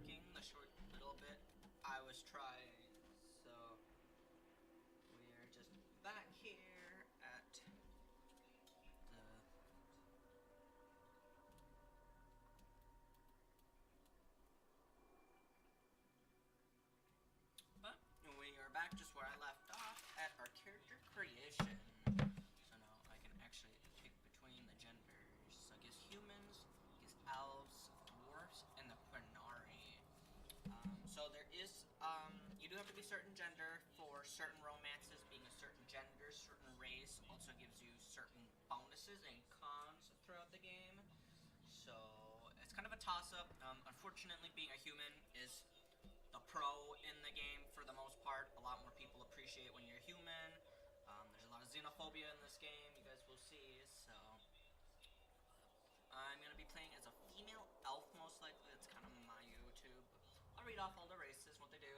working the short little bit I was trying. So we are just back here at the but we are back just where I left off at our character creation. So now I can actually pick between the genders. So I guess humans, I guess elves, dwarves, and the Quinari. So there is, you do have to be certain gender for certain romances. Being a certain gender, certain race also gives you certain bonuses and cons throughout the game. So it's kind of a toss-up. Unfortunately, being a human is the pro in the game for the most part. A lot more people appreciate when you're human. There's a lot of xenophobia in this game, you guys will see, so I'm going to be playing as a female elf most likely. That's kind of my YouTube. I'll read off all the races, what they do.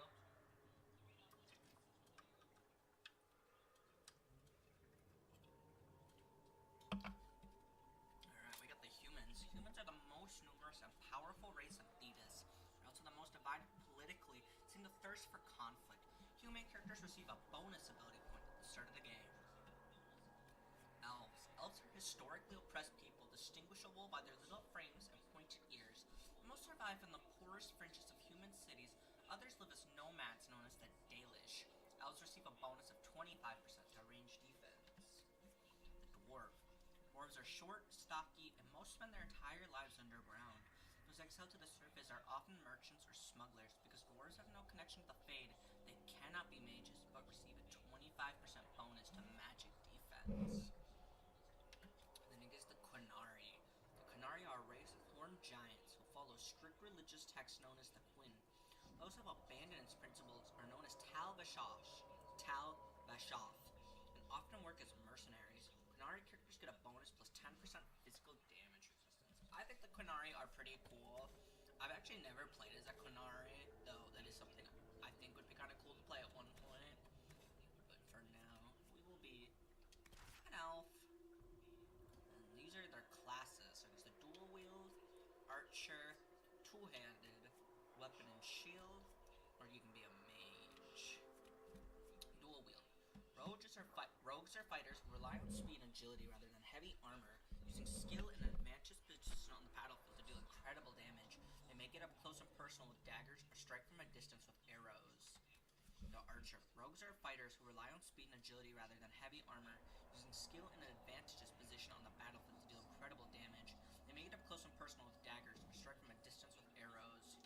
Alright, we got the humans. Humans are the most numerous and powerful race of Thetis. They're also the most divided politically, seem to thirst for conflict. Human characters receive a bonus ability point at the start of the game. Elves. Elves are historically oppressed people, distinguishable by their little frames and pointed ears. Most survive in the poorest fringes of human cities. Others live as nomads known as the Dalish. Elves receive a bonus of 25% to range defense. The Dwarf. Dwarves are short, stocky, and most spend their entire lives underground. Those exiled to the surface are often merchants or smugglers. Because dwarves have no connection to the Fade, they cannot be mages, but receive a 25% bonus to magic defense. Then it gets the Quinari. The Quinari are a race of horned giants who follow strict religious texts known as the Quinn. Those who have abandoned principles are known as Tal Vashoth, and often work as mercenaries. Quinari characters get a bonus plus 10% physical damage resistance. I think the Quinari are pretty cool. I've actually never played as a Quinari, though that is something I think would be kind of cool to play at one point. But for now, we will be an elf. And these are their classes. So there's the dual wield, archer, two-handed, weapon and shield, or you can be a mage. Dual wield. Rogues are fighters who rely on speed and agility rather than heavy armor, using skill in an advantageous position on the battlefield to deal incredible damage. They may get up close and personal with daggers or strike from a distance with arrows. The archer. Rogues are fighters who rely on speed and agility rather than heavy armor, using skill in an advantageous position on the battlefield to deal incredible damage. They may get up close and personal with daggers or strike from a distance with arrows.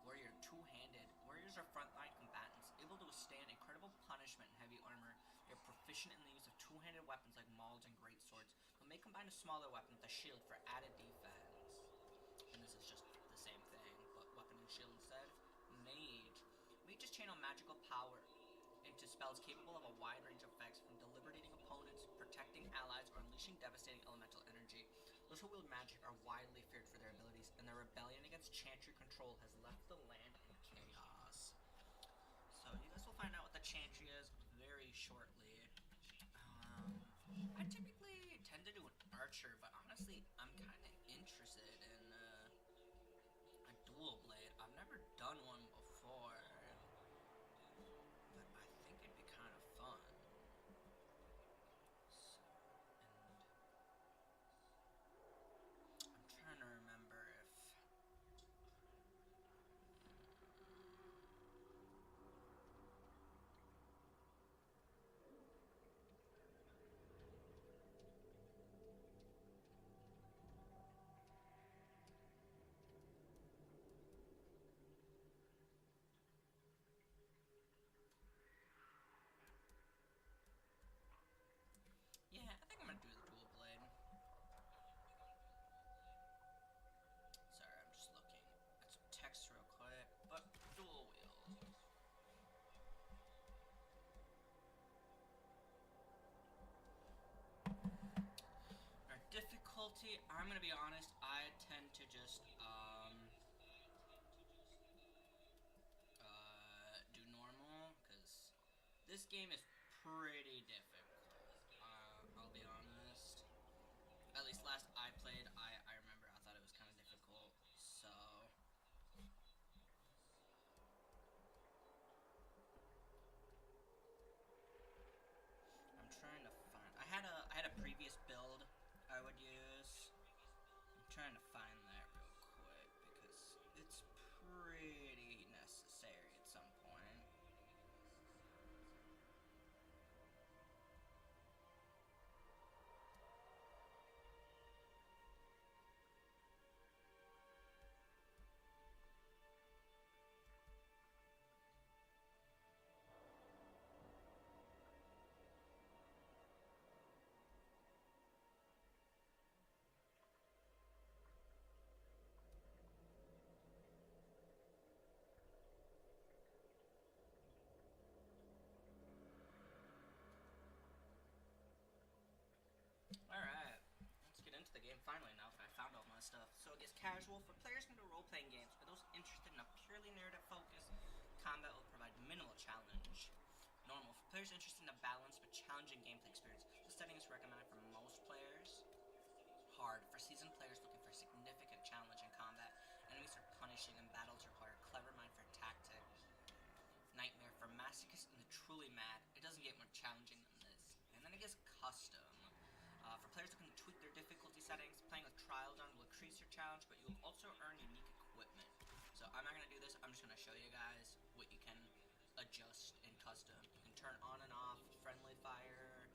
Warrior, two-handed. Warriors are frontline combatants, able to withstand incredible punishment in heavy armor. They are proficient in the use of two-handed weapons like mauls and greatswords, but may combine a smaller weapon with a shield for added defense. And this is just the same thing, but weapon and shield instead. Mage. Mages channel magical power into spells capable of a wide range of effects, from debilitating opponents, protecting allies, or unleashing devastating elemental energy. Those who wield magic are widely feared for their abilities, and their rebellion against Chantry control has left the land in chaos. So you guys will find out what the Chantry is very shortly. I typically tend to do an archer, but honestly, I'm kind of interested in a dual blade. I've never done one before, but I think it'd be kind of fun. So, and I'm trying to remember if yeah, I think I'm gonna do the dual blade. Sorry, I'm just looking at some text real quick, but dual wield. Our difficulty, I'm gonna be honest, I tend to just do normal, because this game is pretty difficult. I'll be honest. At least last I played, I remember I thought it was kind of difficult. So finally, now that I found all my stuff. So it gets casual for players into role-playing games or those interested in a purely narrative focus. Combat will provide minimal challenge. Normal for players interested in a balanced but challenging gameplay experience. The setting is recommended for most players. Hard for seasoned players looking for significant challenge in combat. Enemies are punishing and battles require clever mind for tactic. Nightmare for masochists and the truly mad. It doesn't get more challenging than this. And then it gets custom. For players looking to tweak their difficulty settings, playing with Trial Dawn will increase your challenge, but you will also earn unique equipment. So I'm not going to do this, I'm just going to show you guys what you can adjust in custom. You can turn on and off friendly fire.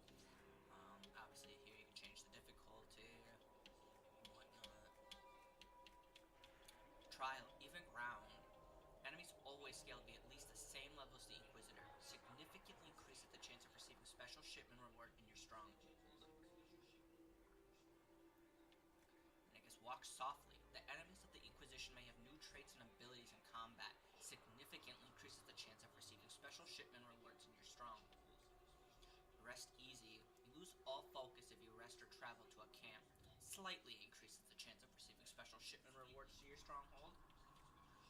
Obviously here you can change the difficulty and whatnot. Trial, even ground. Enemies always scale to be at least the same level as the Inquisitor. Significantly increases the chance of receiving special shipment reward in your stronghold. Walk softly. The enemies of the Inquisition may have new traits and abilities in combat. Significantly increases the chance of receiving special shipment rewards in your stronghold. Rest easy. You lose all focus if you rest or travel to a camp. Slightly increases the chance of receiving special shipment rewards to your stronghold.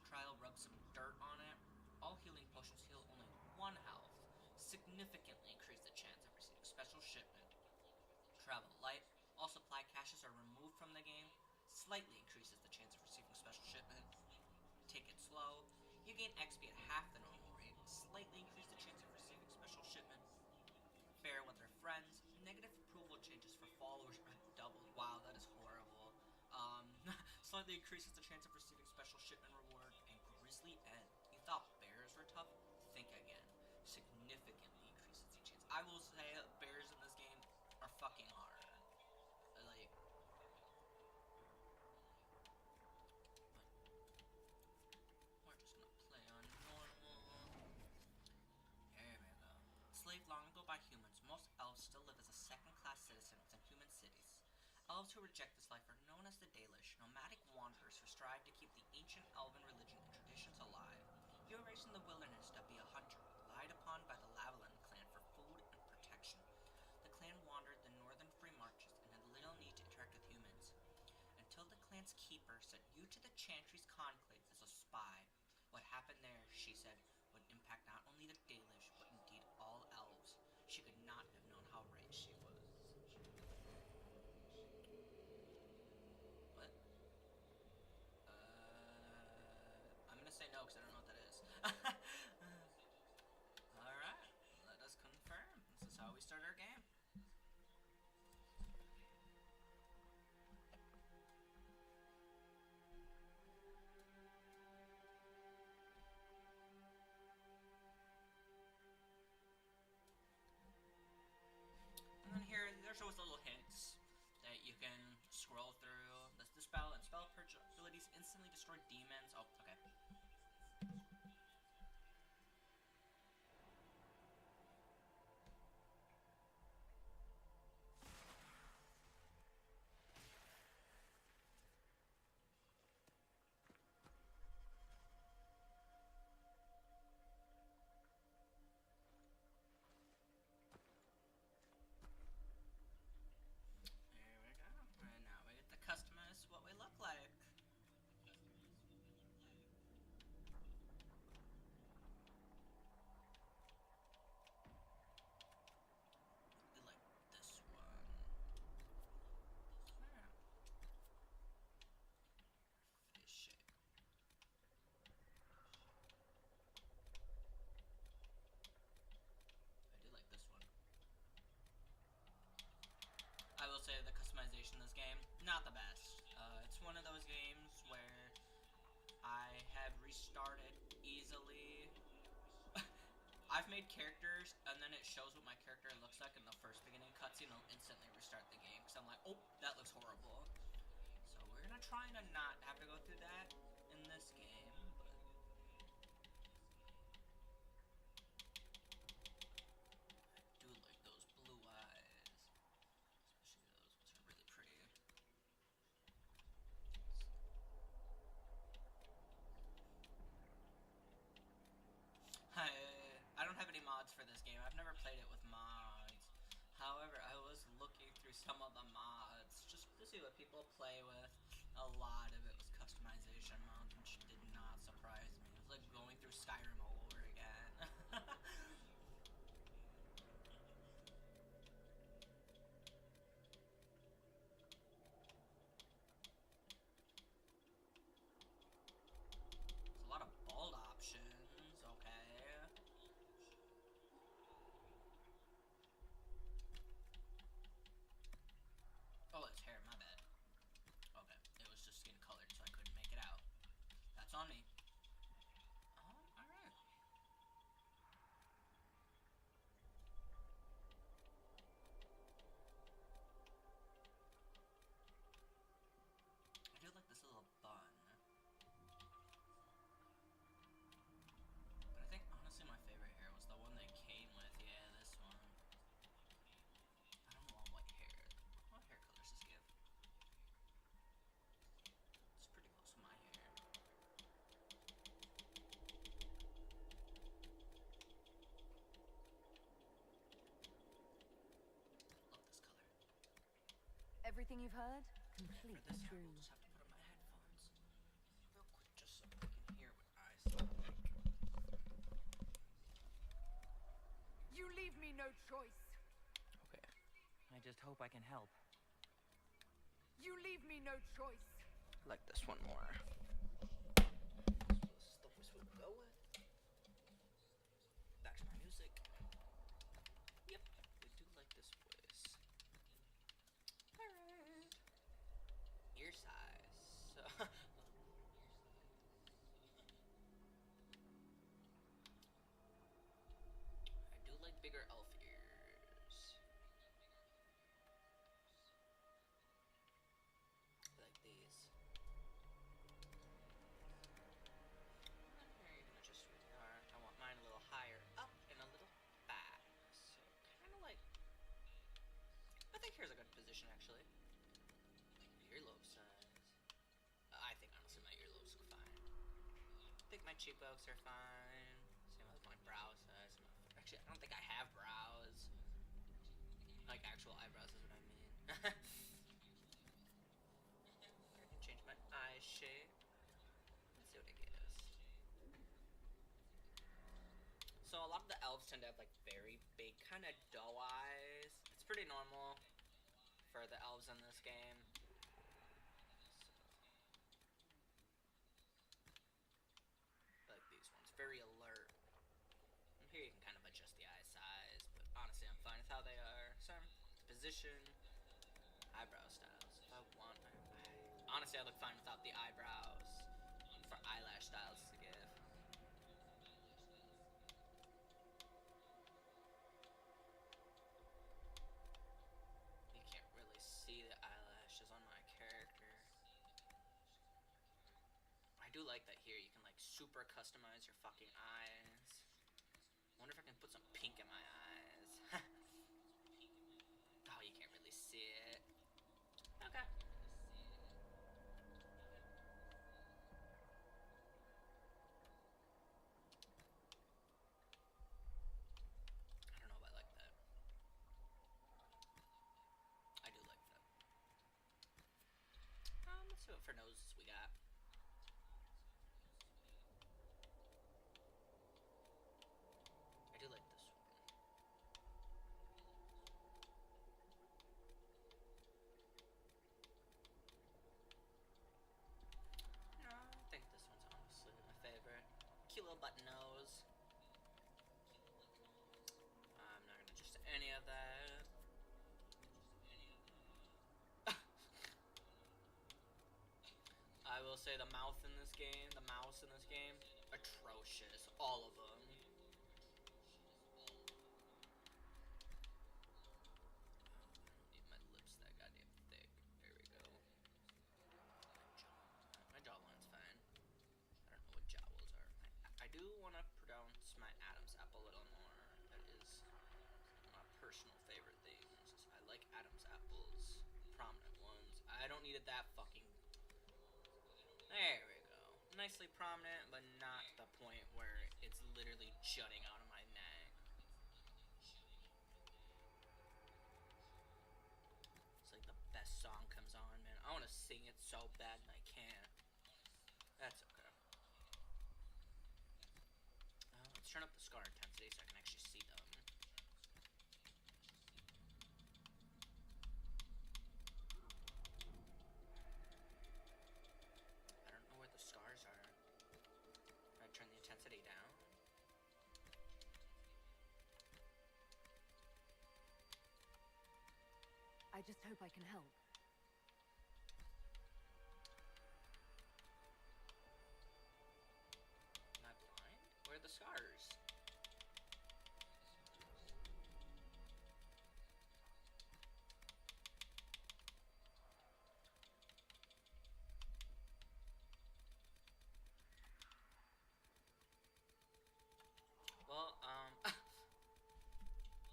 Trial rubs some dirt on it. All healing potions heal only 1 health. Significantly increase the chance of receiving special shipment. Travel light. All supply caches are removed from the game. Slightly increases the chance of receiving special shipment. Take it slow. You gain XP at half the normal rate. Slightly increase the chance of receiving special shipment. Fair with their friends. Negative approval changes for followers are doubled. Wow, that is horrible. Slightly increases the chance of receiving special shipment reward. And Grizzly End. You thought bears were tough? Think again. Significantly increases the chance. I will say bears in this game are fucking hard. Like, we're just gonna play on normal. There we go. Enslaved long ago by humans, most elves still live as a second-class citizen within human cities. Elves who reject this life are known as the Dalish, nomadic wanderers who strive to keep the ancient elven religion and traditions alive. You were raised in the wilderness to be a hunter, relied upon by the Lavalin clan for food and protection. The clan wandered the northern free marches and had little need to interact with humans, until the clan's keeper sent you to the Chantry's conclave as a spy. What happened there, she said, would impact not only the Dalish, but indeed all elves. She could not have known how right she was. What? I'm gonna say no because I don't know what that is. Alright, let us confirm. This is how we start our game. And then here, there's always little hints that you can scroll through. The spell and spell purge abilities instantly destroy demons. Oh, okay. There we go. And now we get to customize what we look like. We like this one. Yeah. Face shape. I do like this one. I will say the customization in this game, not the best. It's one of those games where I have restarted easily. I've made characters, and then it shows what my character looks like in the first beginning cutscene. I'll instantly restart the game, because I'm like, oh, that looks horrible. So we're gonna try to not have to go through that in this game, but... I do like those blue eyes. Especially those ones are really pretty. I don't have any mods for this game. I've never played it with mods. However, I was looking through some of the mods just to see see what people play with. A lot of it was customization mods, which did not surprise me. It was like going through Skyrim all over again. There's a lot of bald options, okay. Oh, it's hair, my bad. Okay, it was just skin colored, so I couldn't make it out. That's on me. Alright. I do like this little bun. But I think, honestly, my favorite hair was the one they came with. Yeah, this one. I don't want white hair. What hair color does this give? It's pretty close to my hair. Love this color. Everything you've heard? For Completely this hair, true. we'll just have to put on my headphones. Real quick, just so I can hear what I sound like. You leave me no choice. Okay. I just hope I can help. You leave me no choice. I like this one more. This is the voice we'll go with. Back to my music. Yep, we do like this voice. Alright. Ear size. So I do like bigger elf ears. I like these. Here you can adjust with your arm. I want mine a little higher up and a little back. So kind of like. I think here's a good position actually. Earlobe size. I think honestly my earlobes look fine. I think my cheekbones are fine. Same with my brow size. Actually, I don't think I have brows. Like actual eyebrows is what I mean. I can change my eye shape. Let's see what it gives. So a lot of the elves tend to have like very big kind of doe eyes. It's pretty normal for the elves in this game. Like these ones, very alert. And here you can kind of adjust the eye size, but honestly I'm fine with how they are. Same position, eyebrow styles. If I want, honestly I look fine without the eyebrows for eyelash styles to give. You can't really see the eyelashes on my character. I do like that here you can like super customize your fucking eyes. I wonder if I can put some pink in my eyes. Oh, you can't really see it. Okay. I don't know if I like that. I do like that. Let's see what for noses we got. I do like this one. No, I think this one's honestly my favorite. Cute little button nose. I'm not gonna adjust any of that. I will say the mouth in this game, the mouse in this game, atrocious. All of them. My lips that goddamn thick. There we go. My jawline's fine. I don't know what jowls are. I do want to pronounce my Adam's apple a little more. That is my personal favorite things. I like Adam's apples, prominent ones. I don't need it that fucking. There we go. Nicely prominent, but not the point where it's literally jutting out of my neck. It's like the best song comes on, man. so bad and I can't. That's okay. Let's turn up the scar intensity so I can actually see them. I don't know where the scars are. Can I turn the intensity down? I just hope I can help. Am I blind? Where are the scars? Well,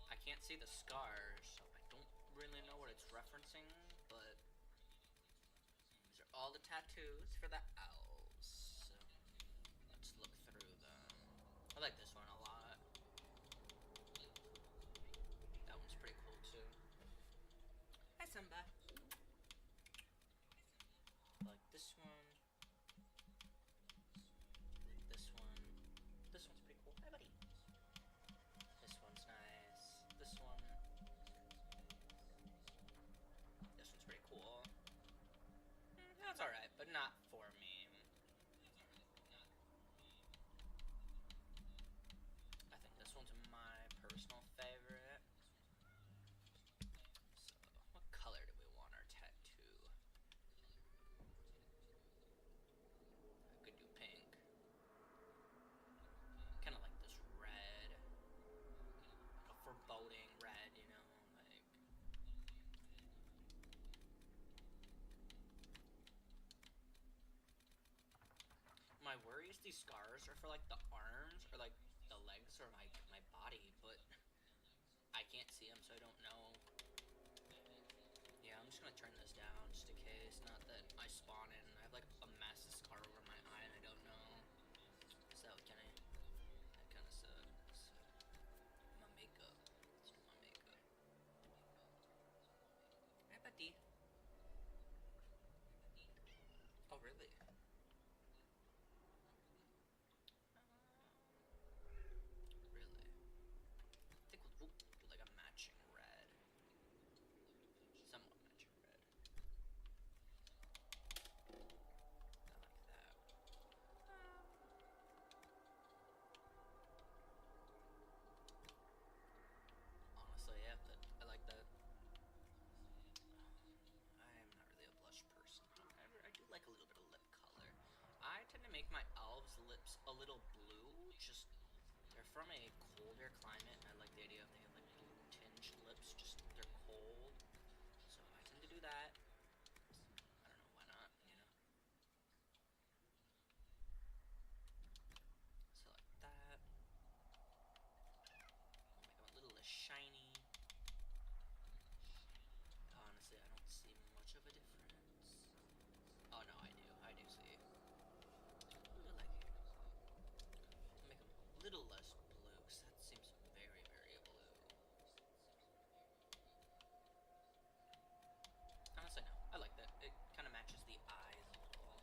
I can't see the scars, so I don't really know what it's referencing, but these are all the tattoos for the elves, so let's look through them. I like this one a lot. That one's pretty cool too. Hi, Simba. I like this one. I like this one. This one's pretty cool. Hi, buddy. This one's nice. This one. This one's pretty cool. That's alright, but not for me. I think this one's my personal favorite. So, what color do we want our tattoo? I could do pink. Kind of like this red. Like a foreboding red, you know? Like... My worry is these scars are for like the arms or like the legs or my body, but I can't see them, so I don't know. Yeah, I'm just gonna turn this down just in case. Not that I spawn in and I have like a massive scar over my eye and I don't know. So that kind of sucks. My makeup. Let's do my makeup. Hey, buddy. Oh, really? Really? I think we'll do like a matching red. Somewhat matching red. I like that. Honestly, yeah, I like that. I am not really a blush person. However, I do like a little bit of lip color. I tend to make my elves' lips a little blue. Just, they're from a colder climate, and I like the idea of they have like blue tinged lips. Just, they're cold. So I tend to do that. I don't know, why not, you know? So like that. I'll make them a little less shiny. Honestly, I don't see much of a difference. Oh no, I do see. I like it. I'll make them a little less blue, because that seems very, very blue. Honestly, no, I like that. It kind of matches the eyes a little.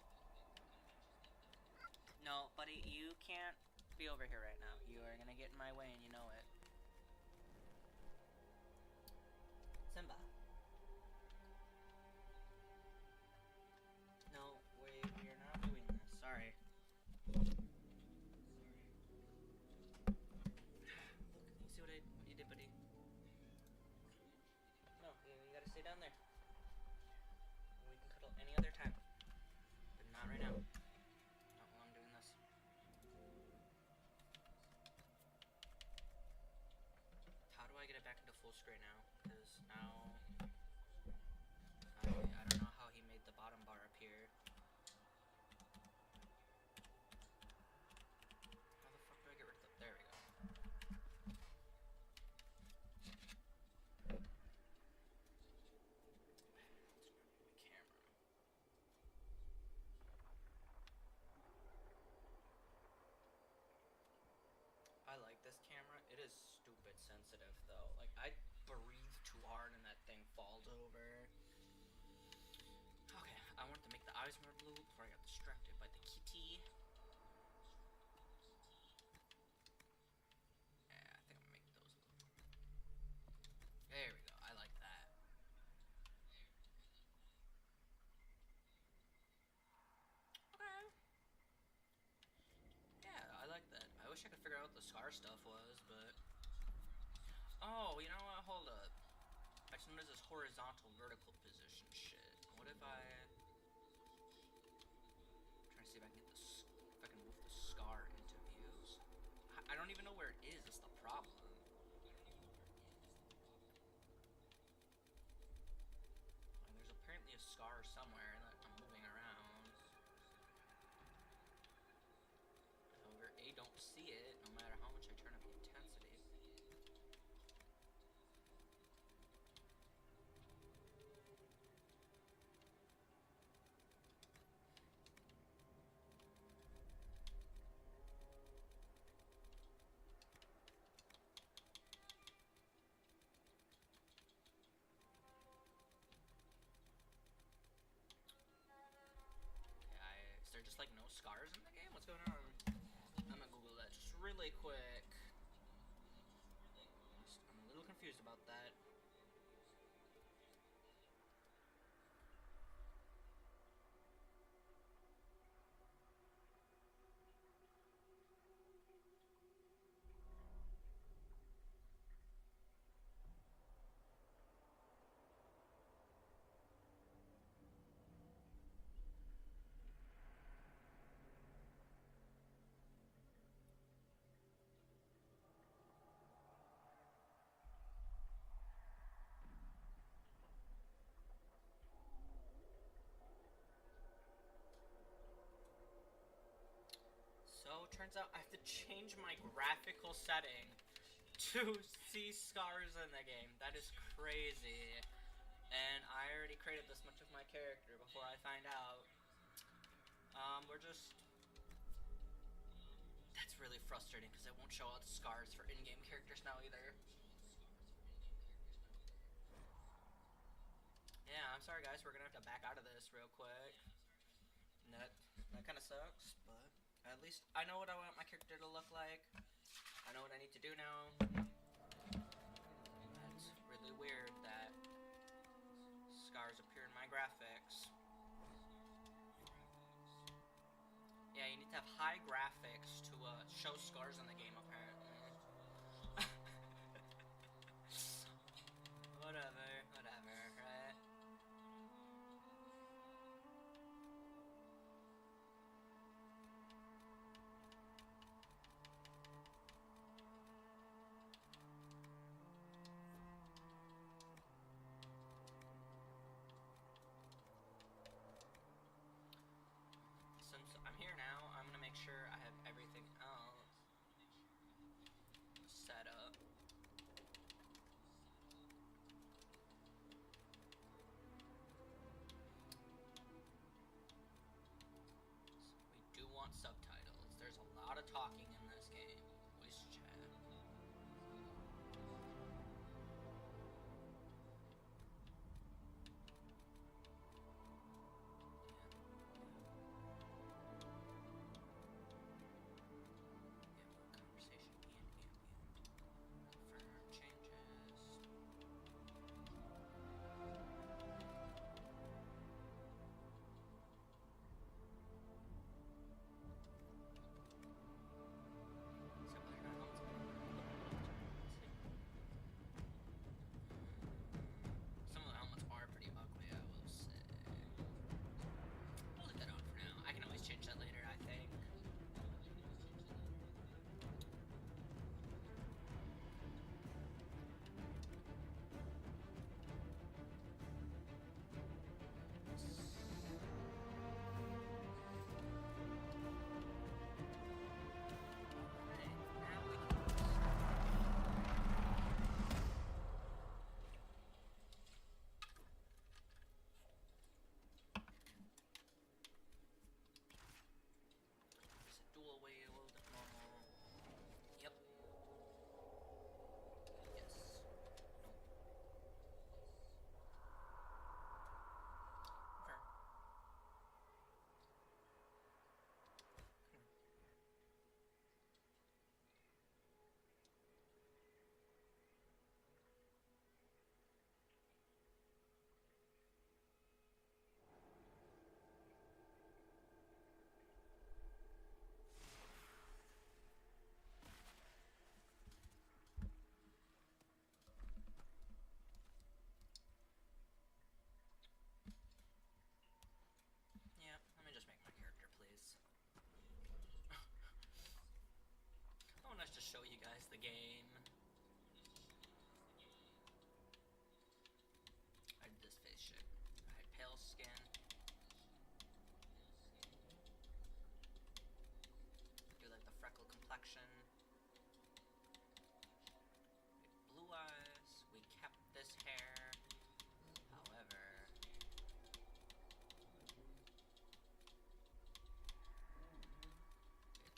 No, buddy, you can't be over here right now. You are gonna get in my way and you know it. Simba. No, we're not doing this. Sorry. Look, you see what you did, buddy? No, you gotta stay down there. We can cuddle any other time, but not right now. Not while I'm doing this. How do I get it back into full screen now? Because now I don't know how he made the bottom bar appear. How the fuck do I get rid of the... There we go. Camera. I like this camera. It is stupid sensitive though. Like I breathe too hard and that thing falls over. Okay, I want to make the the scar stuff was, but... Oh, you know what? Hold up. I just noticed this horizontal vertical position shit. What if I... I'm trying to see if I can get this... If I can move the scar into views. I don't even know where it is. That's the problem. Like, there's apparently a scar somewhere that I'm moving around. However, A, don't see it, no matter how much I turn up the intensity. Is there just like no scars in the game? What's going on? I'm gonna Google that just really quick. I'm a little confused about that. So, turns out I have to change my graphical setting to see scars in the game. That is crazy. And I already created this much of my character before I find out. We're just... That's really frustrating because it won't show out scars for in-game characters now either. Yeah, I'm sorry guys, we're gonna have to back out of this real quick. And that kind of sucks, but at least I know what I want my character to look like. I know what I need to do now. It's really weird that scars appear in my graphics. Yeah, you need to have high graphics to show scars in the game, apparently. Whatever, right? Since I'm here now, I'm gonna make sure I have everything else set up. We do want subtitles. There's a lot of talking in this game. Voice chat. complexion. Blue eyes. We kept this hair. However,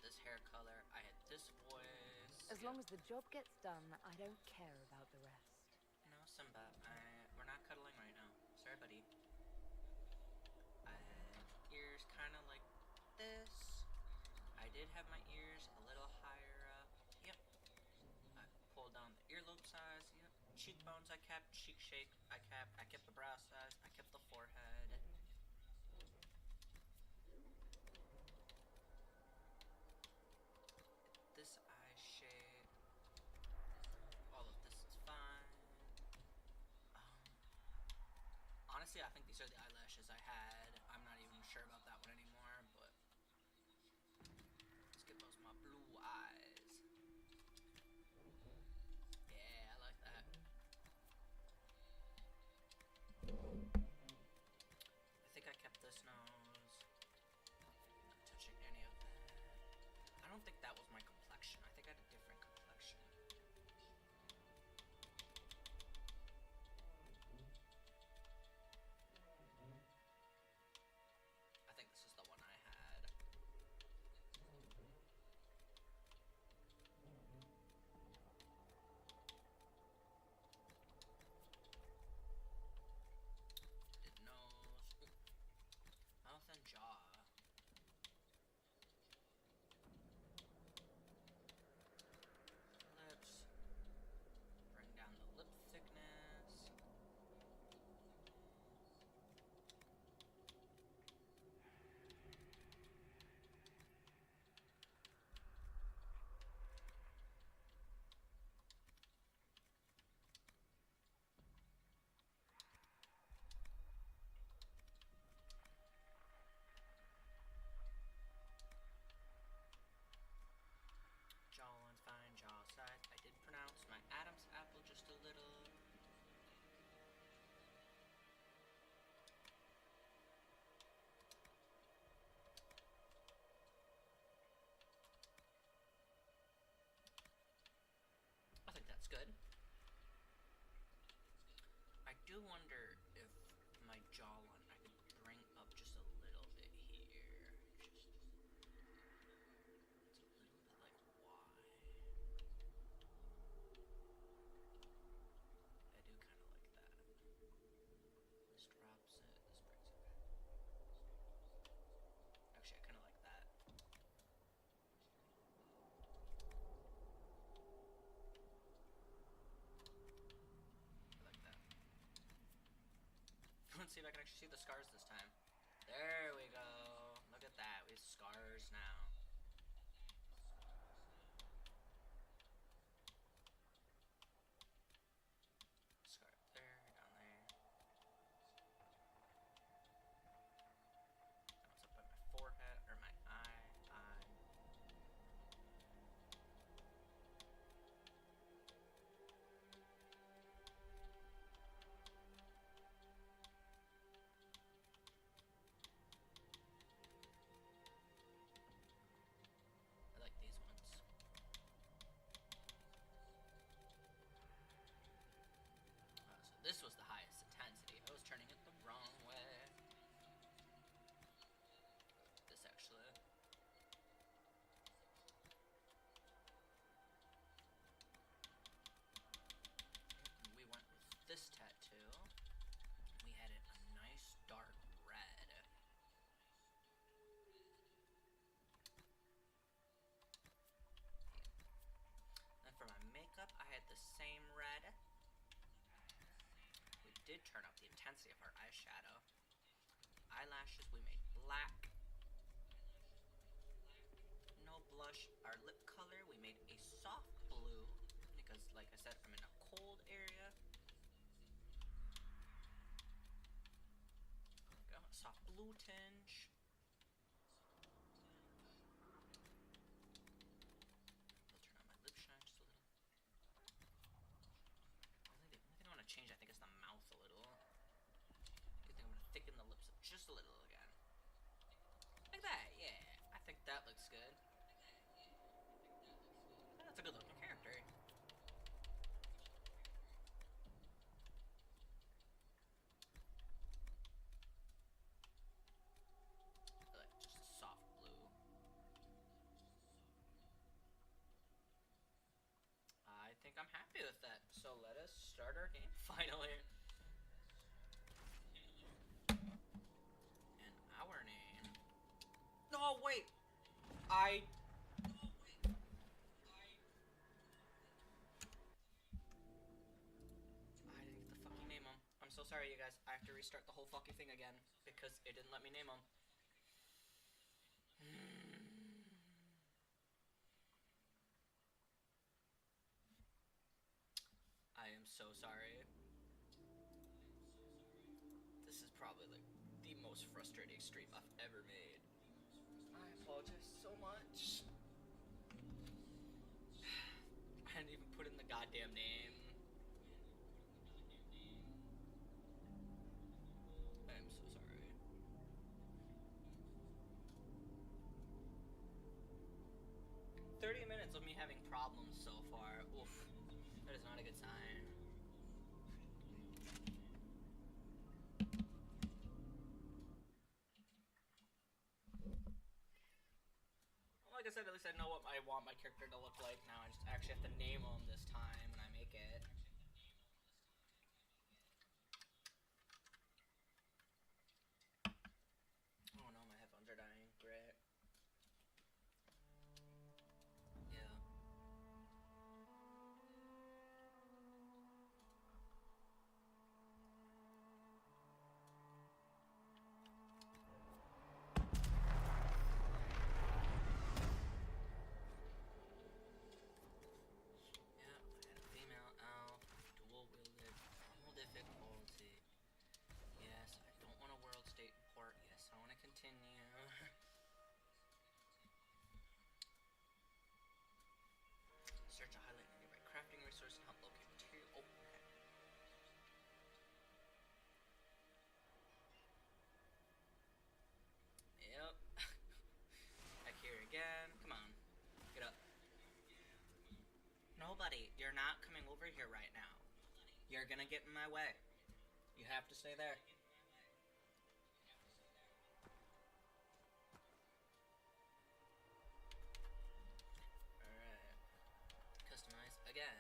this hair color. I had this voice. As long as the job gets done, I don't care about the rest. No, Simba, we're not cuddling right now. Sorry, buddy. I had ears kind of like this. I did have my ears a little higher up. Yep. I pulled down the earlobe size. Yep. Cheekbones I kept. Cheek shape I kept. I kept the brow size. I kept the forehead. This eye shape. All of this is fine. Honestly, I think these are the eyelashes I had. I'm not even sure about that one anymore, but let's get those my blue eyes. Yeah, I like that. I think I kept this nose. Not touching any of that. I don't think that was my complexion. I think I had a different complexion. I think this is the one I had. Did nose. Ooh. Mouth and jaw. Lips. Bring down the lip thickness. Jawline fine, jaw side. I did pronounce my Adam's apple just a little. I think that's good. I do wonder if my jawline I could bring up just a little bit here. It's a little bit like why. I do kind of like that. This drops it. This brings it back. Actually, I kind of like that. I like that. Let's see if I can actually see the scars this time. There we go. Look at that. We have scars now. Scar there, down there. Now it's up by my forehead, or my eye. I like these ones. So this was the highest intensity. I was turning it the wrong way. This actually. We went with this tattoo. We had it a nice dark red. Then for my makeup, I had the same red. We did turn up the intensity of our eyeshadow. Eyelashes we made black. No blush. Our lip color we made a soft blue because, like I said, I'm in a cold area. There we go. A soft blue tinge. I'll turn on my lip shine just a little. The only thing I want to change, I think, is the mouth a little. I think I'm going to thicken the lips up just a little again. Like that, yeah. I think that looks good. That's a good looking character. Like just a soft blue. I think I'm happy with that. So let us start our game finally. And our name. No, wait. I didn't get the fucking name him. I'm so sorry, you guys. I have to restart the whole fucking thing again because it didn't let me name him. I am so sorry. This is probably like the most frustrating stream I've ever made. I apologize so much. I didn't even put in the goddamn name. I am so sorry. $30 minutes of me having problems so far. Oof. That is not a good sign. Like I said, at least I know what I want my character to look like now. I just actually have to name him this time when I make it. Oh no, my headphones are dying. Great. Yeah. Yeah, I had a female elf, dual-wielded, normal difficulty. Yes, I don't want a world state port. Yes, I want to continue. Search a highlight a nearby crafting resource and help locate material. Oh, okay. Yep. Back here again. Come on. Get up. Nobody, you're not coming over here right now. You're gonna get in my way. You have to stay there. Alright. Customize again.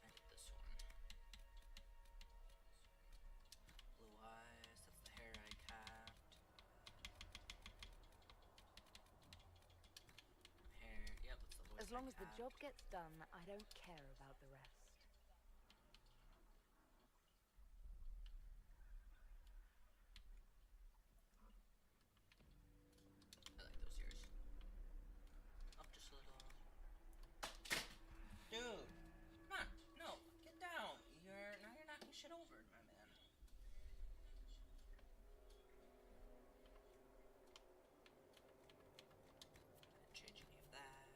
I did this one. Blue eyes, that's the hair I capped. Hair, yep, that's the voice As long I as the capped. job gets done, I don't care about the rest. I like those ears. Up just a little. Dude! Come on! No! Get down! Now you're knocking shit over, my man. I didn't change any of that.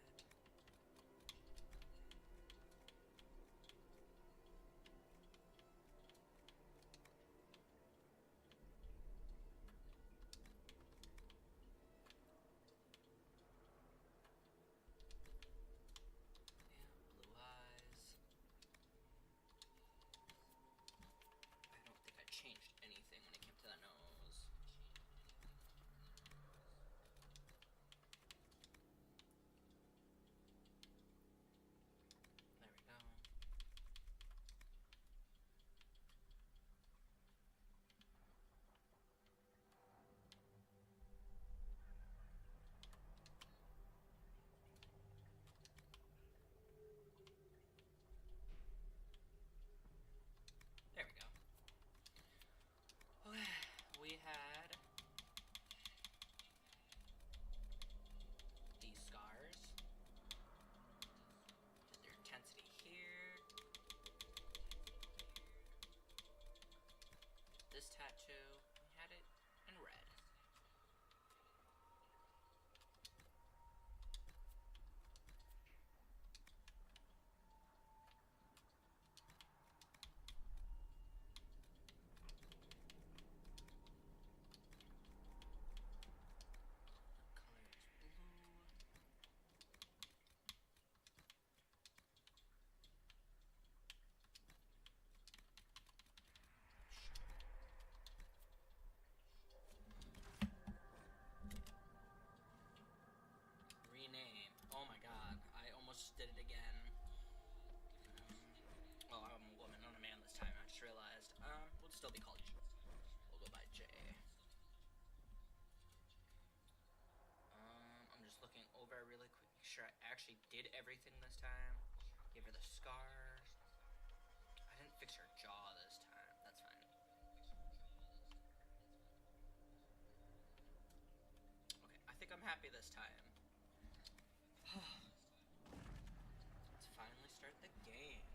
still be called J. We'll go by J. I'm just looking over really quick, make sure I actually did everything this time. Give her the scars. I didn't fix her jaw this time. That's fine. Okay, I think I'm happy this time. Let's finally start the game.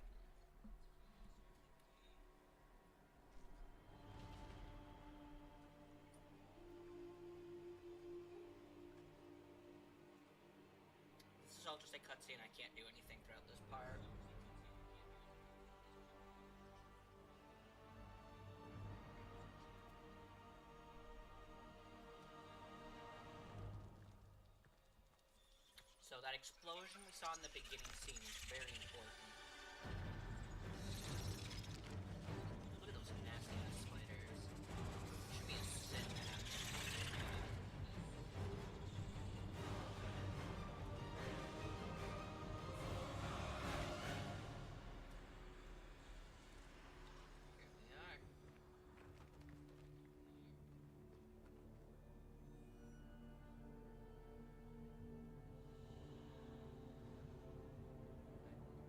This is all just a cutscene. I can't do anything throughout this part. So that explosion we saw in the beginning scene is very important. Look at those nasty ass spiders. Should be a sin to have them. Here we are.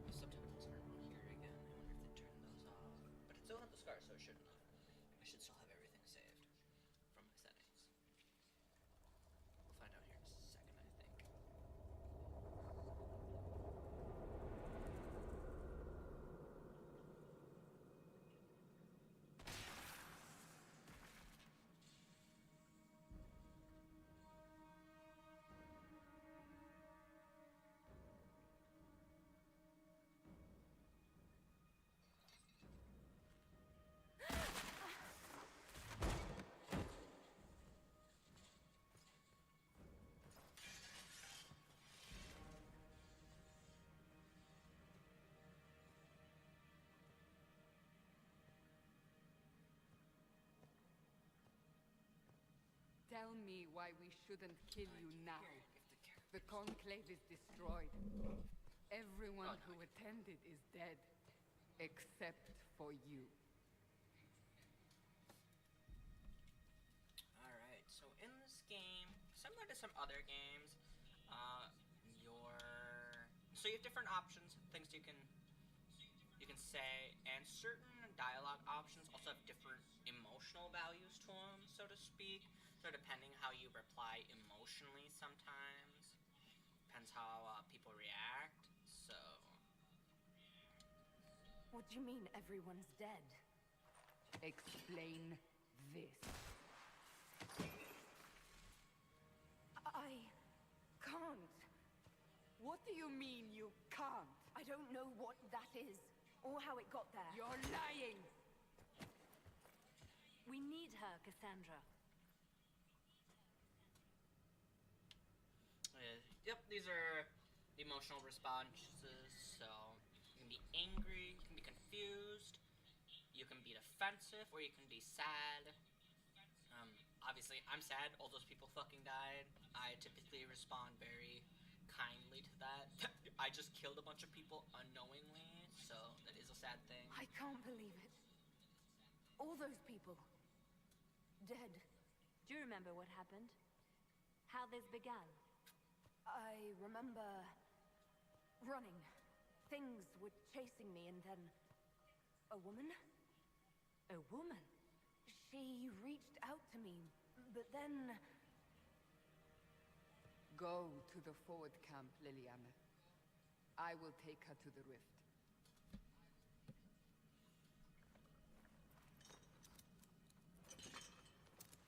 The subtitles aren't on here again. I wonder if they turned those off. But it still had the scars, so it shouldn't have. I should still have everything saved from my settings. We'll find out here in a second, I think. Tell me why we shouldn't kill you now. Here, if the character. The conclave is destroyed. Everyone Oh, no. who attended is dead, except for you. Alright, so in this game, similar to some other games, so you have different options, things you can say, and certain dialogue options also have different emotional values to them, so to speak. So depending how you reply emotionally sometimes, depends how people react, so... What do you mean everyone's dead? Explain this. I can't. What do you mean you can't? I don't know what that is, or how it got there. You're lying! We need her, Cassandra. Yep, these are the emotional responses, so you can be angry, you can be confused, you can be defensive, or you can be sad. Obviously, I'm sad, all those people fucking died. I typically respond very kindly to that. I just killed a bunch of people unknowingly, so that is a sad thing. I can't believe it. All those people. Dead. Do you remember what happened? How this began? I remember running. Things were chasing me, and then a woman? A woman? She reached out to me, but then... Go to the forward camp, Liliana. I will take her to the rift.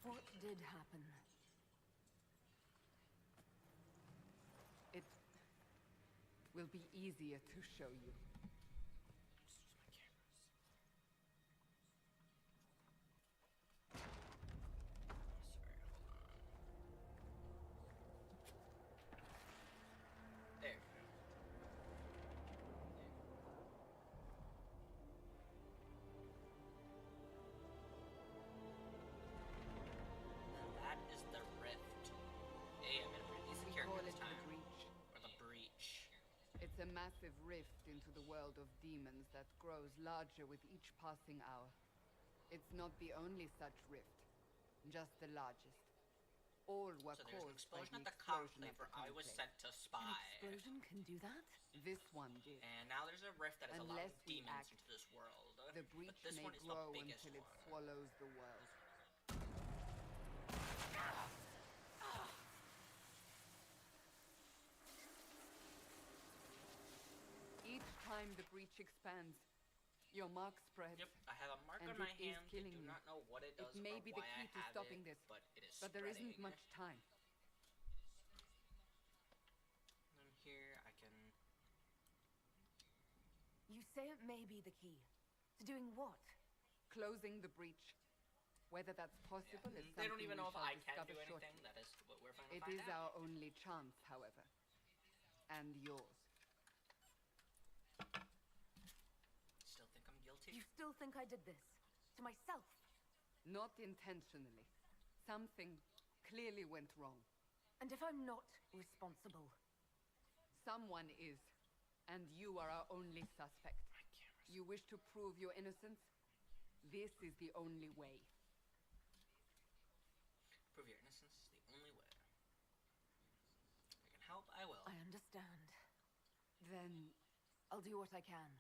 What did happen? It will be easier to show you. There. And that is the rift. Hey, I'm gonna release the We character call this it the time. breach. Or the breach. It's a massive rift into the world of demons that grows larger with each passing hour. It's not the only such rift, just the largest. All were So there's an caused by explosion the at the explosion conclave of where the I was conclave. sent to spy. An explosion can do that? This one did. And now there's a rift that has a lot of Unless we demons act, into this world. The But breach this may one is the grow biggest until it one. swallows the world. Each time the breach expands, your mark spreads. Yep, I have a mark And on my it is hand. I killing do you. not know what it does It may or be the why key I to have stopping it, this, but it is but there isn't spreading. much time. And here I can... You say it may be the key. To doing what? Closing the breach. Whether that's possible is They don't something even we know if shall I can discover do anything. shortly. That is what we're going to It find is out. our only chance, however. And yours. Still think I'm guilty? You still think I did this? To myself? Not intentionally. Something clearly went wrong. And if I'm not responsible? Someone is. And you are our only suspect. My camera's... You wish to prove your innocence? This is the only way. Prove your innocence is the only way. If I can help, I will. I understand. Then I'll do what I can.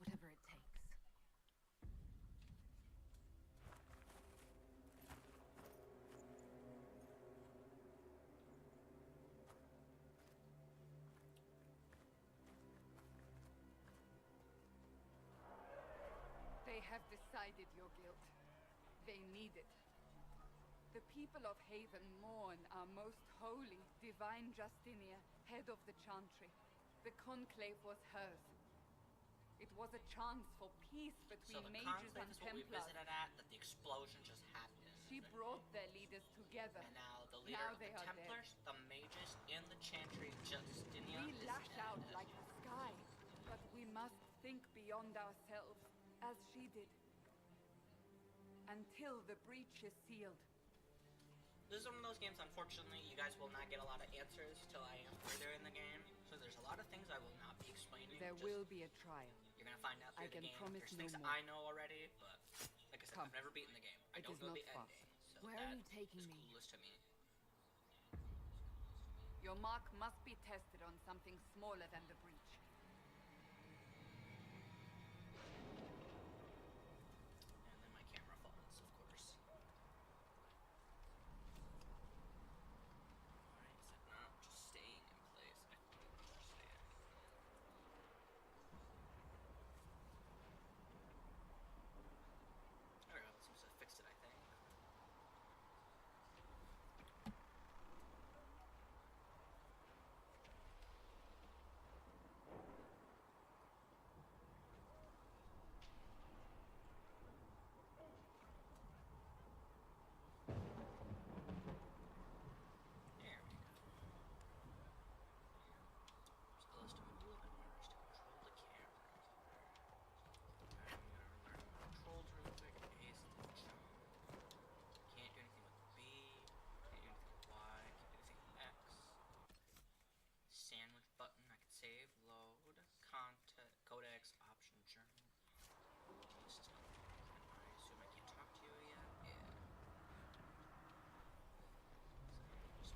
Whatever it takes. they have decided your guilt. They need it. The people of Haven mourn our most holy, divine Justinia, head of the Chantry. The conclave was hers. It was a chance for peace So between the mages conclave and is what we Templars. visited at, that the explosion just happened. She brought their leaders together. And now the leader Now of they the are Templars, the mages, and the Chantry, Justinia, We is lash dead. out like the sky, but we must think beyond ourselves, as she did. Until the breach is sealed. This is one of those games, unfortunately, you guys will not get a lot of answers till I am further in the game. So there's a lot of things I will not be explaining. There will be a trial. You're gonna find out I through the can game. promise There's no things more. I know already, but like I said, Come. I've never beaten the game. I It don't is know not the far. ending. So Where that are you taking is me? clueless to me. Your mark must be tested on something smaller than the breach. And then my camera falls, of course. Why is it not just staying in place? I thought it was just staying. There we go, that seems to have fixed it, I think. There we go. Just allows us to move a little bit more to control the camera. I'm gonna learn my controls real quick. A is to jump. Can't do anything with B. Can't do anything with Y. Can't do anything with X. Sandwich button. I can save, load, content, codex, option, journal. This is not. I assume I can't talk to you yet. Yeah.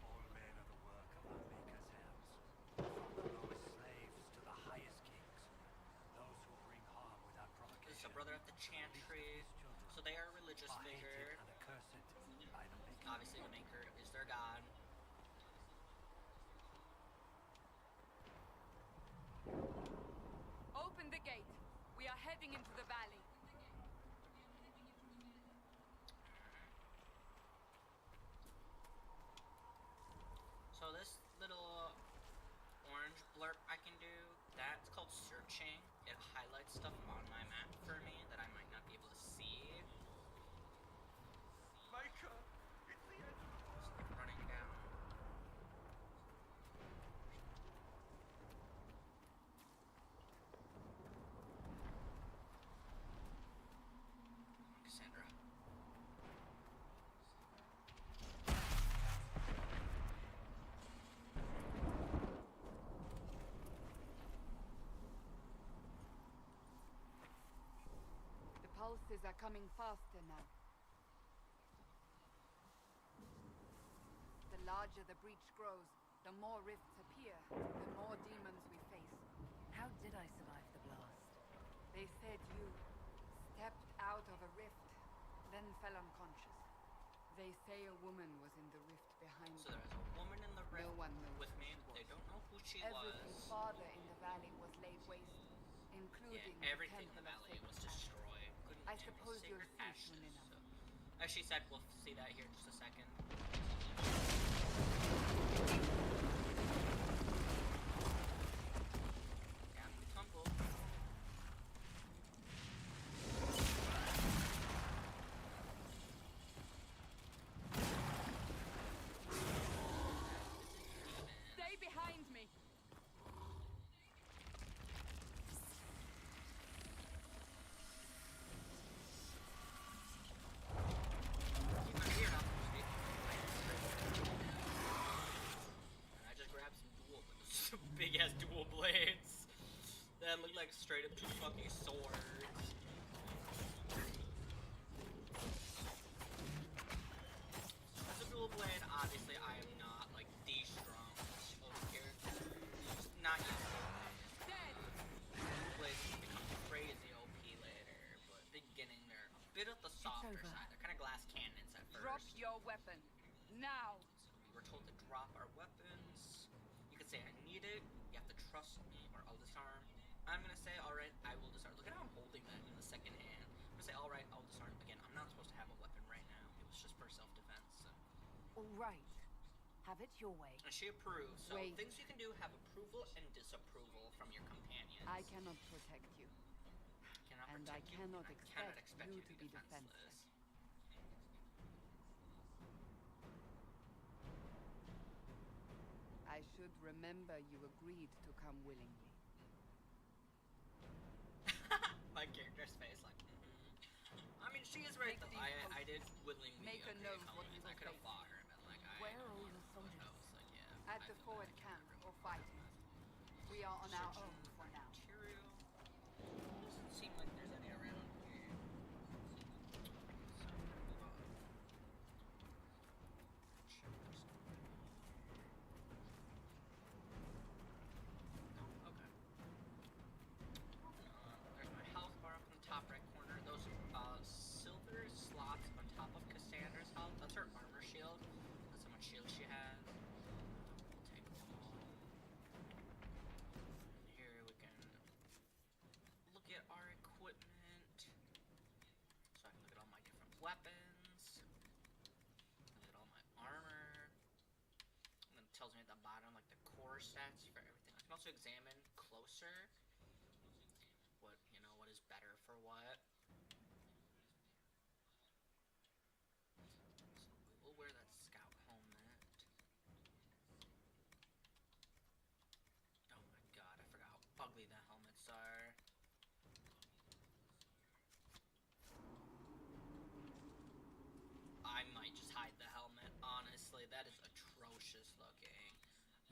All men are the work of our Maker's hands. From the lowest slaves to the highest kings. Those who bring harm without This is provocation. a brother of the Chantry. So they are a religious Are figure. hated and accursed by the Maker. Obviously, the Maker is their god. Open the gate. We are heading into the valley. So this little orange blurb I can do, that's called searching. It highlights stuff on my map for me that I might not be able to see. Maker! It's the end of the Just like running down. forces are coming faster now. The larger the breach grows, the more rifts appear, the more demons we face. How did I survive the blast? They said you stepped out of a rift, then fell unconscious. They say a woman was in the rift behind So you. there's a woman in the rift No one knows with who me. she was. They don't know who she Everything was. farther in the valley was laid waste, including Yeah, everything in the Temple of valley was Sacred Ashes. destroyed. Couldn't I handle suppose you'll sacred see ashes, soon enough. so- As she said, we'll see that here in just a second. Down we tumble. Stay behind me! And I just grabbed some big ass dual blades that look like straight up two fucking swords. As a dual blade, obviously I am not like the strongest of characters. Not yet. Dead! Dual blades become crazy OP later, but beginning they're a bit of the softer over. side. They're kind of glass cannons at first. Drop your weapon. Now! We were told to drop our weapons. You could say I need it. You have to trust me, or I'll disarm. I'm gonna say, alright, I will disarm. Look at how I'm holding that in the second hand. I'm gonna say, alright, I'll disarm. Again, I'm not supposed to have a weapon right now. It was just for self-defense. So. All right. Have it your way. And she approves. So Wait. things you can do have approval and disapproval from your companions. I cannot protect you. Cannot and I protect you, cannot and I cannot expect expect you to to be be defenseless. I should remember you agreed to come willingly. My character's face, like, I mean, she is right Take though. these I did willingly Make a agree note to come what with. you I will could have face. fought her, but like, Where are all the I soldiers? was like, yeah. At I the feel forward bad, I camp can't or remember. fighting. We are on our Searching own for now. Material. Doesn't seem like there's any around here. So, hold on. Check this out. No, okay. Moving on. There's my health bar up in the top right corner. Those silver slots on top of Cassandra's health. That's her armor shield. That's how much shield she has. We'll take them all. And here we can look at our equipment. So I can look at all my different weapons. Look at all my armor. And then it tells me at the bottom like the core stats for everything. I can also examine closer what what is better for what. So we will wear that scout helmet. Oh my god, I forgot how ugly the helmets are. I might just hide the helmet, honestly. That is atrocious looking.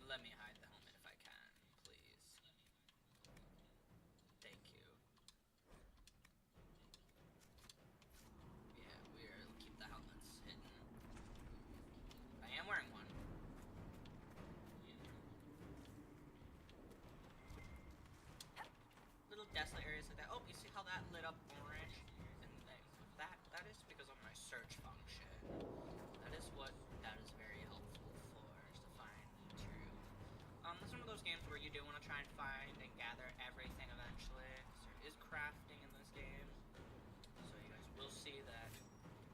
Let me hide the helmet if I can, please. Thank you. Yeah, we'll keep the helmets hidden. I am wearing one. Little desolate areas like that. Oh, you see how that lit up orange? And that is because of my search function. That is what that is very helpful for, is to find material. This is one of those games where you do want to try and find and gather everything eventually. 'Cause there is crafting in this game. So you guys will see that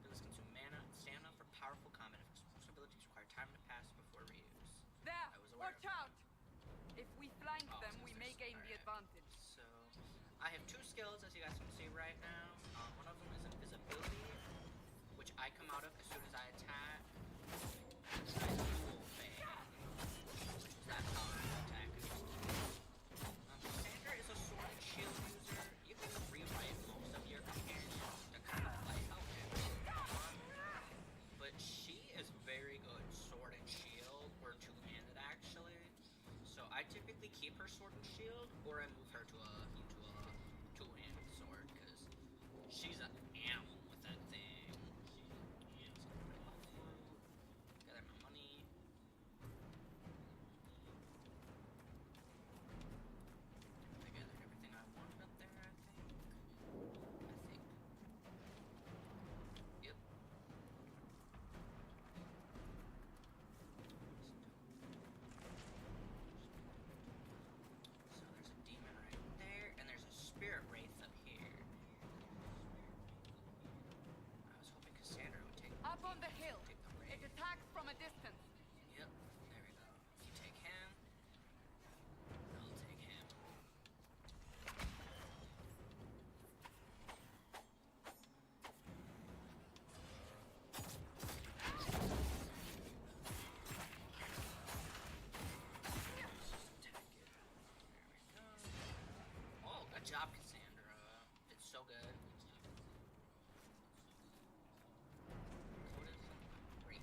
abilities consume mana and stamina for powerful combat. Most abilities require time to pass before reuse. There! I was aware Watch of that. out! If we flank Oh, them, so we there's- may gain the alright. advantage. So, I have two skills, as you guys can see right now. One of them is invisibility, which I come out of as soon as I attack. I do full fade, which is that's how I attack. Cassandra is a sword and shield user. You can rewrite most of your companions to kind of like help you if you want. But she is very good sword and shield, or two-handed actually. So I typically keep her sword and shield, or I move her to a two-handed sword, because on the hill. Take the It raid. attacks from a distance. Yep, there we go. You take him. I'll take him. Oh, good job, Cassandra. Did so good. Coda's great.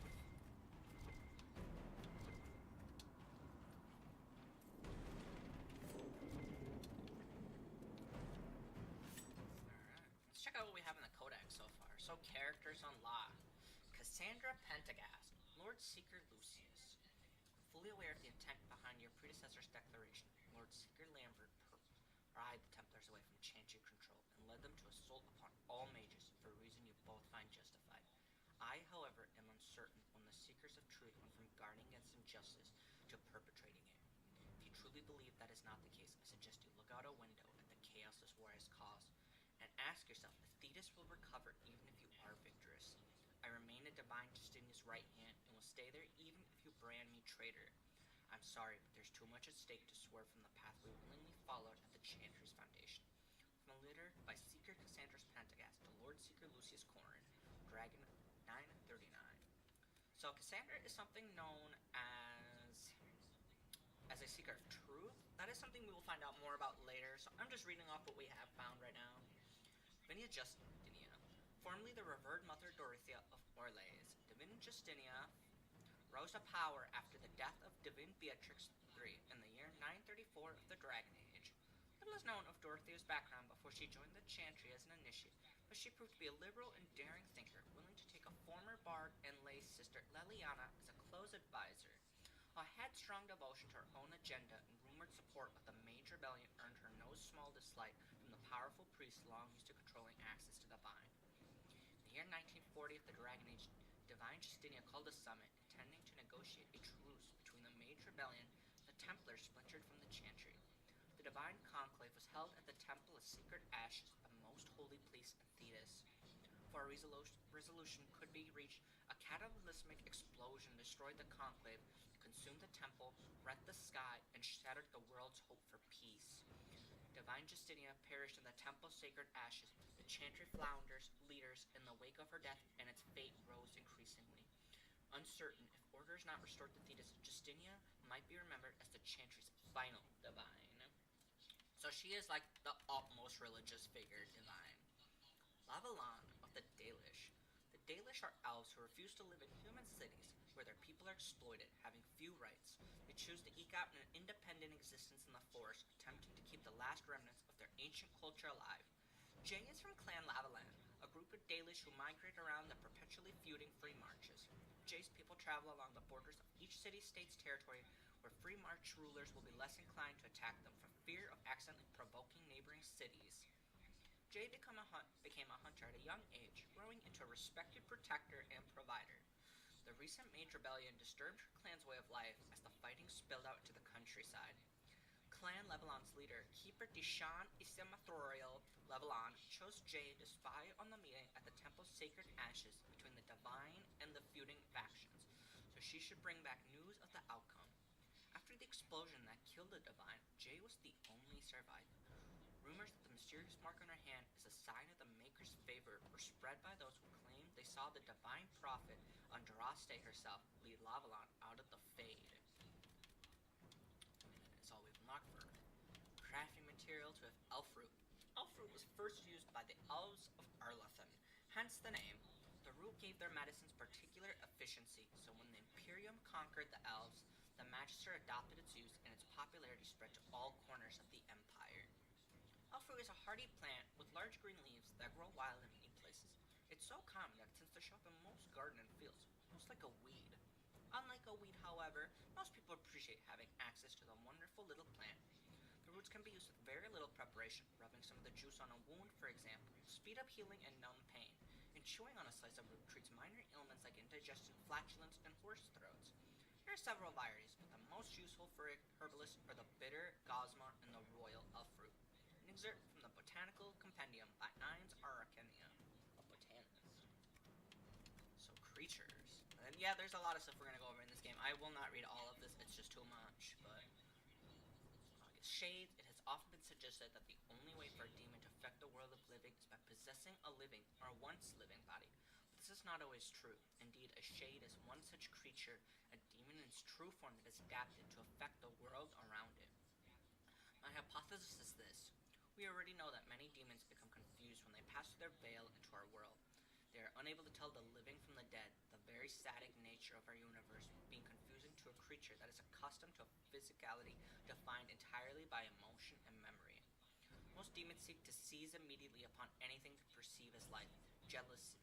Alright, let's check out what we have in the Codex so far. So, characters unlocked. Cassandra Pentagast, Lord Seeker Lucius. Fully aware of the intent behind your predecessor's declaration, Lord Seeker Lambert pried the Templars away from Chantry control and led them to assault upon all mages for a reason you both find justified. I, however, am uncertain when the Seekers of Truth went from guarding against injustice to perpetrating it. If you truly believe that is not the case, I suggest you look out a window at the chaos this war has caused and ask yourself if Thetis will recover even if you are victorious. I remain a divine Justinia's right hand and will stay there even if you brand me traitor. I'm sorry, but there's too much at stake to swerve from the path we willingly followed at the Chantry's foundation. From a letter by Seeker Cassandra's Pentagast to Lord Seeker Lucius Corin, Dragon 939. So Cassandra is something known as a Seeker of Truth. That is something we will find out more about later, so I'm just reading off what we have found right now. Divinia Justinia, formerly the revered Mother Dorothea of Orleans, Divinia Justinia rose to power after the death of Divine Beatrix III in the year 934 of the Dragon Age. Little is known of Dorothea's background before she joined the Chantry as an initiate, but she proved to be a liberal and daring thinker, willing to take a former bard and lay sister Leliana as a close advisor. A headstrong devotion to her own agenda and rumored support of the Mage Rebellion earned her no small dislike from the powerful priests long used to controlling access to the Vine. In the year 1940 of the Dragon Age, Divine Justinia called a summit, intending to negotiate a truce between the Mage Rebellion and the Templars splintered from the Chantry. The Divine Conclave was held at the Temple of Secret Ashes, the most holy place in Thetis. Before a resolution could be reached, a cataclysmic explosion destroyed the Conclave, consumed the temple, rent the sky, and shattered the world's hope for peace. Divine Justinia perished in the temple's sacred ashes. The Chantry flounders, leaders, in the wake of her death, and its fate rose increasingly. Uncertain if order is not restored to Thetis, Justinia might be remembered as the Chantry's final divine. So she is like the utmost religious figure divine. Lavalon of the Dalish. The Dalish are elves who refuse to live in human cities where their people are exploited, having few rights. They choose to eke out an independent existence in the forest, attempting to keep the last remnants of their ancient culture alive. Jay is from Clan Lavalan, a group of Dalish who migrate around the perpetually feuding Free Marches. Jay's people travel along the borders of each city-state's territory, where Free March rulers will be less inclined to attack them for fear of accidentally provoking neighboring cities. Jay became a hunter at a young age, growing into a respected protector and provider. The recent Mage Rebellion disturbed her clan's way of life as the fighting spilled out into the countryside. Clan Levelon's leader, Keeper Dishan Isemathoriel Levelon, chose Jay to spy on the meeting at the temple's sacred ashes between the divine and the feuding factions, so she should bring back news of the outcome. After the explosion that killed the divine, Jay was the only survivor. Rumors that the mysterious mark on her hand is a sign of the Maker's favor were spread by those who claimed they saw the divine prophet Andraste herself lead Lavalon out of the Fade. And that is all we've unlocked for her. Crafting materials with elf root. Elf root was first used by the elves of Arlathan, hence the name. The root gave their medicines particular efficiency, so when the Imperium conquered the elves, the Magister adopted its use and its popularity spread to all corners of the Empire. Elfroot is a hardy plant with large green leaves that grow wild in many places. It's so common that it tends to show up in most garden and fields, almost like a weed. Unlike a weed, however, most people appreciate having access to the wonderful little plant. The roots can be used with very little preparation, rubbing some of the juice on a wound, for example, speed up healing and numb pain, and chewing on a slice of root treats minor ailments like indigestion, flatulence, and hoarse throats. There are several varieties, but the most useful for herbalists are the bitter, gosma, and the royal elfroot. An excerpt from the Botanical Compendium by Imes Arcania, a botanist. So creatures. And yeah, there's a lot of stuff we're gonna go over in this game. I will not read all of this, it's just too much, but shades, it has often been suggested that the only way for a demon to affect the world of living is by possessing a living or once living body. But this is not always true. Indeed, a shade is one such creature, a demon in its true form that is adapted to affect the world around it. My hypothesis is this. We already know that many demons become confused when they pass through their veil into our world. They are unable to tell the living from the dead, the very static nature of our universe being confusing to a creature that is accustomed to a physicality defined entirely by emotion and memory. Most demons seek to seize immediately upon anything they perceive as life, jealously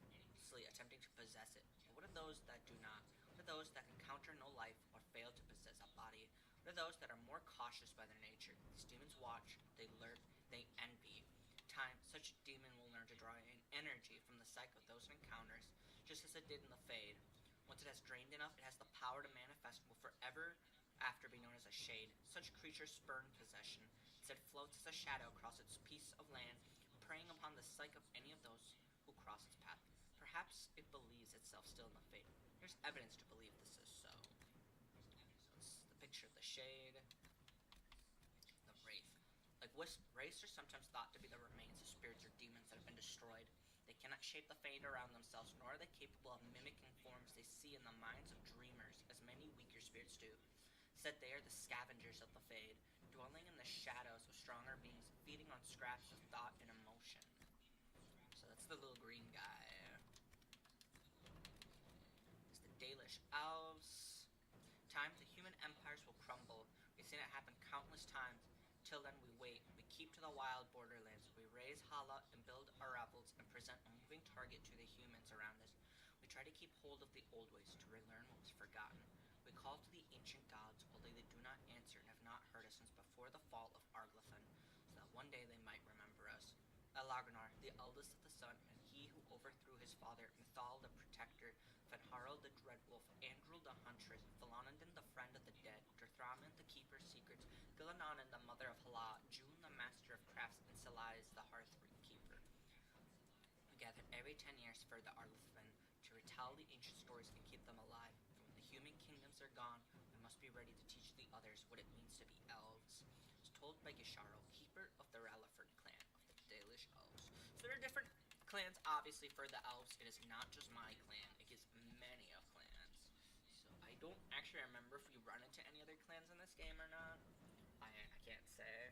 attempting to possess it. But what of those that do not? What of those that encounter no life or fail to possess a body? What of those that are more cautious by their nature? These demons watch, they lurk, they envy. Time, such a demon will learn to draw in energy from the psyche of those it encounters, just as it did in the Fade. Once it has drained enough, it has the power to manifest and will forever after be known as a shade. Such creatures spurn possession. Instead floats as a shadow across its piece of land, preying upon the psyche of any of those who cross its path. Perhaps it believes itself still in the Fade. There's evidence to believe this is so. So it's the picture of the shade. The wraith. Like wraiths are sometimes thought to be the remains of spirits or demons that have been destroyed. They cannot shape the Fade around themselves, nor are they capable of mimicking forms they see in the minds of dreamers, as many weaker spirits do. Instead, they are the scavengers of the Fade, dwelling in the shadows of stronger beings, feeding on scraps of thought and emotion. So that's the little green guy. It's the Dalish elves. Time the human empires will crumble. We've seen it happen countless times. Till then we wait. We keep to the wild borderlands. We raise Hala and build our ravels and present a moving target to the humans around us. We try to keep hold of the old ways to relearn what was forgotten. We call to the ancient gods, although they do not answer and have not heard us since before the fall of Arglathan, so that one day they might remember us. Elagnar, the eldest of the sun, and he who overthrew his father, Mithal the protector, Fenharil the dreadwolf, Andrul the huntress, Philonadan the friend of the dead, Durthraman the keeper of secrets, Gilananan the mother of Hala, June the master of crafts, and Selais the hearth keeper. We gather every 10 years for the Arglathan to retell the ancient stories and keep them alive. And when the human kingdoms are gone, we must be ready to teach the others what it means to be elves. It's told by Gisharo, keeper of the Ralliford clan of the Dalish elves. So there are different clans, obviously, for the elves. It is not just my clan. It gives many of clans. So I don't actually remember if we run into any other clans in this game or not. I can't say.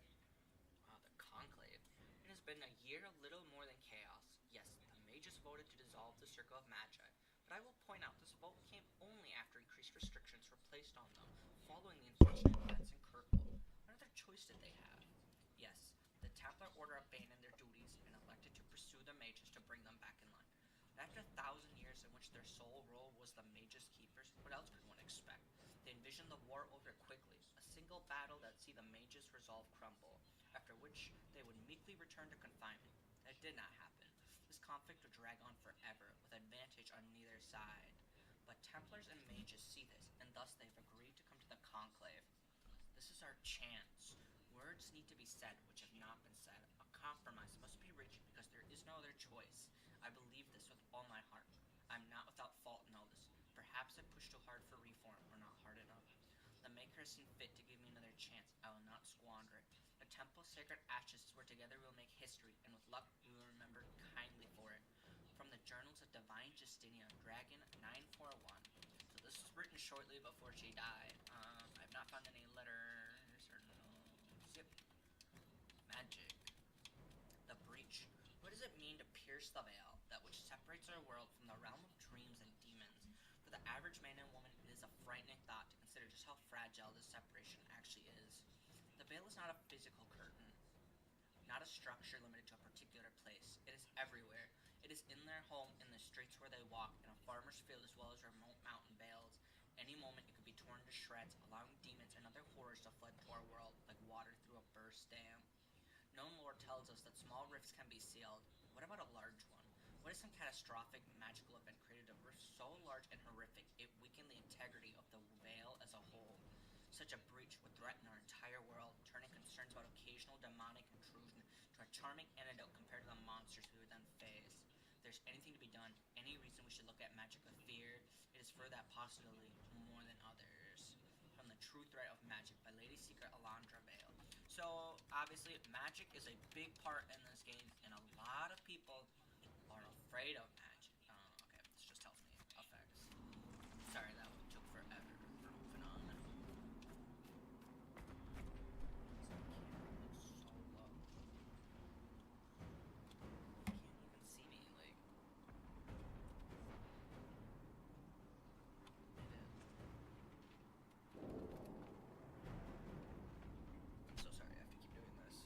The Conclave. It has been a year of little more than chaos. Yes, the mages voted to dissolve the Circle of Magi, but I will point out this vote came only after increased restrictions were placed on them, following the unfortunate events in Kirkwall. What other choice did they have? Yes, the Templar Order abandoned their duties and elected to pursue the mages to bring them back in line. But after 1,000 years in which their sole role was the mages' keepers, what else could one expect? They envisioned the war over quickly, a single battle that'd see the mages' resolve crumble, after which they would meekly return to confinement. That did not happen. This conflict would drag on forever, with advantage on neither side. But Templars and mages see this, and thus they've agreed to come to the Conclave. This is our chance. Words need to be said which have not been said. A compromise must be reached because there is no other choice. I believe this with all my heart. I am not without fault in all this. Perhaps I pushed too hard for reform, or not hard enough. The Maker has seen fit to give me another chance. I will not squander it. The Temple's sacred ashes is where together we will make history, and with luck we will remember kindly for it. From the Journals of Divine Justinia, Dragon 941. So this was written shortly before she died. I've not found any letters or notes. Yep. Magic. The Breach. What does it mean to pierce the veil, that which separates our world from the realm of dreams and demons? For the average man and woman, it is a frightening thought to consider just how fragile this separation actually is. The veil is not a physical curtain, not a structure limited to a particular place. It is everywhere. It is in their home, in the streets where they walk, in a farmer's field as well as remote mountain vales. Any moment it could be torn to shreds, allowing demons and other horrors to flood into our world like water through a burst dam. Known lore tells us that small rifts can be sealed. What about a large one? What if some catastrophic magical event created a rift so large and horrific it weakened the integrity of the veil as a whole? Such a breach would threaten our entire world, turning concerns about occasional demonic intrusion to a charming antidote compared to the monsters we would then face. If there's anything to be done, any reason we should look at magic with fear, for that possibility more than others. From The True Threat of Magic by Lady Secret Alondra Vale. So, obviously, magic is a big part in this game, and a lot of people are afraid of magic. Okay, this just tells me effects. Sorry, that one took forever. We're moving on. So low. You can't even see me, like. I'm so sorry, I have to keep doing this.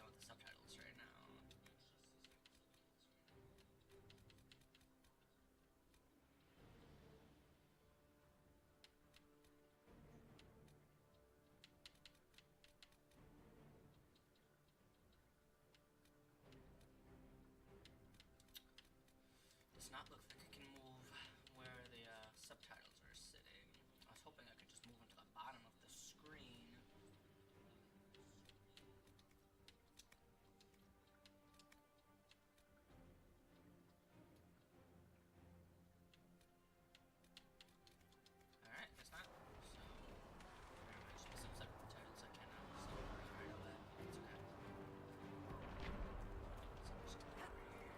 some of the subtitles right now. Does not look like I can move where the subtitles are sitting. I was hoping I could just move them to the bottom of the screen. Alright, guess not. So, pretty much the subtitles I cannot see right away. It's okay. So just over here.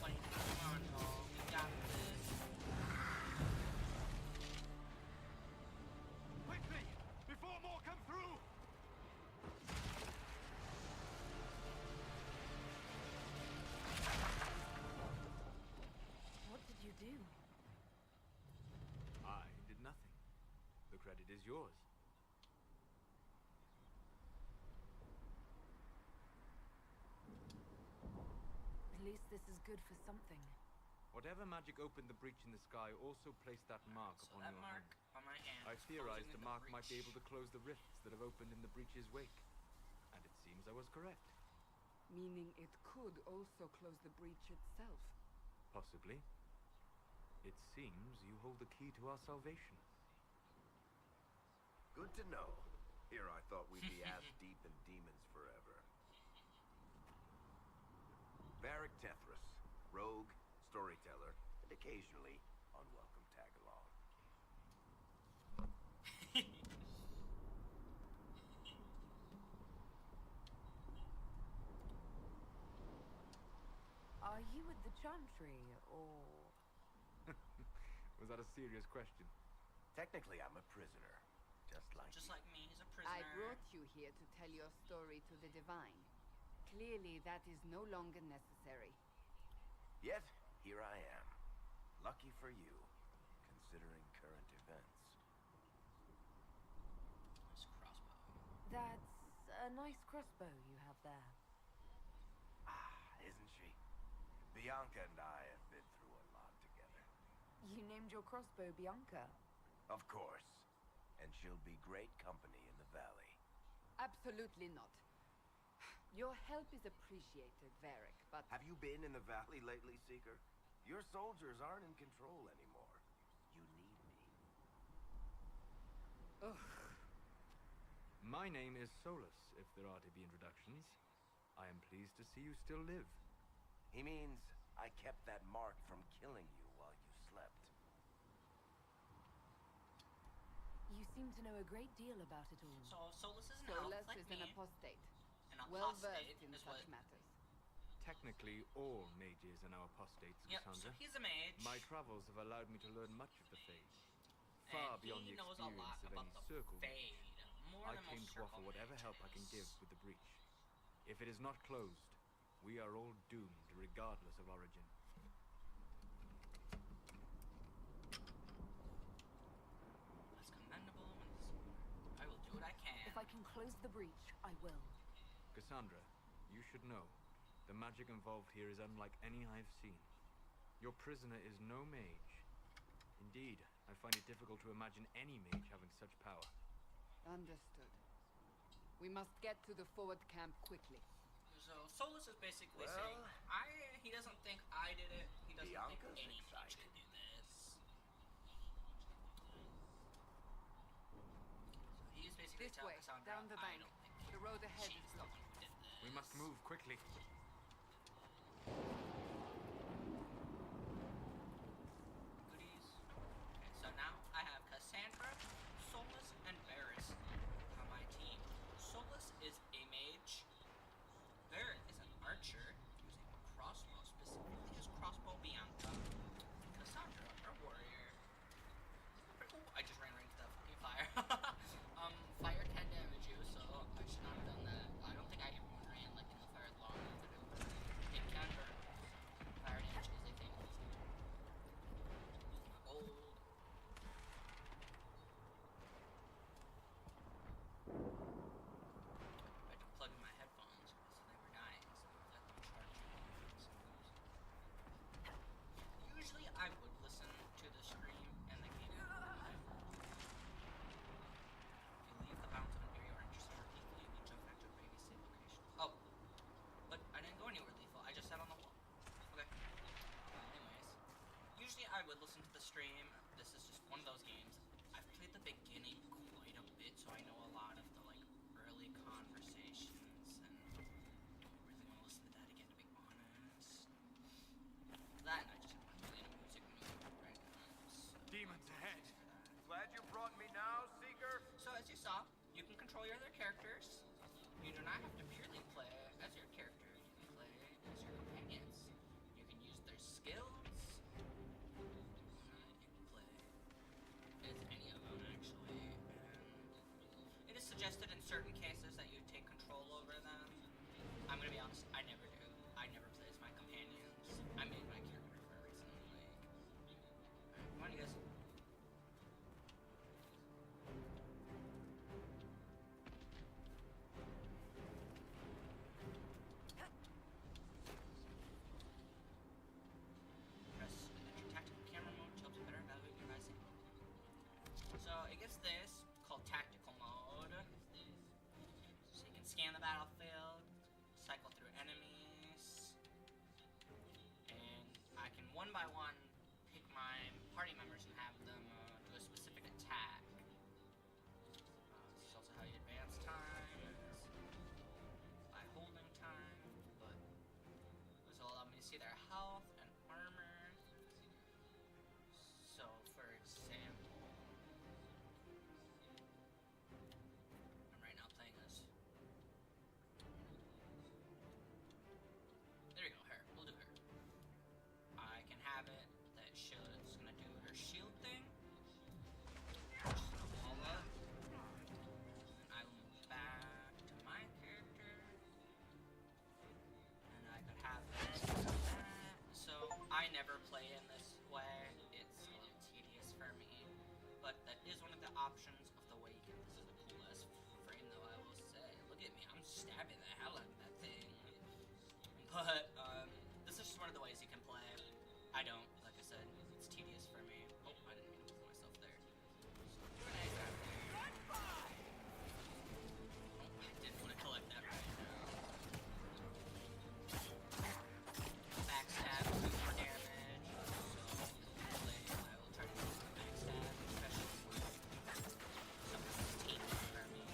Like, come on, dog. We got this. Quickly! Before more come through! What did you do? I did nothing. The credit is yours. At least this is good for something. Whatever magic opened the breach in the sky also placed that mark So upon that your mark hand. on my hand. I is theorized closing the mark might be breach. able to close the rifts that have opened in the breach's wake. And it seems I was correct. Meaning it could also close the breach itself. Possibly. It seems you hold the key to our salvation. Good to know. Here I thought we'd be ass deep in demons forever. Varric Tethras, rogue, storyteller, and occasionally unwelcome tag-along. Are you with the Chantry, or... Was that a serious question? Technically, I'm a prisoner, just like Just you. like me, he's a prisoner. I brought you here to tell your story to the Divine. Clearly, that is no longer necessary. Yet, here I am. Lucky for you, considering current events. Nice crossbow. That's a nice crossbow you have there. Ah, isn't she? Bianca and I have been through a lot together. You named your crossbow Bianca. Of course. And she'll be great company in the valley. Absolutely not. Your help is appreciated, Varric, but Have you been in the valley lately, Seeker? Your soldiers aren't in control anymore. You need me. ugh, My name is Solus, if there are to be introductions. I am pleased to see you still live. He means I kept that mark from killing you while you slept. You seem to know a great deal about it all. So Solus is an elf Solus like is me. an apostate. An Well apostate versed in is such what. matters. Technically, all mages are now apostates, Yep. So Cassandra. he's a mage. My travels have allowed me to learn much of the Fae. Far and beyond he the knows a lot experience of about any the circle mage. Fade. More I than came most to offer circle whatever help I can give mages. with the breach. If it is not closed, we are all doomed, regardless of origin. That's commendable. And I will do what I can. If I can close the breach, I will. Cassandra, you should know, the magic involved here is unlike any I've seen. Your prisoner is no mage. Indeed, I find it difficult to imagine any mage having such power. Understood. We must get to the forward camp quickly. So Solus is basically Well, saying, he doesn't think I did it. He doesn't Bianca's think any mage excited. could do this. So he's basically This telling way, Cassandra, down the I bank. don't think The road ahead she's is the blocked. one who did this. We must move quickly. Goodies. Okay, so now I have Cassandra, Solus, and Varys on my team. Solus is a mage. Varys is an archer using a crossbow, specifically his crossbow Bianca. Cassandra, our warrior. stream, this is just one of those games. I've played the beginning quite a bit, so I know a lot of the like early conversations, and I don't really want to listen to that again, to be honest. That and I just want to play in a music mood right now. So Demons ahead. Glad you brought me now, Seeker. So as you saw, you can control your other characters. You do not have to purely play as your character. You can play as your companions. You can use their skills. You can play as any of them, actually. And it is suggested in certain cases that you take control over them. I'm gonna be honest, I never do. I never play as my companions. I made my character for a reason. Alright, come on, you guys. Press enter tactical camera mode to help you better evaluate your guys' aim. So it gives this called tactical mode. So you can scan the battlefield, cycle through enemies, and I can one by one pick my party members and have them do a specific attack. This is also how you advance time, by holding time, but this will allow me to see their health and armor. So, for example, I'm right now playing as. There you go, her. We'll do her. I can have it that it's gonna do her shield thing. Just gonna wall up. And I will move back to my character. And I could have it like that. So I never play in this way. It's a little tedious for me. But that is one of the options of the way you can. This is a cool ass frame though, I will say. Look at me, I'm stabbing the hell out of that thing. But this is just one of the ways you can play. I don't, like I said, it's tedious for me. Oh, I didn't mean to move myself there. Grenade out there. Oh, I didn't want to collect that right now. Backstab, do more damage. So, hopefully, I will try to do some backstab, especially something tanky for me.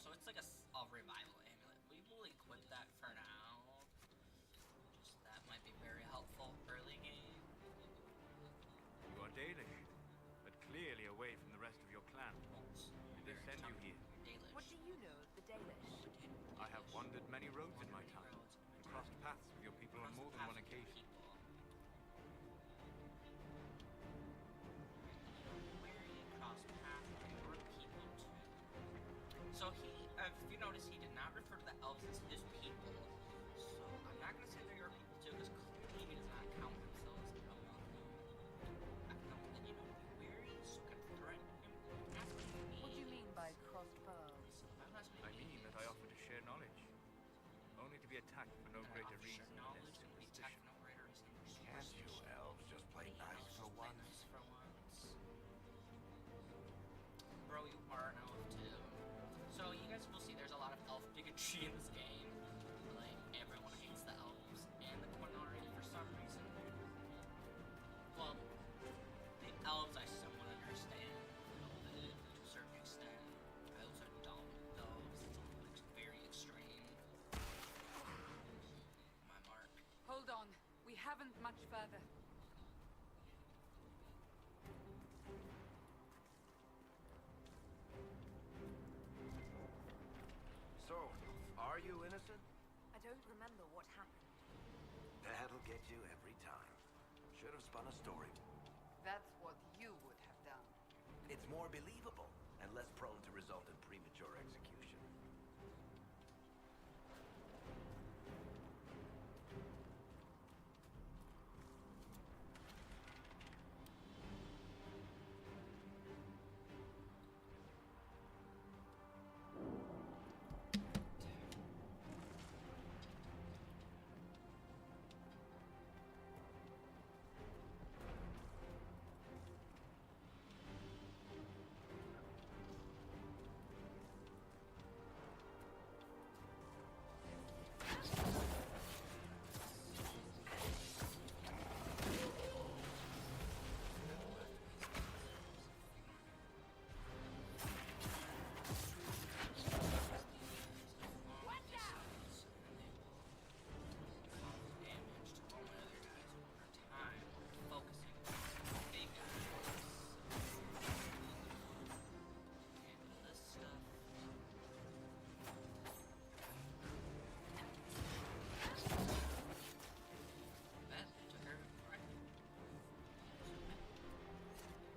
so it's like a revival amulet. We will equip that for now. Just that might be very helpful early game. You are Dalish, but clearly away from the rest of your clan. Did they send you here? Dalish. What do you know of the Dalish? I have wandered many roads in my time, and crossed paths with your people on more than one occasion. So if you notice, he did not refer to the elves as his people. So I'm not gonna say they're your people too, because clearly he does not count himself as among them. I don't know that you know be wary, so can threaten him. Ask what you mean. What do you mean by crossed paths? I mean that I offer to share knowledge, only to be attacked for no greater reason than knowledge and be attacked superstition. for no greater reason than Can't you superstition. elves just play nice for once? For once. Bro, you are an elf too. So you guys will see there's a lot of elf bigotry in this game. Like, everyone hates the elves and the Quinari for some reason. Well, the elves I somewhat understand a little bit, to a certain extent. I also don't, though. It's very extreme. My mark. Hold on. We haven't much further. So, are you innocent? I don't remember what happened. That'll get you every time. Should have spun a story. That's what you would have done. It's more believable and less prone to result in premature execution.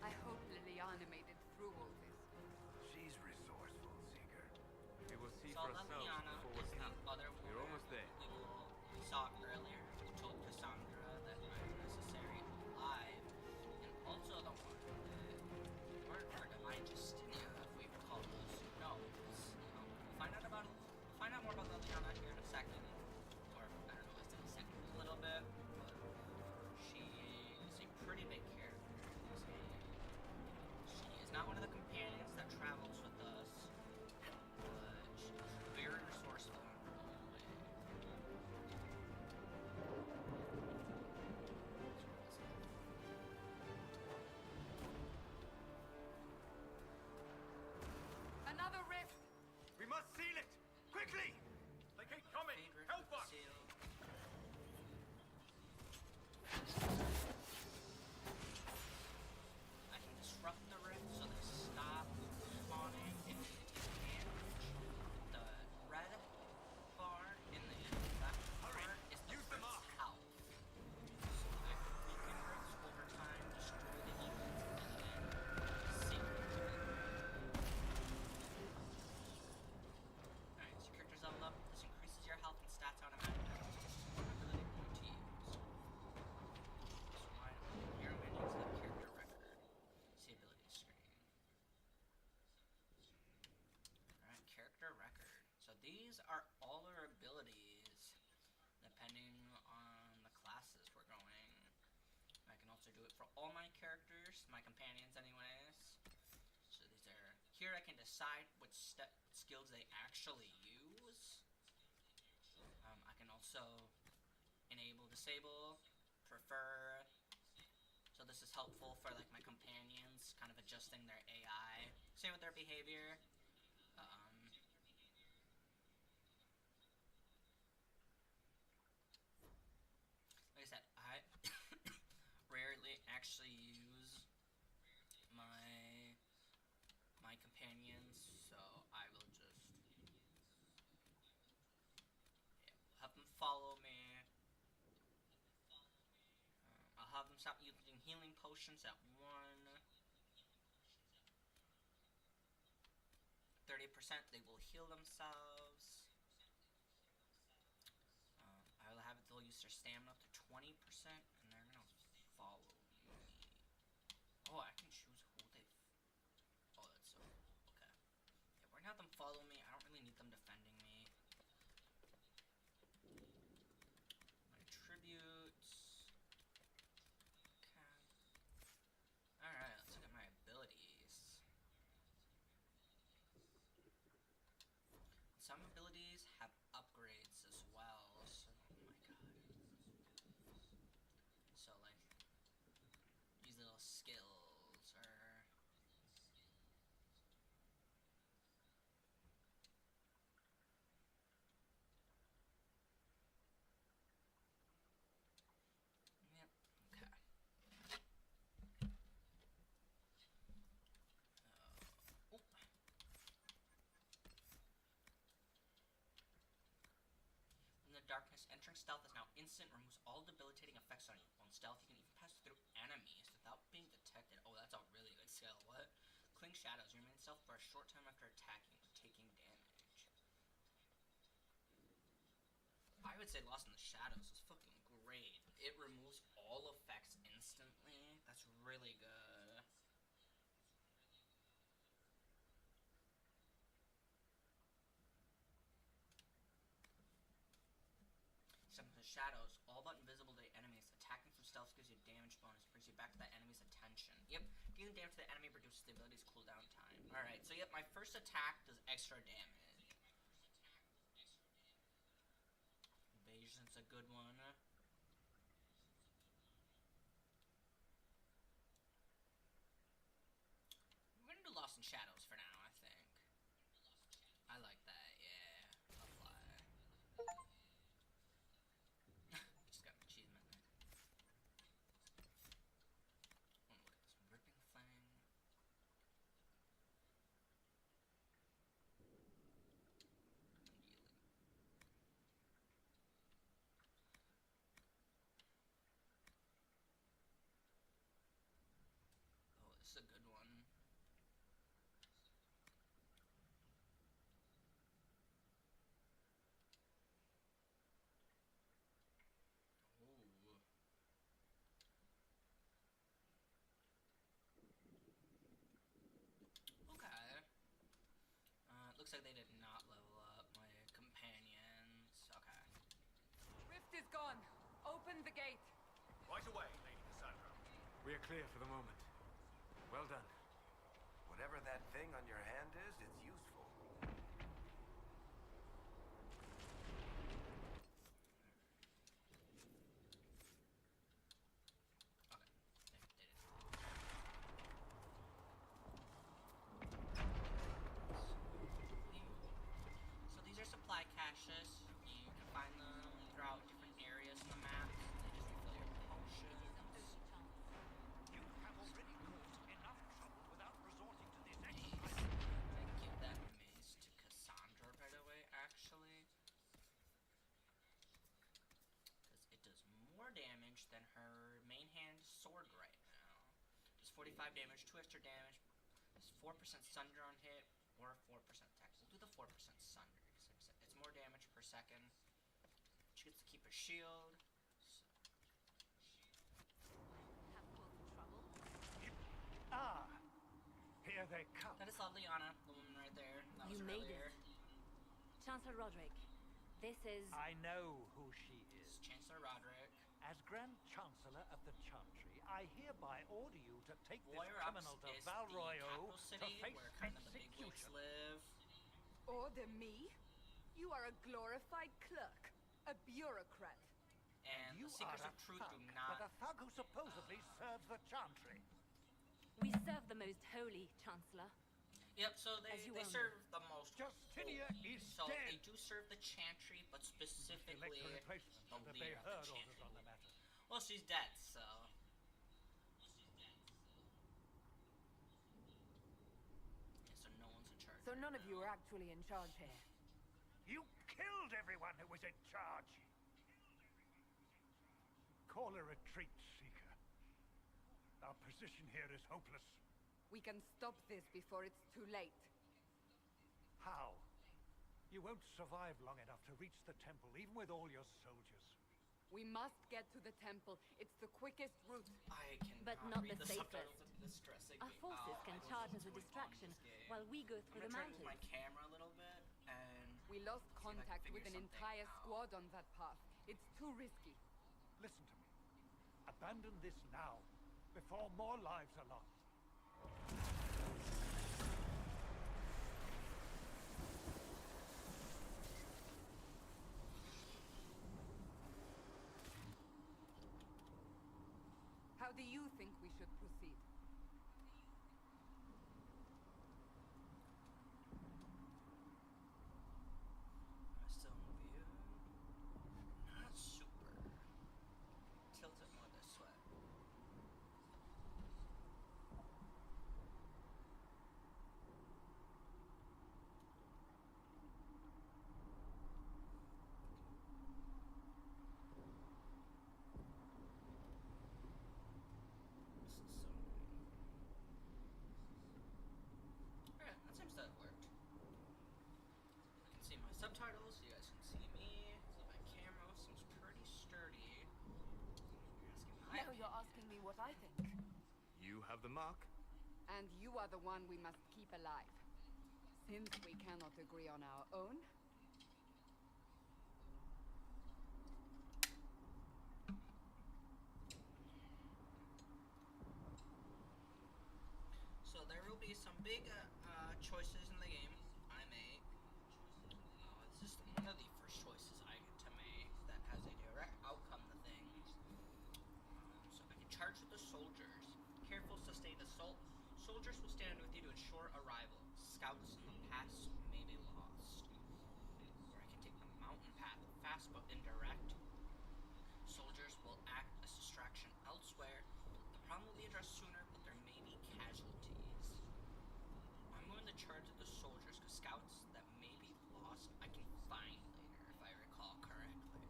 I hope Liliana made it through all this. She's resourceful, Seeker. We will see So for ourselves Liliana before is we're the camped. other We're woman almost there. we saw earlier, who told Cassandra that I'm necessary alive, and also the one that murdered Divine Justinia, if we recall those notes. We'll find out more about Liliana here in a second, or I don't know, it's in a second, a little bit, but she is a pretty big character in this game. She is not one of the companions that travels with us, but she's very resourceful in her own way. Another rift! We must seal it! Quickly! They keep coming! Favorite Help with us! the seal. I can disrupt the rift so they stop spawning and take damage. The red bar in the left part is the Use them rift's up. health. So if we can rifts over time, destroy the evils, and then sink the Alright, so your character's leveled up. This increases your health and stats automatically. Ability point to use. So why here I'm gonna use the character record. See ability screen. Alright, character record. So these are all our abilities depending on the classes we're going. I can also do it for all my characters, my companions anyways. So these are here I can decide which skills they actually use. I can also enable, disable, prefer. So this is helpful for like my companions, kind of adjusting their AI, same with their behavior. actually use my companions, so I will just have them follow me. I'll have them stop using healing potions at 30%, they will heal themselves. I will have it, they'll use their stamina up to 20%, and they're gonna follow me. Oh, I can choose who they... Oh, that's so... Okay. Yeah, we're gonna have them follow me. I don't really need them defending me. My tributes... Okay. Alright, let's look at my abilities. Some abilities have upgrades as well, so... Oh my god. So, like... These little skills are... Yep, okay. Oh. In the darkness, entering stealth is now instant, removes all debilitating effects on you. On stealth, you can even pass through enemies without being detected. Oh, that's a really good skill. What? Cling shadows. You remain stealth for a short time after attacking or taking damage. I would say Lost in the Shadows is fucking great. It removes all effects instantly. That's really good. Some shadows, all but invisible to enemies. Attacking from stealth gives you a damage bonus, brings you back to that enemy's attention. Yep, dealing damage to the enemy reduces the ability's cooldown time. Alright, so yep, my first attack does extra damage. Evasion's a good one. We're gonna do Lost in Shadows for now, I think. I like that, yeah. Apply. Just got an achievement. Oh, look at this ripping thing. Oh, this is a good one. Ooh. Okay. Looks like they did not level up my companions. Okay. Rift is gone. Open the gate. Right away, Lady Cassandra. We are clear for the moment. Well done. Whatever that thing on your hand is, it's useful. Okay. They did it. So these are supply caches. You can find them throughout different areas in the map. They just refill your potions. You have already caused enough trouble without resorting to this Maze. exercise. I give that maze to Cassandra right away, actually. Because it does more damage than her main hand sword right now. Does 45 damage, 2 extra damage. Does 4% sunder on hit, or 4% attack. We'll do the 4% sunder, because it's more damage per second. She gets to keep her shield. So. Have caused trouble? Ah, here they come. That is Liana, the woman right there. That You was made earlier. it. Chancellor Roderick, this is... I know who she This is. is Chancellor Roderick. As Grand Chancellor of the Chantry, I hereby order you to take this Warrior criminal Ups to is Valroyo the capital to city face where kind of the big wigs execution. live. Order me? You are a glorified clerk. A bureaucrat. And You the Seekers are of a Truth thug, do but not. a thug who supposedly serves the Chantry. We serve the most holy, Chancellor. Yep, so As you they well serve the most. Justinia holy. is So dead. they do serve the Chantry, but specifically Elect a replacement the and obey leader of her the orders Chantry. on the matter. Well, she's dead, so. none of you are actually in charge here. You killed everyone who was in charge. Call a retreat, Seeker. Our position here is hopeless. We can stop this before it's too late. How? You won't survive long enough to reach the temple, even with all your soldiers. We must get to the temple. It's the quickest route. I can But not read the subtitles. safest. It's distressing. Our forces can charge as a distraction while we go through the I'm gonna try to move mountains. my camera a little bit and We lost see if I can contact with figure an something entire out. squad on that path. It's too risky. Listen to me. Abandon this now, before more lives are lost. How do you think we should proceed? Still in view. Not super. Tilt it more this way. Alright, that seems to have worked. I can see my subtitles, you guys can see me. See my camera seems pretty sturdy. Now you're asking me what I think. You have the mark? And you are the one we must keep alive. Since we cannot agree on our own, So there will be some big choices in the game I make. This is one of the first choices I get to make that has a direct outcome to things. So I can charge with the soldiers. Careful, sustain assault. Soldiers will stand with you to ensure arrival. Scouts in the pass may be lost. Or I can take the mountain path, fast but indirect. Soldiers will act as distraction elsewhere. The problem will be addressed sooner, but there may be casualties. I'm going to charge at the soldiers, because scouts that may be lost, I can find later, if I recall correctly.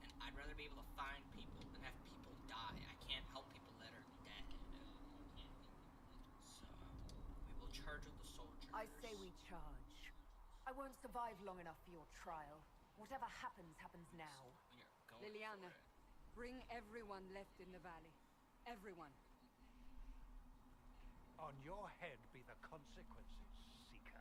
And I'd rather be able to find people than have people die. I can't help people that are dead. So, we will charge with the soldiers. I say we charge. I won't survive long enough for your trial. Whatever happens, happens now. We are going Liliana, for it. bring everyone left in the valley. Everyone. On your head be the consequences, Seeker.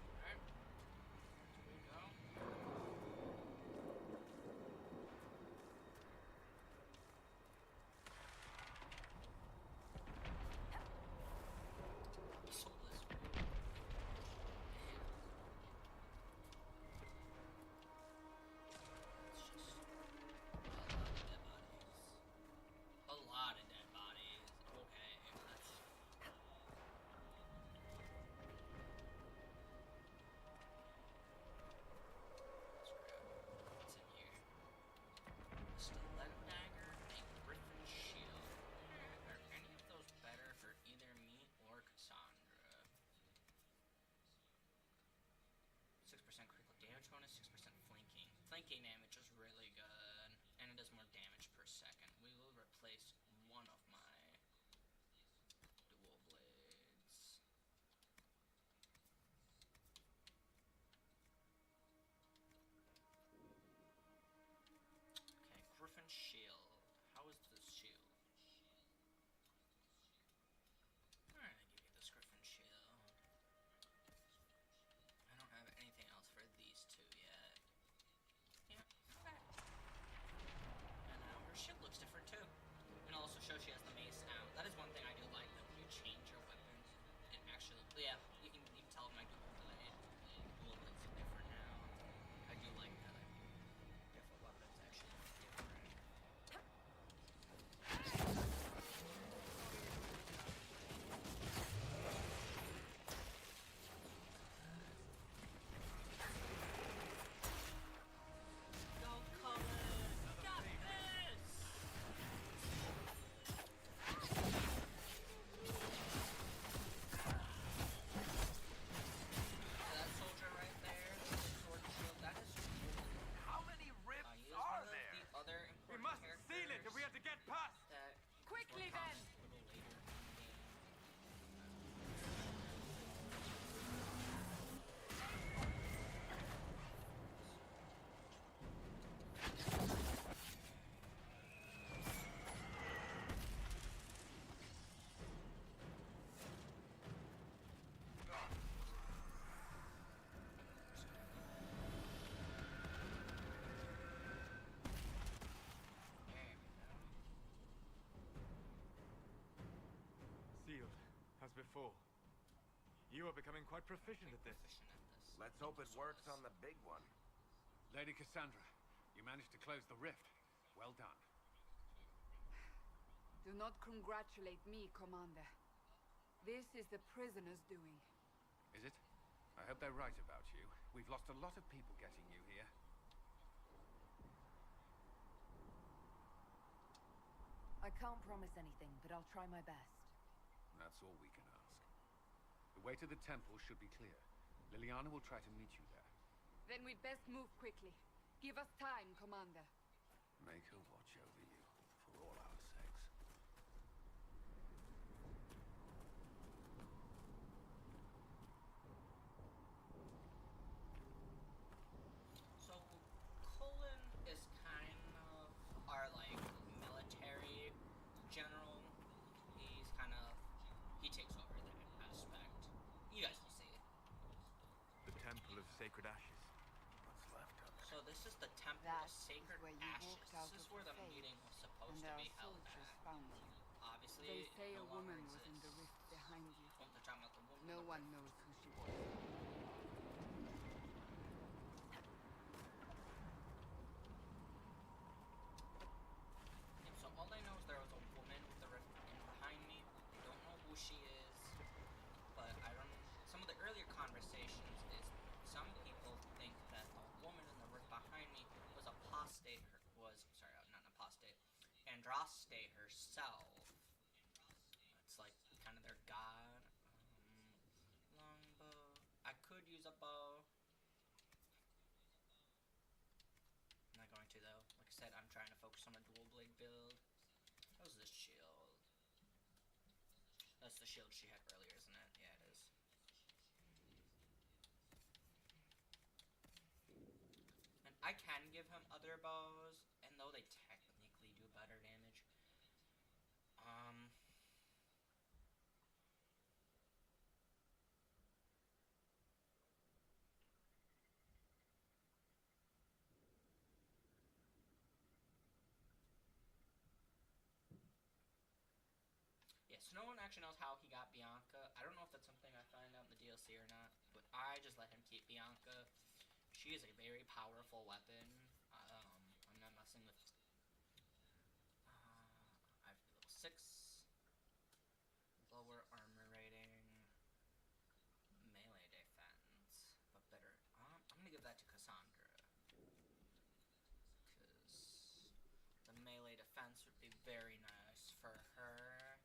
Alright. Here we go. Soulless. It's just a lot of dead bodies. Okay, that's what's in here? Stiletto dagger, a griffin shield. Are any of those better for either me or Cassandra? 6% critical damage bonus, 6% flanking. Flanking damage is really good, and it does more damage per second. We will replace one of my dual blades. Okay, Griffin Shield. How is this shield? Alright, I give you this Griffin Shield. I don't have anything else for these two yet. Yeah, okay. And now her shield looks different too. And it also shows she has the mace now. That is one thing I do like, that when you change your weapons, it actually As before. You are becoming quite proficient at this. Let's hope it works on the big one. Lady Cassandra, you managed to close the rift. Well done. Do not congratulate me, Commander. This is the prisoner's doing. Is it? I hope they're right about you. We've lost a lot of people getting you here. I can't promise anything, but I'll try my best. That's all we can ask. The way to the temple should be clear. Liliana will try to meet you there. Then we'd best move quickly. Give us time, Commander. Make her watch over you, for all our sakes. So, Cullen is kind of our, like, military general. He's kind of, he takes over that aspect. You guys will see. The Temple of Sacred Ashes. What's left of it? So this is the Temple That of Sacred is where you Ashes. walked out This is of where the the faith, meeting was supposed And to our be held soldiers at. found you. Obviously, They say no a woman longer was in the exists. rift behind you. Oh, they're talking about the woman. No in the one rift. knows who she was. Yeah, so all I know is there was a woman with the rift in behind me. I don't know who she is, but I don't. Some of the earlier conversations is some people think that the woman in the rift behind me was apostate. Not apostate, Andraste herself. It's like kind of their god. Longbow. I could use a bow. I'm not going to though. Like I said, I'm trying to focus on a dual blade build. How's this shield? That's the shield she had earlier, isn't it? Yeah, it is. And I can give him other bows, and though they technically do better damage. Yes, no one actually knows how he got Bianca. I don't know if that's something I find out in the DLC or not, but I just let him keep Bianca. She is a very powerful weapon. I'm not messing with. I have level 6, lower armor rating, melee defense, but better. I'm gonna give that to Cassandra, because the melee defense would be very nice for her.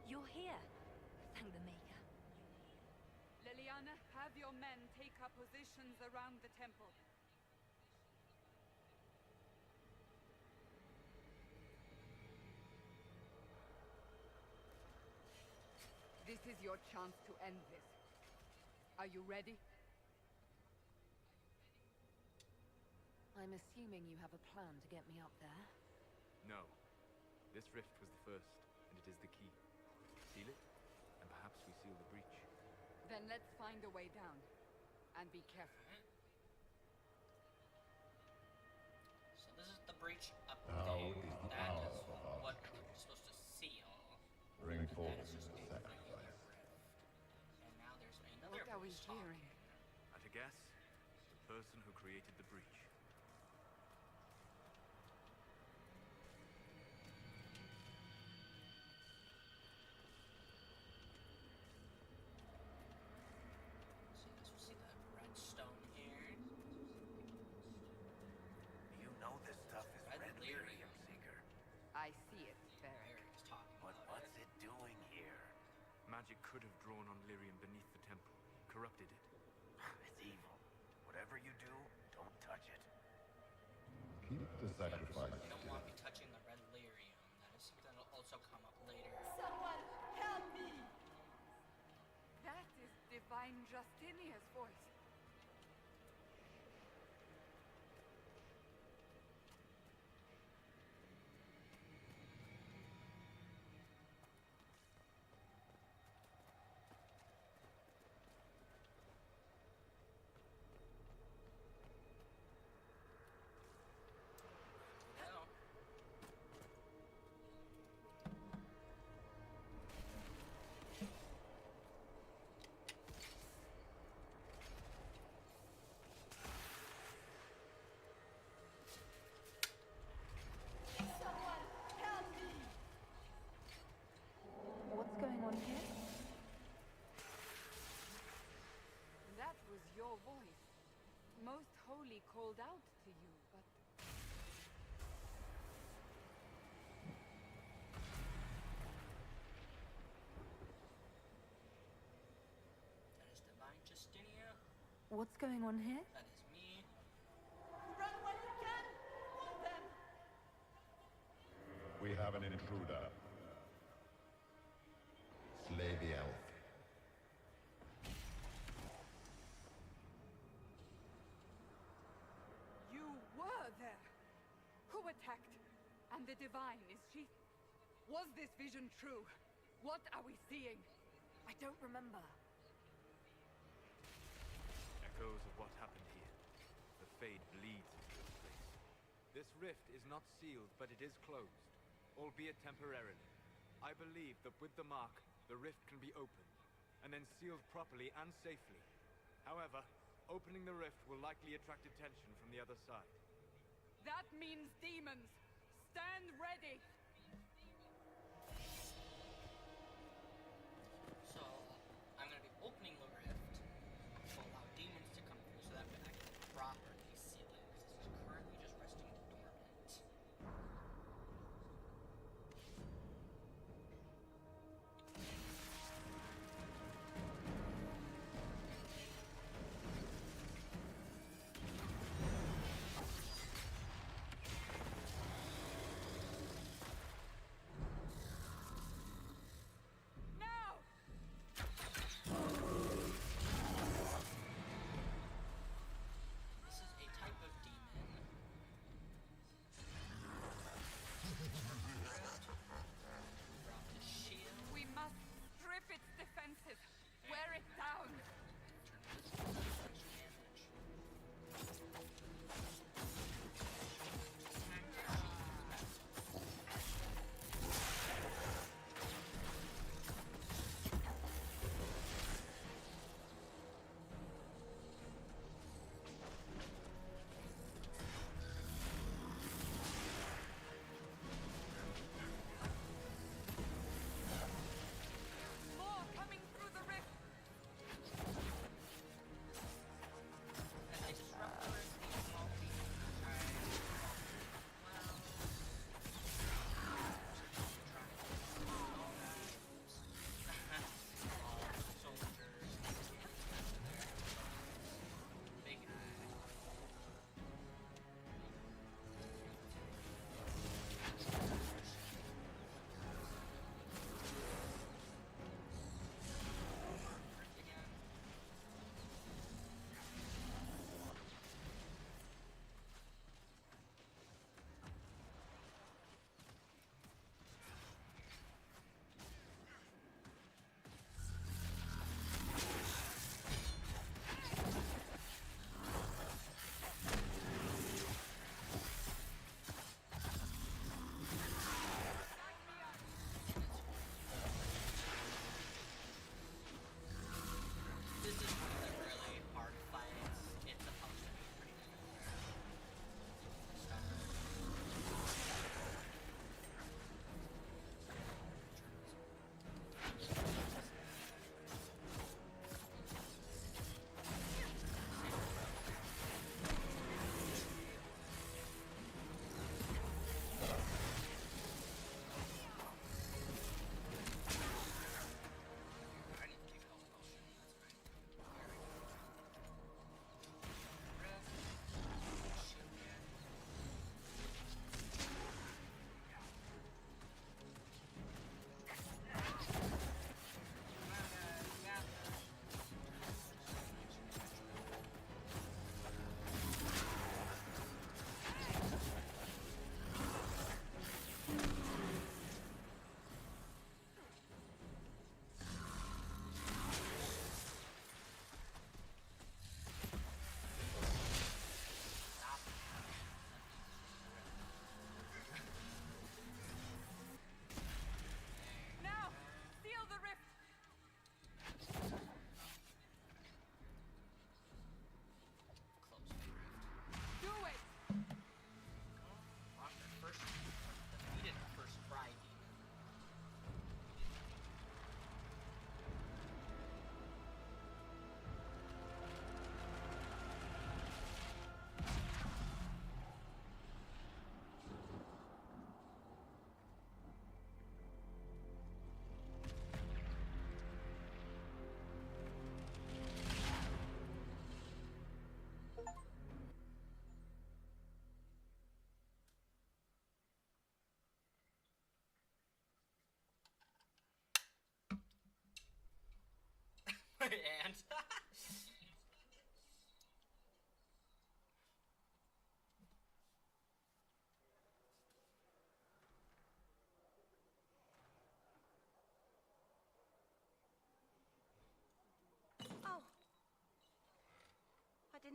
You're here. Thank the Maker. Liliana, have your men take up positions around the temple. This is your chance to end this. Are you ready? I'm assuming you have a plan to get me up there. No. This rift was the first, and it is the key. Seal it, and perhaps we seal the breach. Then let's find a way down. And be careful. So this is the breach up Now there. is the That hour is of our what victory. we're supposed to seal. Bring And forth that is just the a regular sacrifice. rift. And now there's another What are we voice hearing? talking. At a guess, the person who created the breach. see it, Varric. Barry is talking But about what's it doing here? Magic could have drawn on Lyrium beneath the temple, corrupted it. It's evil. Whatever you do, don't touch it. Keep the sacrifice You don't to want me touching the red lyrium. That is something that'll also come up later. Someone help me! That is Divine Justinia's voice. Well, Someone help me! What's going on here? That was your voice. Most Holy called out to you, but that is Divine Justinia. What's going on here? That is me. Run when you can! Hold them! We have an intruder. Slay the elf. you were there. Who attacked? And the Divine, is she? Was this vision true? What are we seeing? I don't remember. Echoes of what happened here. The Fade bleeds into this place. This rift is not sealed, but it is closed, albeit temporarily. I believe that with the mark, the rift can be opened, and then sealed properly and safely. However, opening the rift will likely attract attention from the other side. That means demons. Stand ready. So, I'm gonna be opening the rift to allow demons to come through so that way I can properly seal it, because it's currently just resting dormant.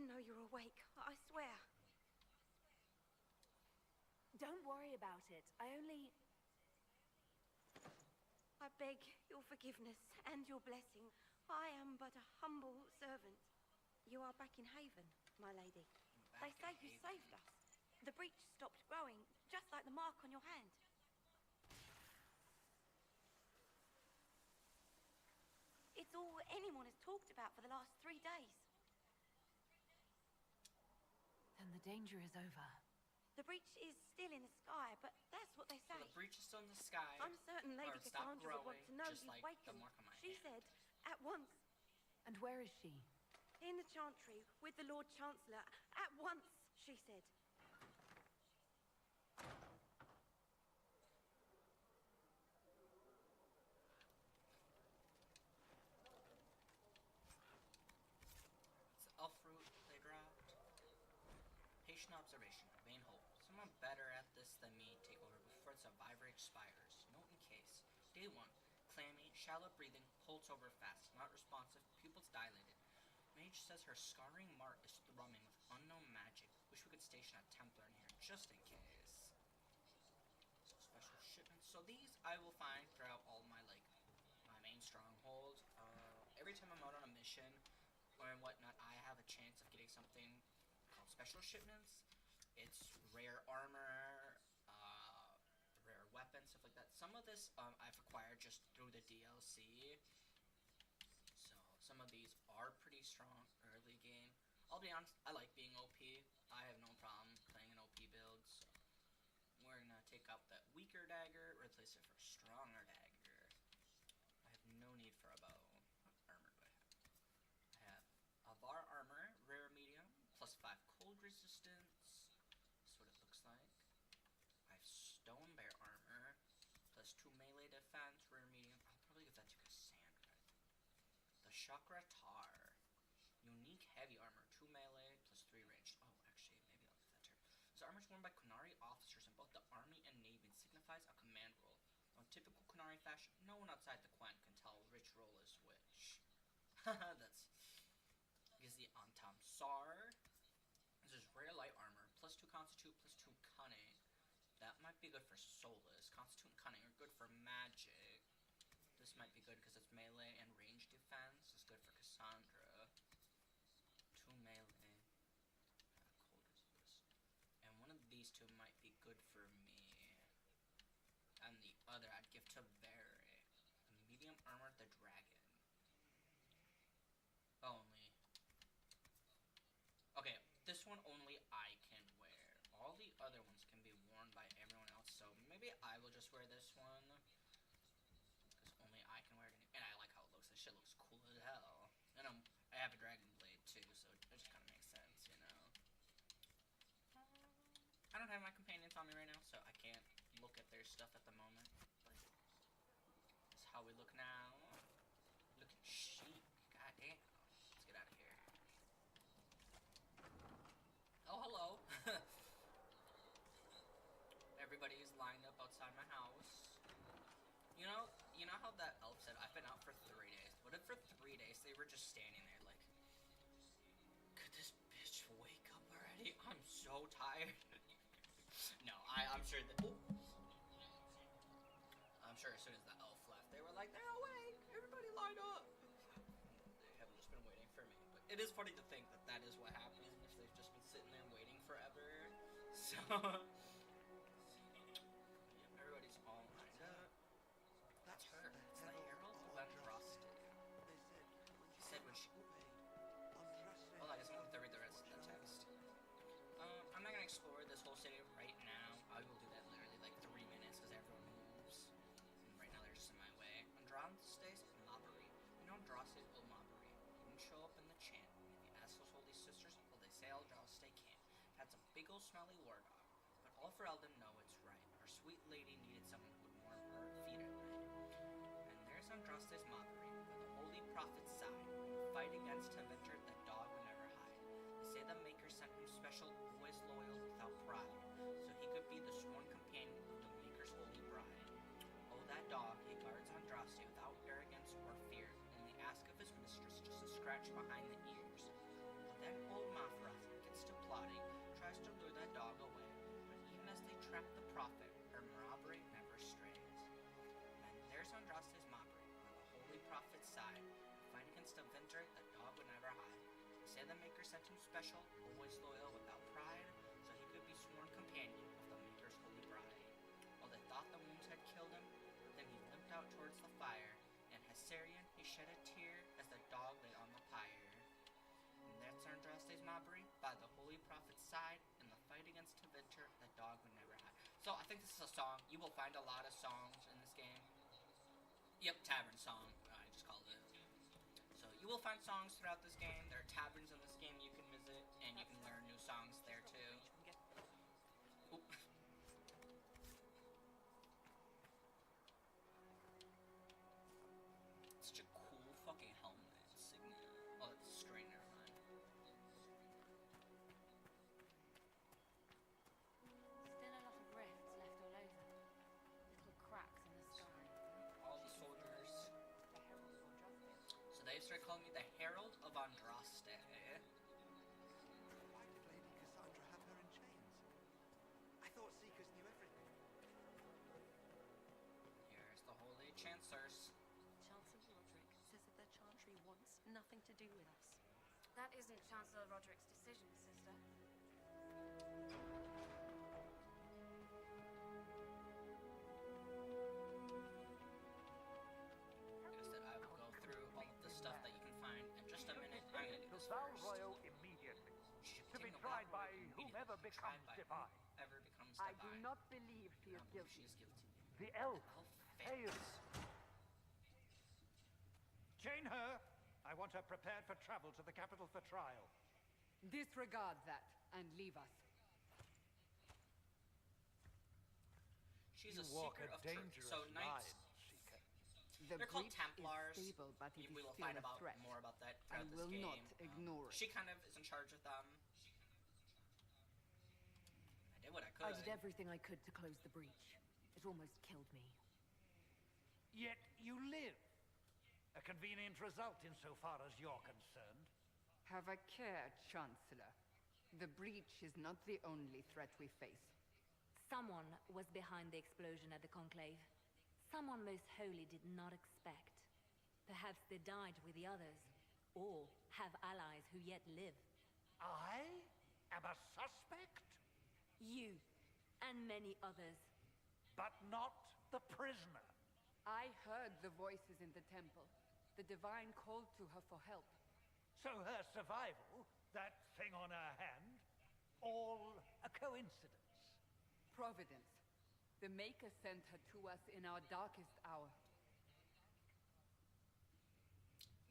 didn't know you were awake. I swear. Don't worry about it. I beg your forgiveness and your blessing. I am but a humble servant. You are back in Haven, my lady. They say you saved us. The breach stopped growing, just like the mark on your hand. It's all anyone has talked about for the last 3 days. Then the danger is over. The breach is still in the sky, but that's what they say. So the breach is still in the sky. I'm certain Lady or it stopped Cassandra would want growing, to know just you've like wakened. the mark on my She hand. said, at once, And where is she? in the Chantry, with the Lord Chancellor. At once, she said. It's the elf fruit they dropped. Patient observation. Vein hole. Someone better at this than me take over before the survivor expires. Note in case. Day 1. Clammy, shallow breathing, pulse over fast, not responsive, pupils dilated. Mage says her scarring mark is thrumming with unknown magic. Wish we could station a Templar in here, just in case. So special shipments. So these I will find throughout all my, like, my main stronghold. Every time I'm out on a mission or whatnot, I have a chance of getting something called special shipments. It's rare armor, rare weapons, stuff like that. Some of this I've acquired just through the DLC. So some of these are pretty strong early game. I'll be honest, I like being OP. I have no problem playing an OP build. So we're gonna take out that weaker dagger, replace it for a stronger dagger. I have no need for a bow. What armor do I have? I have a bar armor, rare medium, plus 5 cold resistance. That's what it looks like. I have stone bear armor, plus 2 melee defense, rare medium. I'll probably give that to Cassandra. The chakra tar. Unique heavy armor, 2 melee, plus 3 ranged. Oh, actually, maybe I'll give that to her. This armor is worn by Qunari officers in both the army and navy and signifies a command role. On typical Qunari fashion, no one outside the Quen can tell which role is which. That's... Is the Antam Sar. This is rare light armor, plus 2 constitute, plus 2 cunning. That might be good for Solus. Constitute and cunning are good for magic. This might be good because it's melee and range defense. It's good for Cassandra. 2 melee. Cold resist. And one of these 2 might be good for me. And the other I'd give to Barry. The medium armor, the dragon. Only. Okay, this one only I can wear. All the other ones can be worn by everyone else, so maybe I will just wear this one. Because only I can wear it. And I like how it looks. This shit looks cool as hell. And I have a dragon blade too, so it just kind of makes sense, you know. I don't have my companions on me right now, so I can't look at their stuff at the moment. But this is how we look now. Looking chic. God damn. Let's get out of here. Oh, hello. Everybody's lined up outside my house. You know how that elf said, I've been out for 3 days. What if for 3 days they were just standing there like, could this bitch wake up already? I'm so tired. No, I'm sure that... Oh. I'm sure as soon as the elf left, they were like, they're awake! Everybody line up! They haven't just been waiting for me. But it is funny to think that that is what happens if they've just been sitting there waiting forever. So... yeah, everybody's all lined up. That's her. It's the Herald of Andraste. She said when she... Well, I guess I'm going to read the rest of the text. I'm not going to explore this whole city right now. I will do that literally like 3 minutes because everyone moves. And right now they're just in my way. Andraste's Mobbery. You know Andraste's old Mobbery. You can show up in the chant. If you ask those holy sisters, well, they say Andraste can't. That's a big old smelly war dog. But all for Eldon know it's right. Our sweet lady needed someone who would warm her feet at night. And there's Andraste's Mobbery, where the holy prophet sighed. Fight against to venture that dog would never hide. They say the maker sent him special, always loyal, without pride, so he could be the sworn companion of the maker's holy bride. Oh, that dog, he guards Andraste without arrogance or fear, only ask of his mistress just a scratch behind the ears. But Then old Mafra gets to plotting, tries to lure that dog away, but even as they trap the prophet, her robbery never strays. And there's Andraste's Mabry, on the holy prophet's side, to fight against a Vinter that dog would never hide. They say the Maker sent him special, always loyal without pride, so he could be sworn companion of the Maker's holy bride. While they thought the wounds had killed him, then he limped out towards the fire, and Hessarian he shed a tear as the dog lay on the pyre. And that's Andraste's Mabry, by the holy prophet's side, in the fight against Tevinter that dog would never hide. So I think this is a song. You will find a lot of songs in this game. Yep, tavern song. I just called it. So you will find songs throughout this game. There are taverns in this game you can visit, and you can learn new songs there too. Oop. Such a cool fucking helmet. Signia. Oh, that's a string, never mind. Still a lot of rifts left all over. Little cracks in the sky. All the soldiers. So they started calling me the Herald of Andraste. Why did Lady Cassandra have her in chains? I thought Seekers knew everything. Here's the Holy Chancers. Chancellor Roderick says that the Chantry wants nothing to do with us. That isn't Chancellor Roderick's decision, sister. Instead, I will go through all of the stuff that you can find in just a minute. I'm gonna do To this Val first. Royal immediately. Should To be take no tried matter by what immediately. whomever Tried becomes by divine. whoever becomes I do divine. not believe she I is believe she guilty. is guilty. The elf Elf fails. fails. Chain her. I want her prepared for travel to the capital for trial. Disregard that and leave us. She's You a walk seeker a of truth. dangerous So line, knights, Seeker. The they're called breach Templars. is stable, but it We is will still find a about threat. more about that I throughout this will game. not ignore it. She kind of is in charge of them. I did what I could. I did everything I could to close the breach. It almost killed me. Yet you live. A convenient result insofar as you're concerned. Have a care, Chancellor. The breach is not the only threat we face. Someone was behind the explosion at the Conclave. Someone most holy did not expect. Perhaps they died with the others, or have allies who yet live. I am a suspect, You, and many others. but not the prisoner. I heard the voices in the temple. The divine called to her for help. So her survival, that thing on her hand, all a coincidence. Providence. The Maker sent her to us in our darkest hour.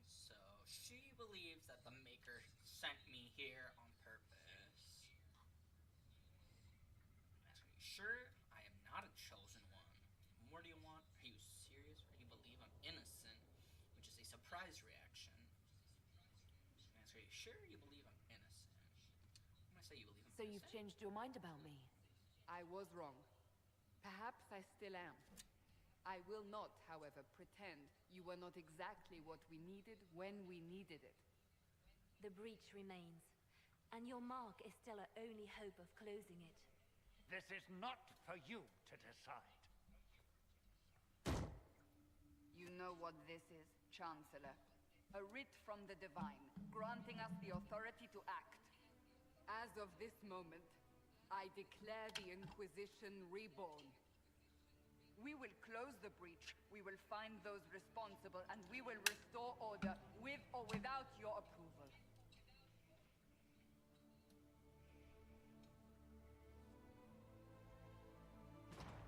So she believes that the Maker sent me here on purpose. Are you sure? I am not a chosen one. What more do you want? Are you serious? Or do you believe I'm innocent? Which is a surprise reaction. Are you sure you believe I'm innocent? When I say you believe I'm So you've innocent, changed your mind about me? I was wrong. Perhaps I still am. I will not, however, pretend you were not exactly what we needed when we needed it. The breach remains, and your mark is still our only hope of closing it. This is not for you to decide. You know what this is, Chancellor. A writ from the Divine, granting us the authority to act. As of this moment, I declare the Inquisition reborn. We will close the breach, we will find those responsible, and we will restore order with or without your approval.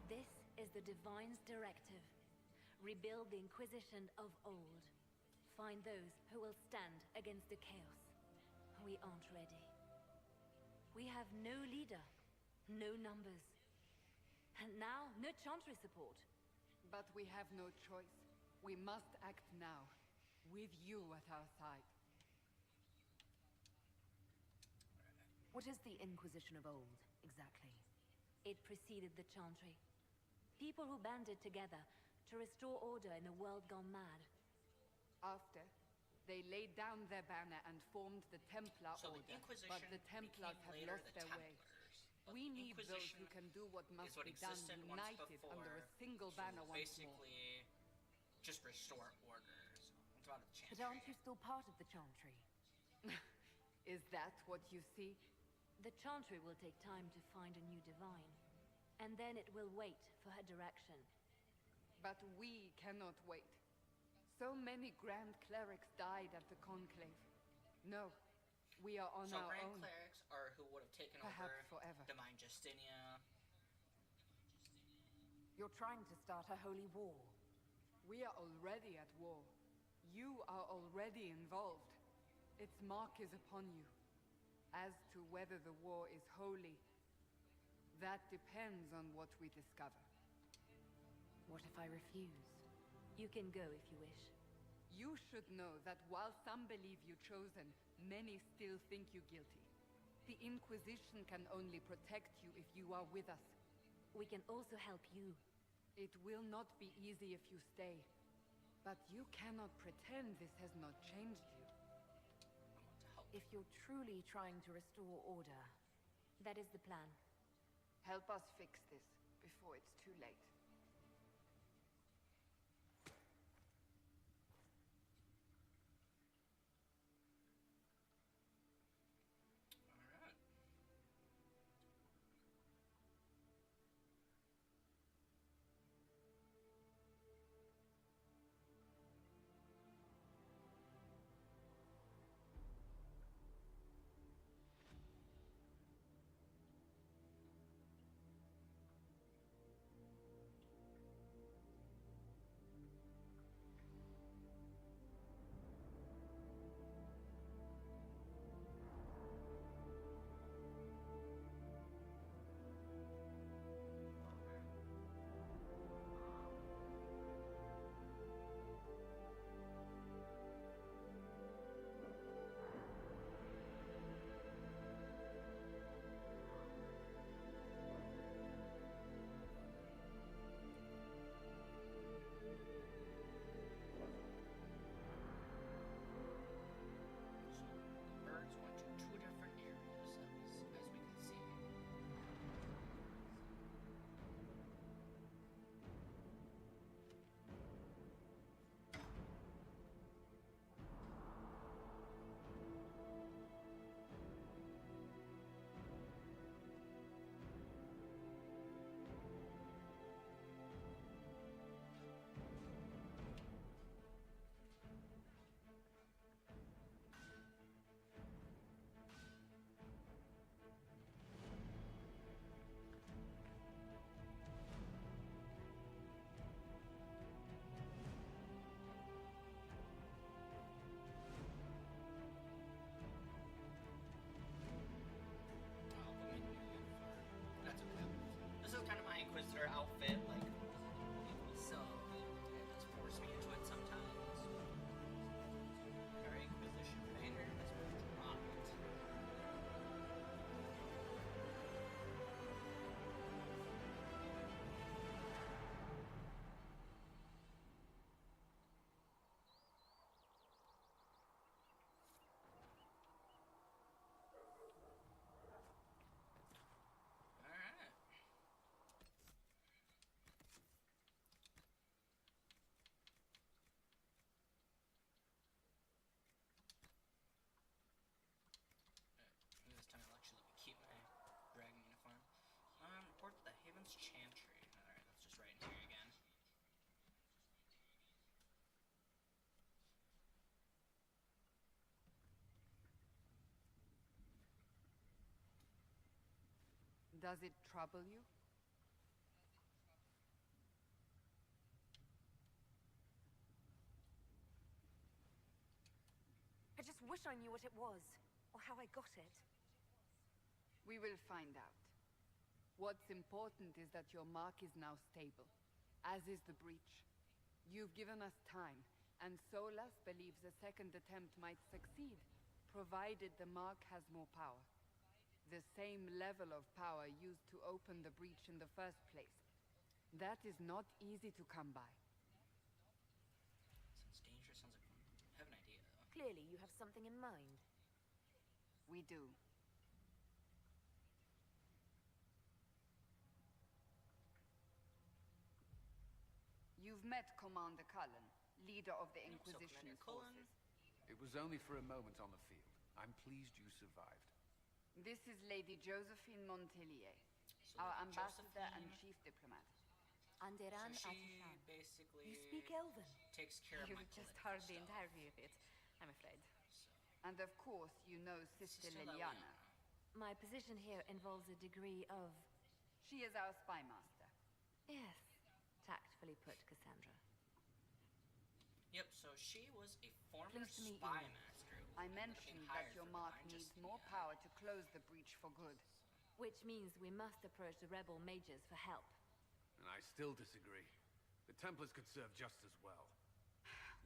This is the Divine's directive. Rebuild the Inquisition of old. Find those who will stand against the chaos. We aren't ready. We have no leader, no numbers. And now, no Chantry support. But we have no choice. We must act now, with you at our side. What is the Inquisition of old, exactly? It preceded the Chantry. People who banded together to restore order in a world gone mad. After, They laid down their banner and formed the Templar So the Order, Inquisition but the Templars became have later lost the their way. Templars. But We the need those Inquisition who can do what must what be done, existed once united before under a single banner to once more. basically just restore order. So it's about a chance. But aren't you still part of the Chantry? Is that what you see? The Chantry will take time to find a new divine. And then it will wait for her direction. But we cannot wait. So many Grand Clerics died at the Conclave. No, we are on so our Grand own. Clerics are who would have taken Perhaps over forever. Divine Justinia. You're trying to start a holy war. We are already at war. You are already involved. Its mark is upon you. As to whether the war is holy, that depends on what we discover. What if I refuse? You can go if you wish. You should know that while some believe you chosen, many still think you guilty. The Inquisition can only protect you if you are with us. We can also help you. It will not be easy if you stay. But you cannot pretend this has not changed you. If you're truly trying to restore order... That is the plan. Help us fix this before it's too late. Alright. Birds went to two different areas, as we can see. That's okay. This is kind of my Inquisitor outfit, like, so it does force me into it sometimes. Our Inquisition banner has been dropped. Alright. This time I'll actually keep my dragon uniform. Report to the Haven's Chantry. Alright, let's just write in here again. Does it trouble you? I just wish I knew what it was, or how I got it. We will find out. What's important is that your mark is now stable, as is the breach. You've given us time, and Solas believes a second attempt might succeed, provided the mark has more power. The same level of power used to open the breach in the first place. That is not easy to come by. Sounds dangerous, sounds like fun. I have an idea. Clearly, you have something in mind. We do. You've met Commander Cullen, leader of the Inquisition's forces. It was only for a moment on the field. I'm pleased you survived. This is Lady Josephine Montelier, our ambassador and chief diplomat. Anderan So she Atishan. basically You speak Elven? takes care of You my just political heard the stuff. entirety of it, I'm afraid. And of course, you know Sister Liliana. My position here involves a degree of... She is our spy master. Yes, tactfully put, Cassandra. Yep, so she was a former Pleased to meet spy you. master. who I ended up mentioned being that hired your for mark divine needs justice. more power to close the breach for good. Which means we must approach the rebel mages for help. And I still disagree. The Templars could serve just as well.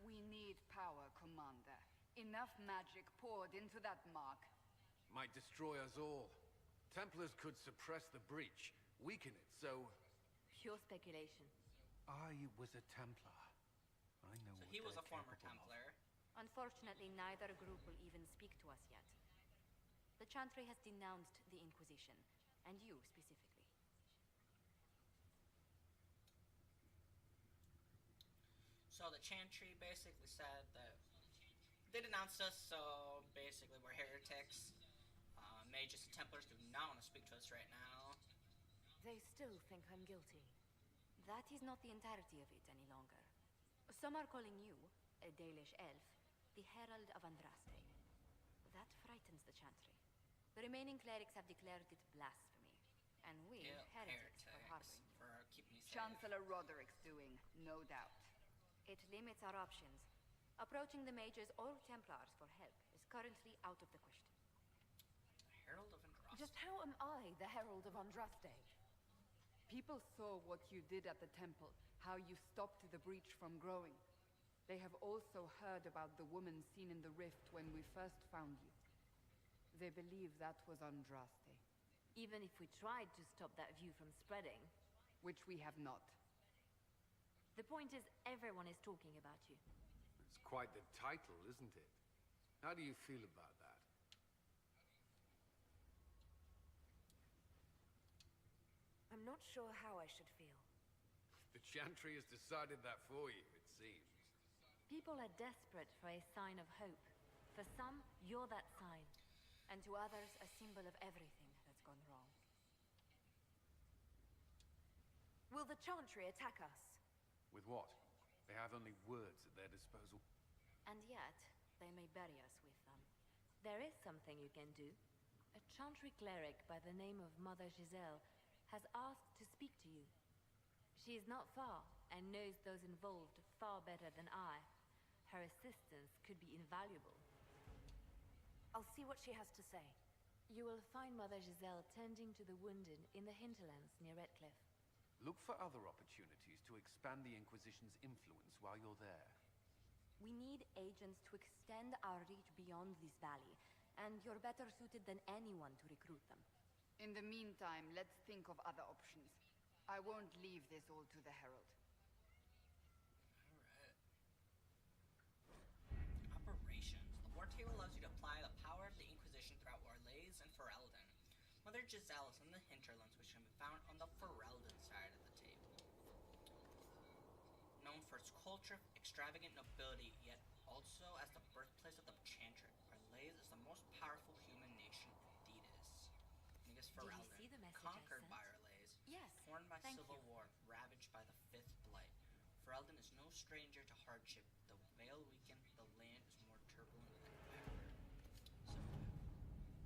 We need power, Commander. Enough magic poured into that mark. Might destroy us all. Templars could suppress the breach, weaken it, so... Pure speculation. I was a Templar. I know So what he was a they're former capable of. Templar. Unfortunately, neither group will even speak to us yet. The Chantry has denounced the Inquisition, and you specifically. So the Chantry basically said that they denounced us, so basically we're heretics. Mages and Templars do not want to speak to us right now. They still think I'm guilty. That is not the entirety of it any longer. Some are calling you, a Dalish elf, the Herald of Andraste. That frightens the Chantry. The remaining clerics have declared it blasphemy, and we, Yeah, heretics, are harboring you. for keeping me safe. Chancellor Roderick's doing, no doubt. It limits our options. Approaching the mages or Templars for help is currently out of the question. The Herald of Andraste. Just how am I the Herald of Andraste? People saw what you did at the temple, how you stopped the breach from growing. They have also heard about the woman seen in the rift when we first found you. They believe that was Andraste. Even if we tried to stop that view from spreading... Which we have not. The point is, everyone is talking about you. It's quite the title, isn't it? How do you feel about that? I'm not sure how I should feel. The Chantry has decided that for you, it seems. People are desperate for a sign of hope. For some, you're that sign. And to others, a symbol of everything that's gone wrong. Will the Chantry attack us? With what? They have only words at their disposal. And yet, they may bury us with them. There is something you can do. A Chantry cleric by the name of Mother Giselle has asked to speak to you. She is not far, and knows those involved far better than I. Her assistance could be invaluable. I'll see what she has to say. You will find Mother Giselle tending to the wounded in the hinterlands near Redcliffe. Look for other opportunities to expand the Inquisition's influence while you're there. We need agents to extend our reach beyond this valley, and you're better suited than anyone to recruit them. In the meantime, let's think of other options. I won't leave this all to the Herald. Alright. Operations. The war table allows you to apply the power of the Inquisition throughout Orlais and Ferelden. Mother Giselle is in the hinterlands, which can be found on the Ferelden side of the table. Known for its culture of extravagant nobility, yet also as the birthplace of the Chantry, Orlais is the most powerful human nation in Thetis. Ferelden, see the message I conquered sent? by Orlais, Yes, torn by thank civil you. war, ravaged by the Fifth Blight. Ferelden is no stranger to hardship. The Vale weakened, the land is more turbulent than ever. So,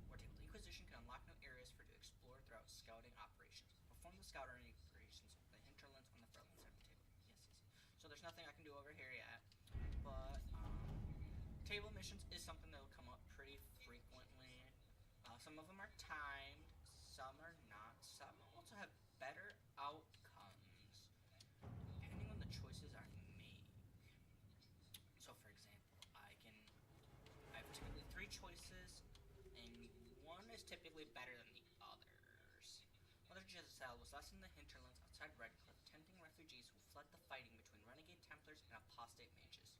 war table. The Inquisition can unlock new areas for you to explore throughout scouting operations. Perform the scouting operations of the hinterlands on the Ferelden side of the table. Yes. So there's nothing I can do over here yet, but table missions is something that will come up pretty frequently. Some of them are timed, some are not. Some also have better outcomes, depending on the choices I make. So for example, I have typically 3 choices, and one is typically better than the others. Mother Giselle was last in the hinterlands outside Redcliffe, tempting refugees who fled the fighting between renegade Templars and apostate mages.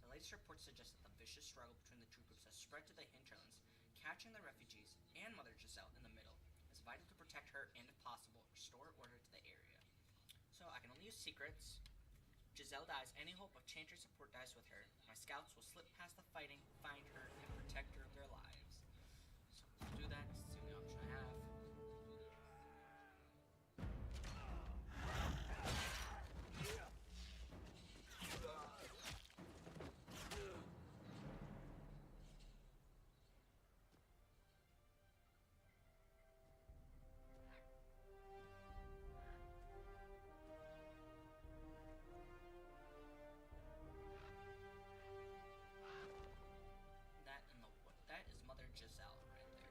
The latest reports suggest that the vicious struggle between the two groups has spread to the hinterlands, catching the refugees and Mother Giselle in the middle. It's vital to protect her and, if possible, restore order to the area. So I can only use secrets. Giselle dies, any hope of Chantry support dies with her. My scouts will slip past the fighting, find her, and protect her of their lives. So we'll do that, it's the only option I have. That is Mother Giselle right there.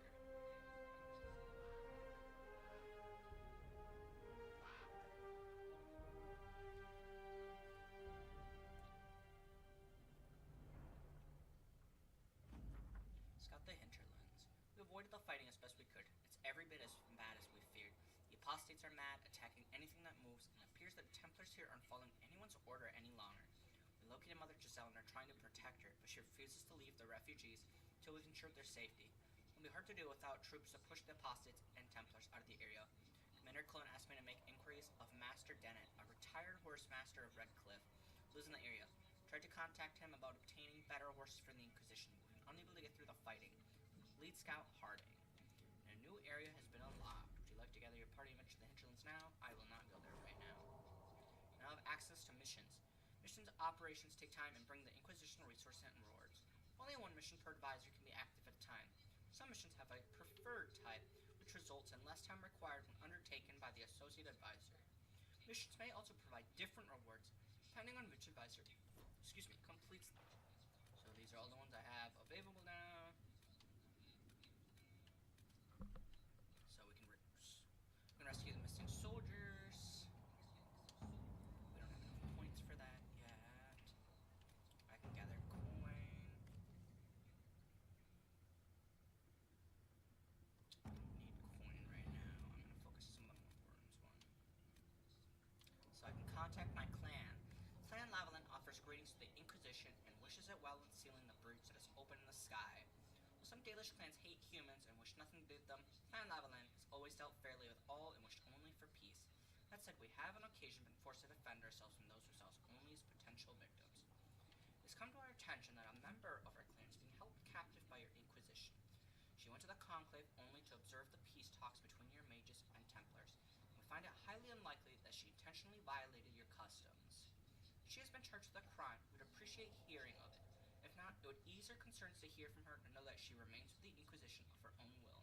Scout the hinterlands. We avoided the fighting as best we could. It's every bit as bad as we feared. The apostates are mad, attacking anything that moves, and it appears that Templars here aren't following anyone's order any longer. We located Mother Giselle and are trying to protect her, but she refuses to leave the refugees till we've ensured their safety. It'll be hard to do without troops to push the apostates and Templars out of the area. Commander Clone asked me to make inquiries of Master Dennett, a retired horse master of Redcliffe, who lives in the area. Tried to contact him about obtaining better horses for the Inquisition, but we've been unable to get through the fighting. Lead Scout Harding. And a new area has been unlocked. Would you like to gather your party and venture the hinterlands now? I will not go there right now. Now I have access to missions. Missions operations take time and bring the Inquisition resources and rewards. Only one mission per advisor can be active at a time. Some missions have a preferred type, which results in less time required when undertaken by the associate advisor. Missions may also provide different rewards, depending on which advisor, completes them. So these are all the ones I have available now. So we can rescue the missing soldiers. We don't have enough points for that yet. I can gather coin. I don't need coin right now. I'm going to focus on some of the more important ones. So I can contact my clan. Clan Lavalin offers greetings to the Inquisition and wishes it well in sealing the breach that is open in the sky. While some Dalish clans hate humans and wish nothing to do with them, Clan Lavalin has always dealt fairly with all and wished only for peace. That said, we have on occasion been forced to defend ourselves from those who saw us only as potential victims. It's come to our attention that a member of our clan is being held captive by your Inquisition. She went to the Conclave only to observe the peace talks between your mages and Templars, and we find it highly unlikely that she intentionally violated your customs. She has been charged with a crime. We'd appreciate hearing of it. If not, it would ease our concerns to hear from her and know that she remains with the Inquisition of her own will.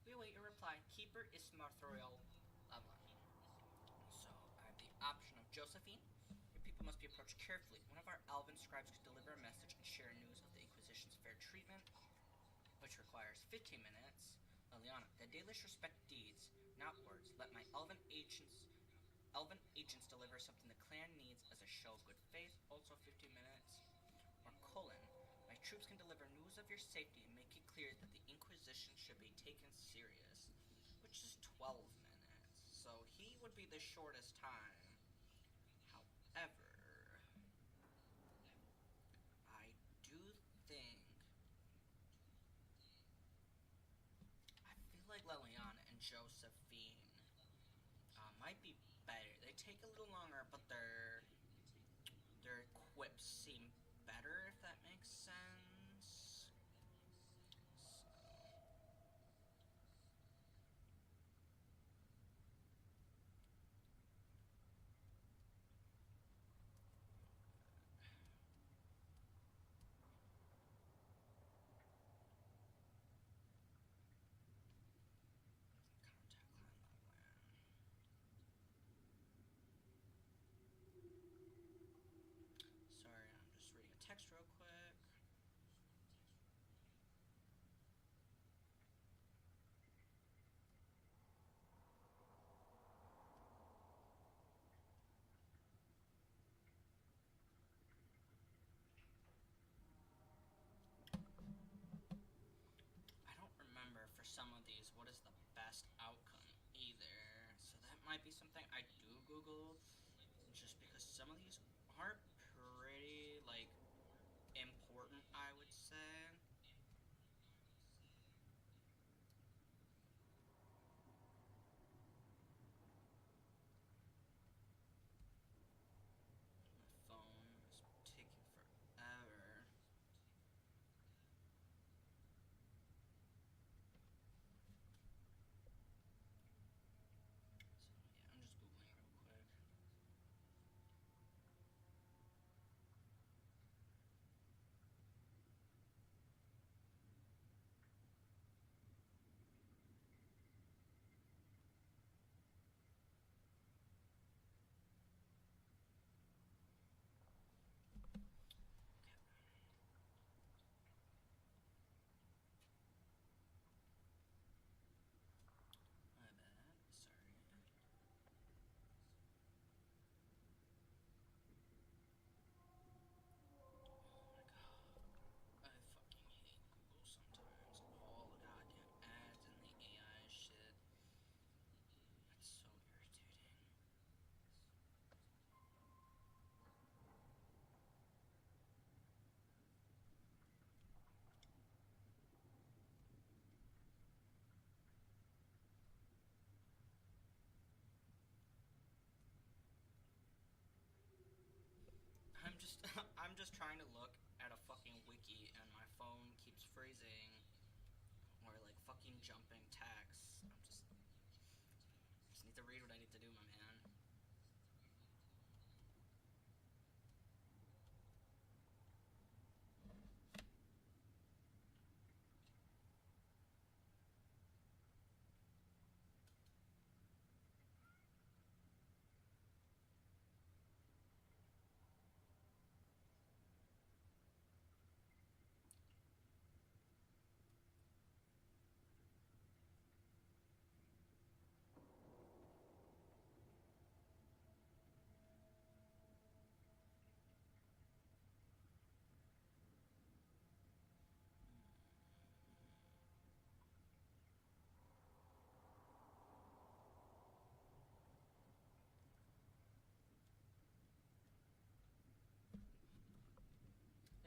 We await your reply. Keeper Ismarthoriel Lavalin. So, I have the option of Josephine. Your people must be approached carefully. One of our elven scribes could deliver a message and share news of the Inquisition's fair treatment, which requires 15 minutes. Liliana, the Dalish respect deeds, not words. Let my elven agents deliver something the clan needs as a show of good faith, also 15 minutes. Or Cullen, my troops can deliver news of your safety and make it clear that the Inquisition should be taken serious, which is 12 minutes. So he would be the shortest time. However, I do think I feel like Liliana and Josephine might be better. They take a little longer, but their quips seem better, if that makes sense. Sorry, I'm just reading a text real quick. I don't remember for some of these what is the best outcome either, so that might be something I do Google, just because some of these are pretty, like, trying to look at a fucking wiki and my phone keeps freezing or like fucking jumping text. Just need to read what I need to do, my man.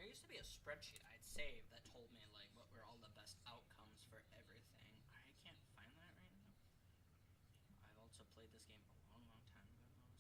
There used to be a spreadsheet I'd saved that told me like what were all the best outcomes for everything. I can't find that right now. I've also played this game a long, long time ago, so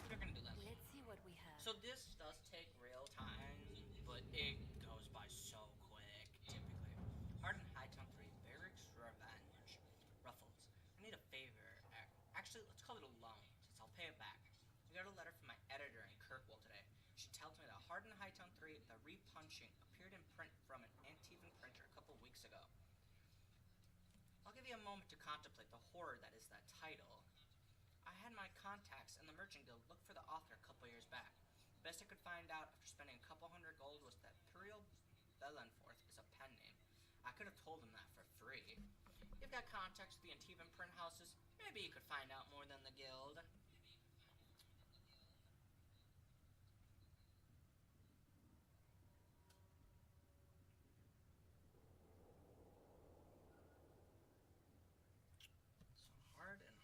we're gonna do that. Let's see what we have. So this does take real time, but it goes by so quick, typically. Hardened High Town 3, Barracks Revenge. Ruffles, I need a favor. Actually, let's call it a loan, since I'll pay it back. I got a letter from my editor in Kirkwall today. She tells me that Hardened High Town 3, The Repunching, appeared in print from an Antivan printer a couple weeks ago. I'll give you a moment to contemplate the horror that is that title. I had my contacts in the Merchant Guild look for the author a couple years back. The best I could find out after spending a couple hundred gold was that Puriel Bellenforth is a pen name. I could have told him that for free. You've got contacts with the Antivan print houses. Maybe you could find out more than the guild. So hard and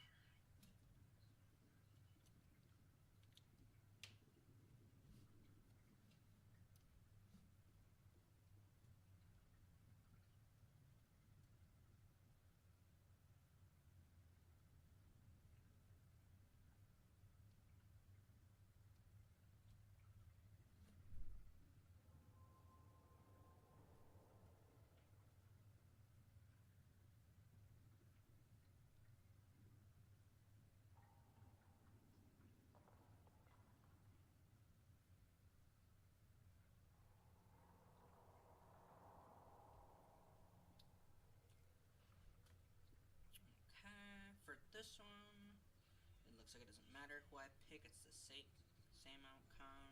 looks like it doesn't matter who I pick, it's the same outcome.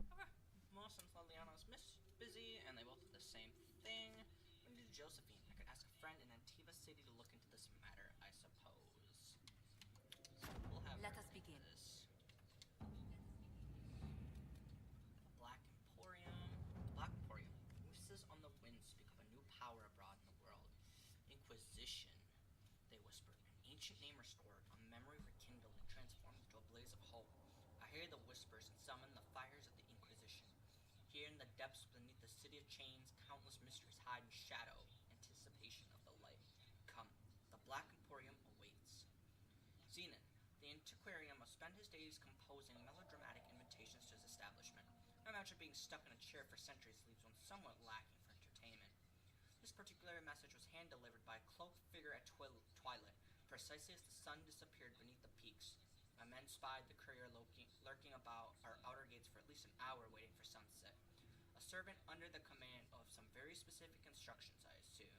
Okay. Well, since Liliana's busy and they both did the same thing, I'm gonna do Josephine. I could ask a friend in Antiva City to look into this matter, I suppose. So we'll have Let us begin. Black Emporium. The Black Emporium. Voices on the wind speak of a new power abroad in the world. Inquisition, they whisper. An ancient name restored, a memory rekindled and transformed into a blaze of hope. I hear the whispers and summon the fires of the Inquisition. Here in the depths beneath the city of chains, countless mysteries hide in shadow, anticipation of the light. Come, the Black Emporium awaits. Zenon, the antiquarian, must spend his days composing melodramatic invitations to his establishment. I imagine being stuck in a chair for centuries leaves one somewhat lacking for entertainment. This particular message was hand-delivered by a cloaked figure at twilight, precisely as the sun disappeared beneath the peaks. My men spied the courier lurking about our outer gates for at least an hour waiting for sunset. A servant under the command of some very specific instructions, I assume.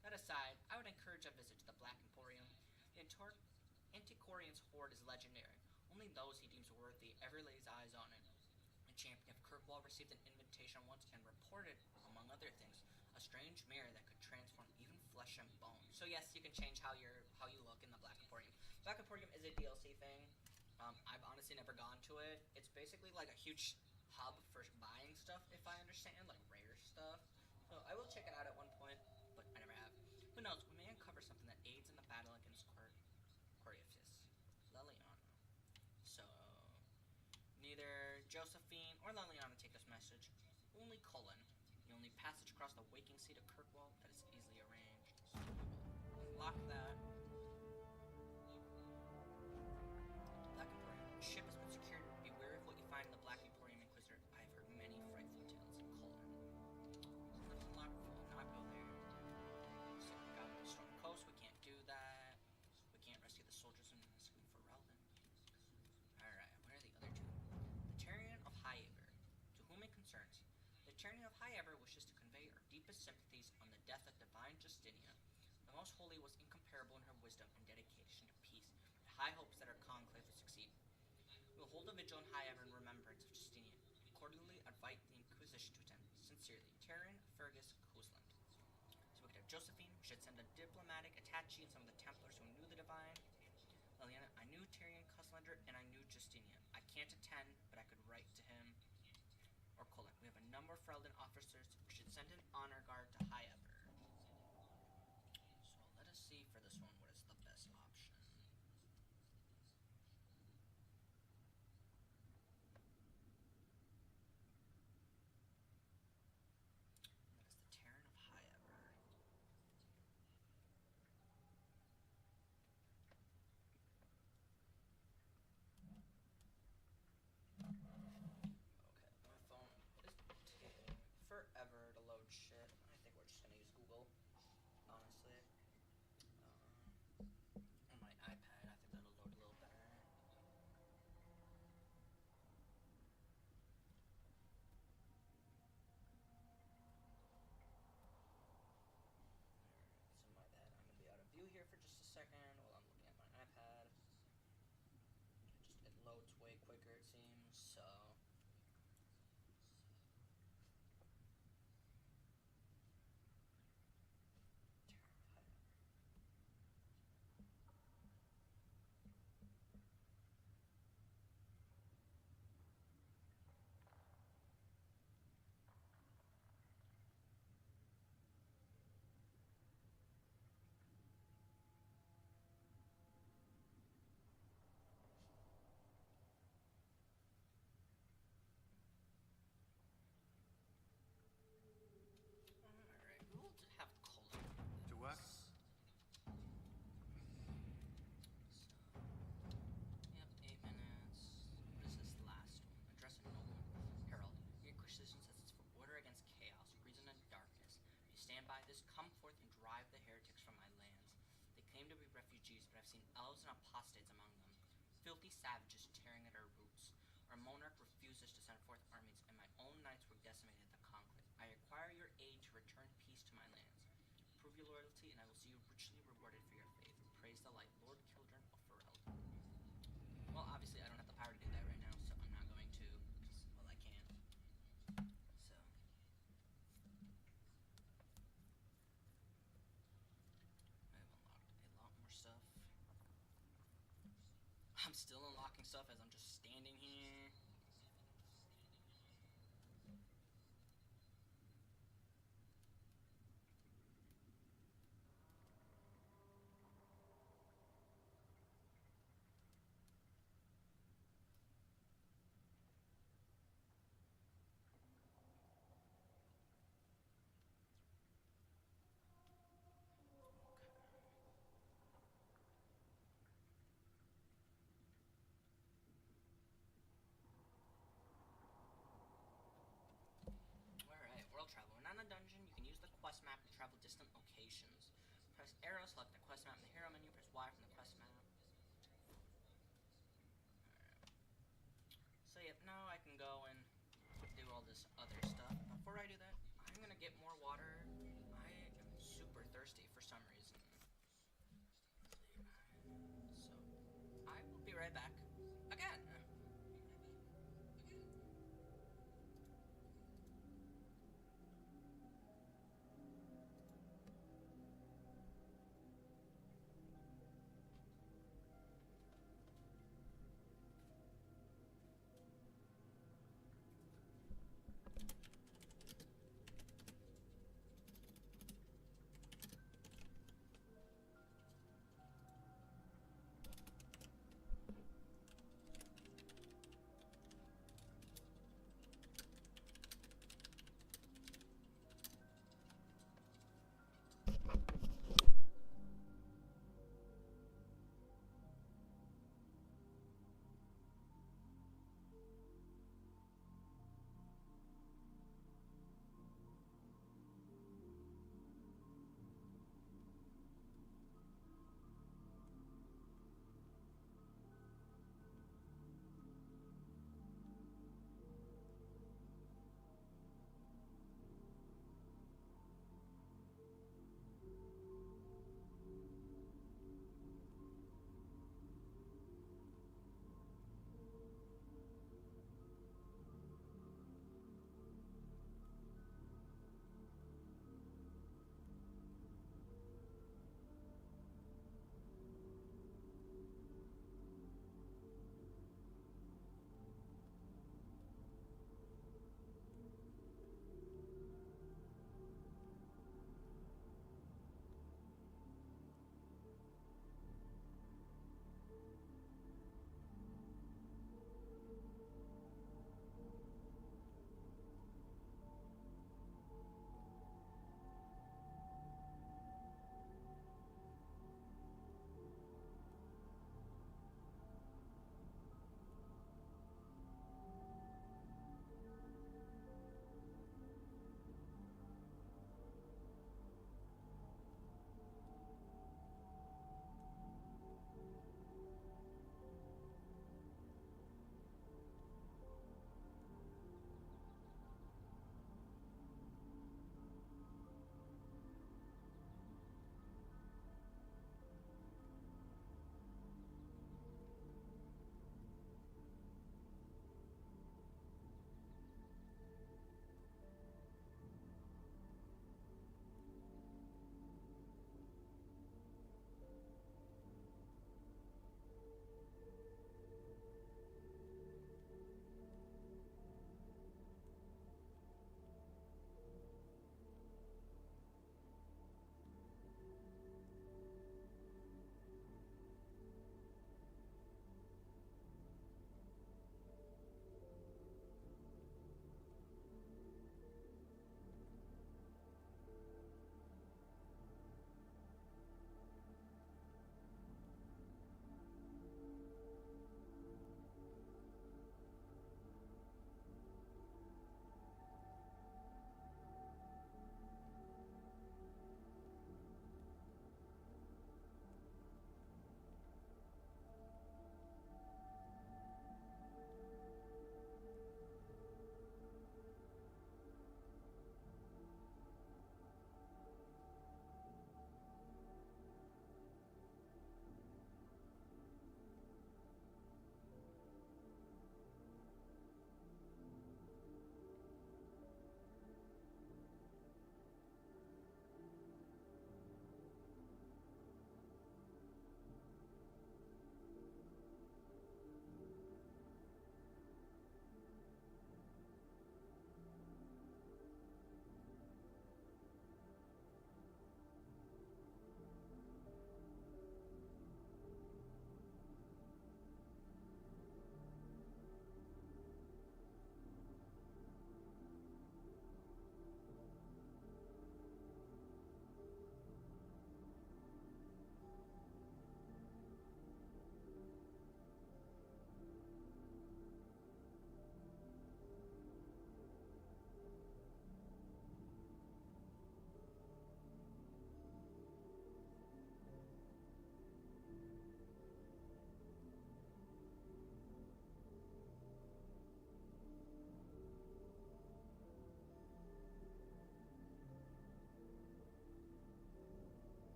That aside, I would encourage a visit to the Black Emporium. The Antiquarian's hoard is legendary. Only those he deems worthy ever lays eyes on it. The champion of Kirkwall received an invitation once and reported, among other things, a strange mirror that could transform even flesh and bone. So yes, you can change how you look in the Black Emporium. Black Emporium is a DLC thing. I've honestly never gone to it. It's basically like a huge hub for buying stuff, if I understand, like rare stuff. So I will check it out at one point, but I never have. Who knows? We may uncover something that aids in the battle against Coriaphis. Liliana. So neither Josephine or Liliana take this message. Only Cullen, the only passage across the waking sea to Kirkwall that is easily arranged. So we will unlock that. Black Emporium. The ship has been secured. Beware of what you find in the Black Emporium, Inquisitor. I have heard many frightful tales in Cullen. Let's unlock full, not go there. So we got the Storm Coast, we can't do that. We can't rescue the soldiers and ask them for Relvin. Alright, where are the other two? The Tarian of Highaver. To whom it concerns, the Tarian of Highaver wishes to convey our deepest sympathies on the death of Divine Justinia. The Most Holy was incomparable in her wisdom and dedication to peace, with high hopes that our conclave would succeed. We will hold a vigil in Highaver in remembrance of Justinian, and accordingly invite the Inquisition to attend. Sincerely, Tarian Fergus Cousland. So we could have Josephine. We should send a diplomatic attaché and some of the Templars who knew the Divine. Liliana, I knew Tarian Cuslander and I knew Justinian. I can't attend, but I could write to him. Or Cullen. We have a number of Ferelden officers. We should send an honor guard to Highaver. So let us see for this one what is the best option. That is the Terran of Highaver. Okay, my phone is taking forever to load shit. I think we're just gonna use Google, honestly. On my iPad, I think that'll load a little better. So my bad. I'm gonna be out of view here for just a second while I'm looking at my iPad. It loads way quicker, it seems, so. Alright, we will have Cullen. To work? Yep, 8 minutes. What is this last one? Address a noble herald. The Inquisition says it's for order against chaos, reason and darkness. If you stand by this, come forth and drive the heretics from my lands. They claim to be refugees, but I've seen elves and apostates among them. Filthy savages prove your loyalty, and I will see you richly rewarded for your faith. Praise the light, Lord Children of Pharrell. Well, obviously, I don't have the power to do that right now, so I'm not going to, because, well, I can't. So. I've unlocked a lot more stuff. I'm still unlocking stuff as I'm just standing here. Alright, world travel. When on a dungeon, you can use the quest map to travel distant locations. Press arrow, select the quest map in the hero menu, press Y from the quest map. Alright. So yep, now I can go and do all this other stuff. Before I do that, I'm gonna get more water. I am super thirsty for some reason. So, I will be right back. Again!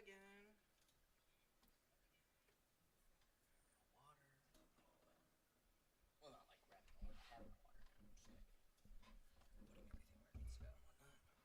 again. Water. Well, not like grabbing all the hard water. Just like putting everything where it needs to go and whatnot. Headphones back on.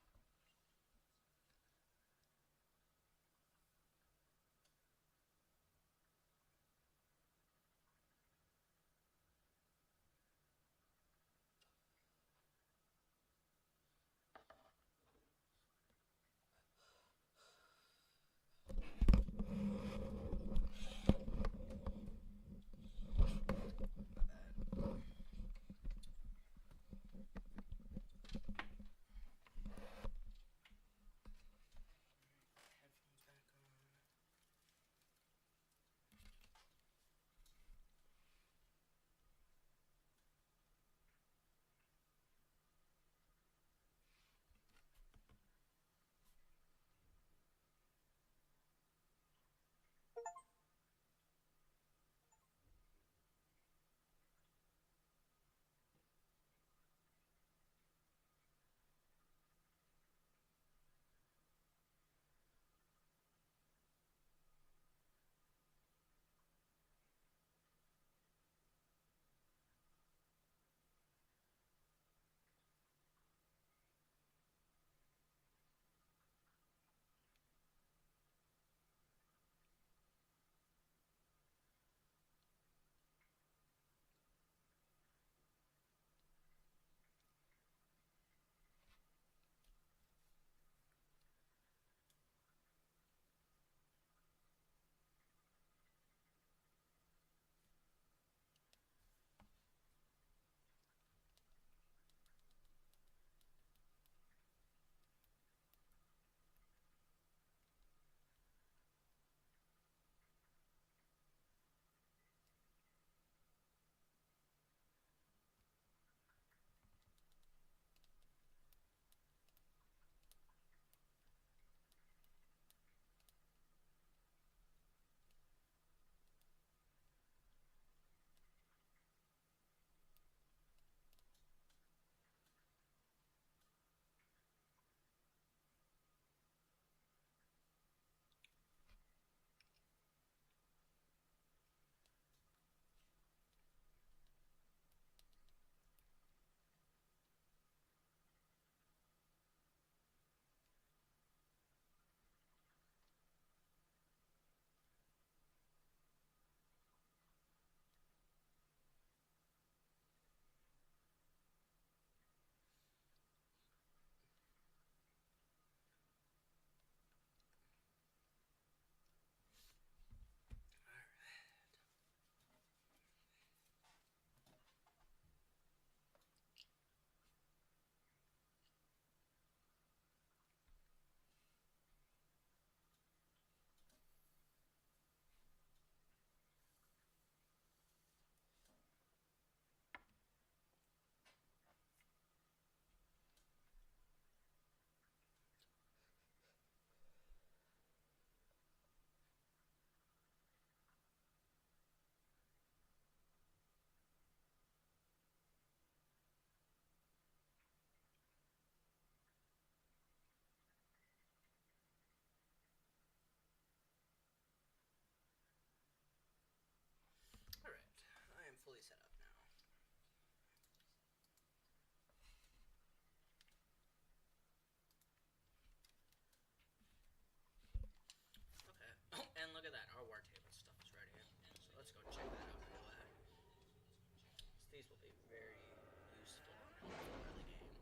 Alright, I am fully set up now. Okay. Oh, and look at that, our war table stuff is ready. So let's go check that out right away. So these will be very useful and helpful for the game.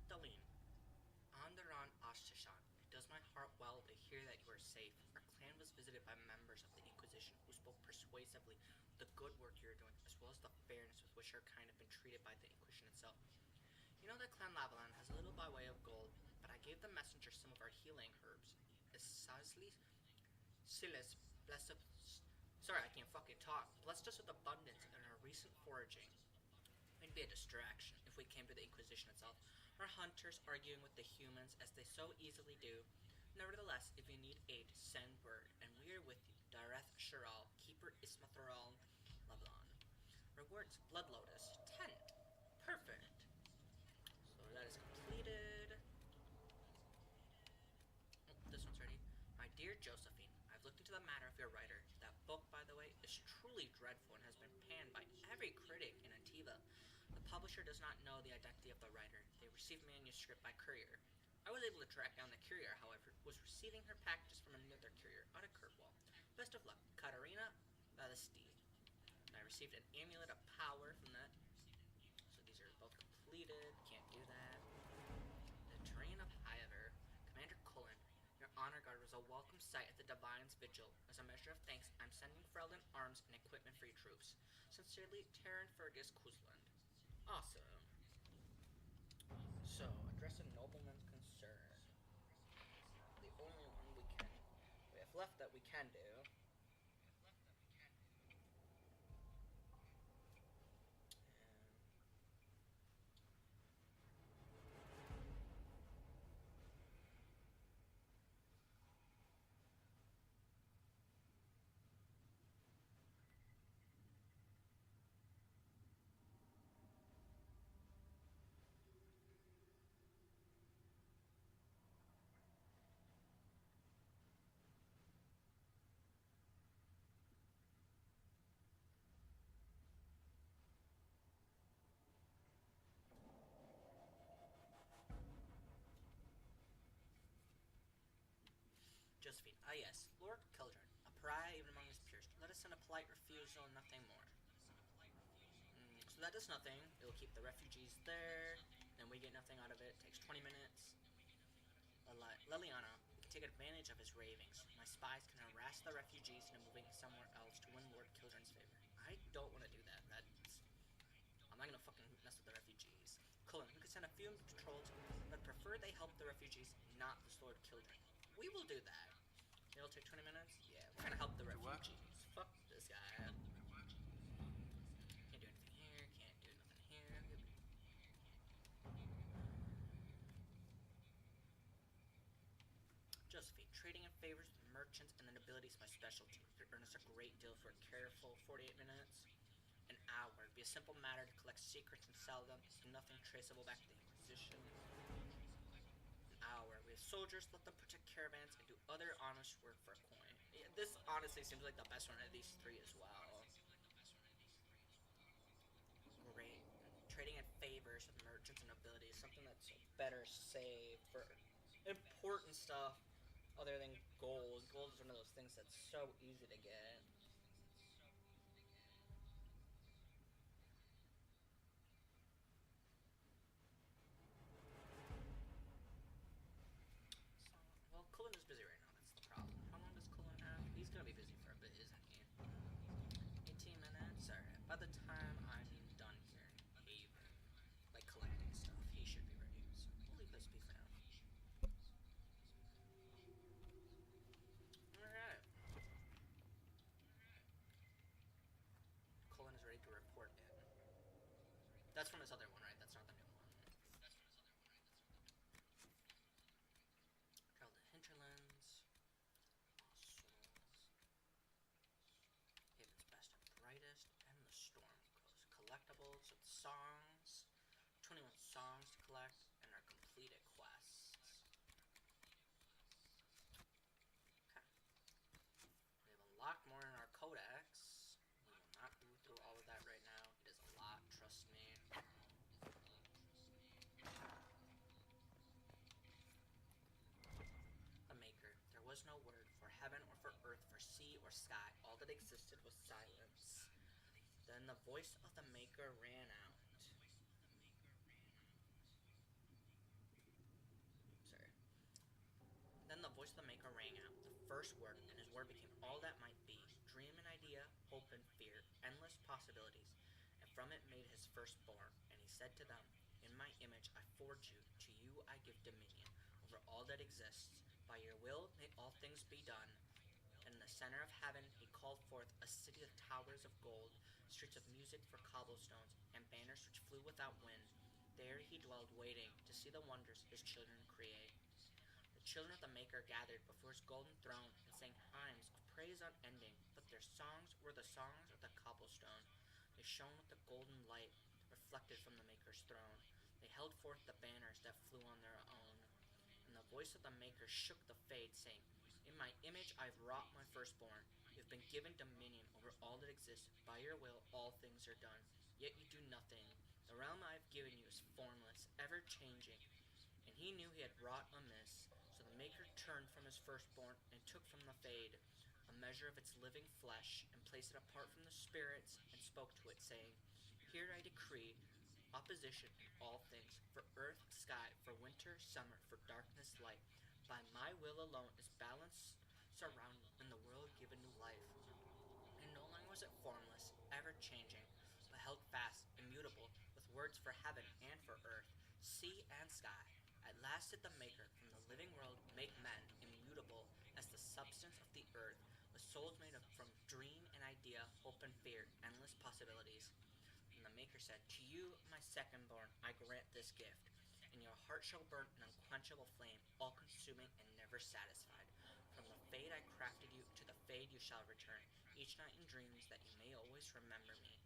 Daleen. Anderan Ashtashan, it does my heart well to hear that you are safe. Our clan was visited by members of the Inquisition who spoke persuasively of the good work you are doing, as well as the fairness with which our kind have been treated by the Inquisition itself. You know that Clan Lavalan has a little by way of gold, but I gave the messenger some of our healing herbs. Esaslis, Silas, blessed us. Sorry, I can't fucking talk. Blessed us with abundance in our recent foraging. It'd be a distraction if we came to the Inquisition itself, our hunters arguing with the humans as they so easily do. Nevertheless, if you need aid, send word, and we are with you. Dareth Shiral, Keeper Ismathra words. Blood Lotus. 10. Perfect. So that is completed. Oh, this one's ready. My dear Josephine, I've looked into the matter of your writer. That book, by the way, is truly dreadful and has been panned by every critic in Antiva. The publisher does not know the identity of the writer. They received manuscript by courier. I was able to track down the courier, however, was receiving her packages from another courier out of Kirkwall. Best of luck, Katarina Valesti. I received an amulet of power from that. So these are both completed. Can't do that. The terrain of Hyaver. Commander Cullen, your honor guard was a welcome sight at the Divine's Vigil. As a measure of thanks, I'm sending Ferelden arms and equipment for your troops. Sincerely, Terran Fergus Kuzland. Awesome. So, address a nobleman's concern. The only one we have left that we can do. Josephine, ah yes, Lord Kildren, a pariah even among his peers. Let us send a polite refusal and nothing more. So that does nothing. It'll keep the refugees there, then we get nothing out of it. Takes 20 minutes. Liliana, we can take advantage of his ravings. My spies can harass the refugees into moving somewhere else to win Lord Kildren's favor. I don't want to do that. I'm not gonna fucking mess with the refugees. Cullen, we could send a few patrols, but prefer they help the refugees, not this Lord Kildren. We will do that. It'll take 20 minutes? Yeah, we're gonna help the refugees. Fuck this guy. Can't do anything here, can't do nothing here. Josephine, trading in favors with merchants and the nobility is my specialty. Could earn us a great deal for a careful 48 minutes. An hour. It'd be a simple matter to collect secrets and sell them, and nothing traceable back to the Inquisition. Hour. We have soldiers, let them protect caravans and do other honest work for a coin. Yeah, this honestly seems like the best one of these three as well. Great. Trading in favors with merchants and nobility is something that's better saved for important stuff other than gold. Gold is one of those things that's so easy to get. Well, Cullen is busy right now, that's the problem. How long does Cullen have? He's gonna be busy for a bit, isn't he? 18 minutes? Alright, by the time I'm done here in Haven, like collecting stuff, he should be ready. So we'll leave this be for now. Alright. Cullen is ready to report in. That's from his other one, right? That's not the new one. Travel to hinterlands. Lost souls. Haven's best and brightest. And the storm coast. Collectibles with songs. 21 songs to collect. And our completed quests. Okay. We have a lot more in our codex. We will not go through all of that right now. It is a lot, trust me. The Maker. There was no word for heaven or for earth, for sea or sky. All that existed was silence. Then the voice of the Maker ran out. Sorry. Then the voice of the Maker rang out, the first word, and his word became all that might be. Dream and idea, hope and fear, endless possibilities. And from it made his firstborn, and he said to them, in my image I forge you, to you I give dominion over all that exists. By your will may all things be done. And in the center of heaven he called forth a city of towers of gold, streets of music for cobblestones, and banners which flew without wind. There he dwelled waiting to see the wonders his children create. The children of the Maker gathered before his golden throne and sang hymns of praise unending, but their songs were the songs of the cobblestone. They They shone with the golden light reflected from the Maker's throne. They held forth the banners that flew on their own. And the voice of the Maker shook the Fade, saying, "In my image I've wrought my firstborn. You've been given dominion over all that exists. By your will all things are done. Yet you do nothing. The realm I have given you is formless, ever-changing." And he knew he had wrought amiss. So the Maker turned from his firstborn and took from the Fade a measure of its living flesh and placed it apart from the spirits and spoke to it, saying, "Here I decree opposition in all things, for earth, sky, for winter, summer, for darkness, light. By my will alone is balance surrounded and the world given new life. And no longer was it formless, ever-changing, but held fast, immutable, with words for heaven and for earth, sea and sky. At last did the Maker from the living world make men immutable as the substance of the earth, with souls made up from dream and idea, hope and fear, endless possibilities. And the Maker said, "To you, my second-born, I grant this gift. In your heart shall burn an unquenchable flame, all-consuming and never satisfied. From the Fade I crafted you, to the Fade you shall return, each night in dreams, that you may always remember me."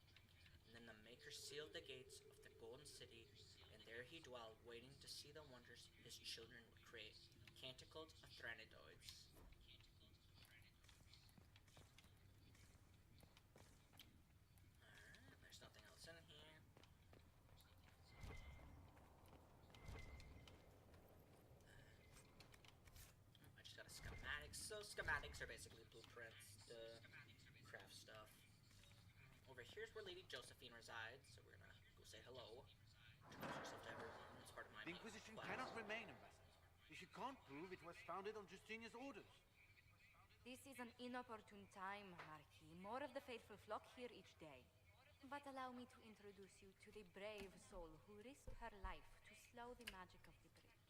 And then the Maker sealed the gates of the golden city, and there he dwelled, waiting to see the wonders his children would create. Canticles of Thranitoids. Alright, there's nothing else in here. I just got a schematics. So schematics are basically blueprints to craft stuff. Over here's where Lady Josephine resides, so we're gonna go say hello. Introduce yourself to everyone. It's part of my The Inquisition cannot remain, Ambassador. If you can't prove it was founded on Justinia's orders. This is an inopportune time, Marquis. More of the faithful flock here each day. But allow me to introduce you to the brave soul who risked her life to slow the magic of the breach.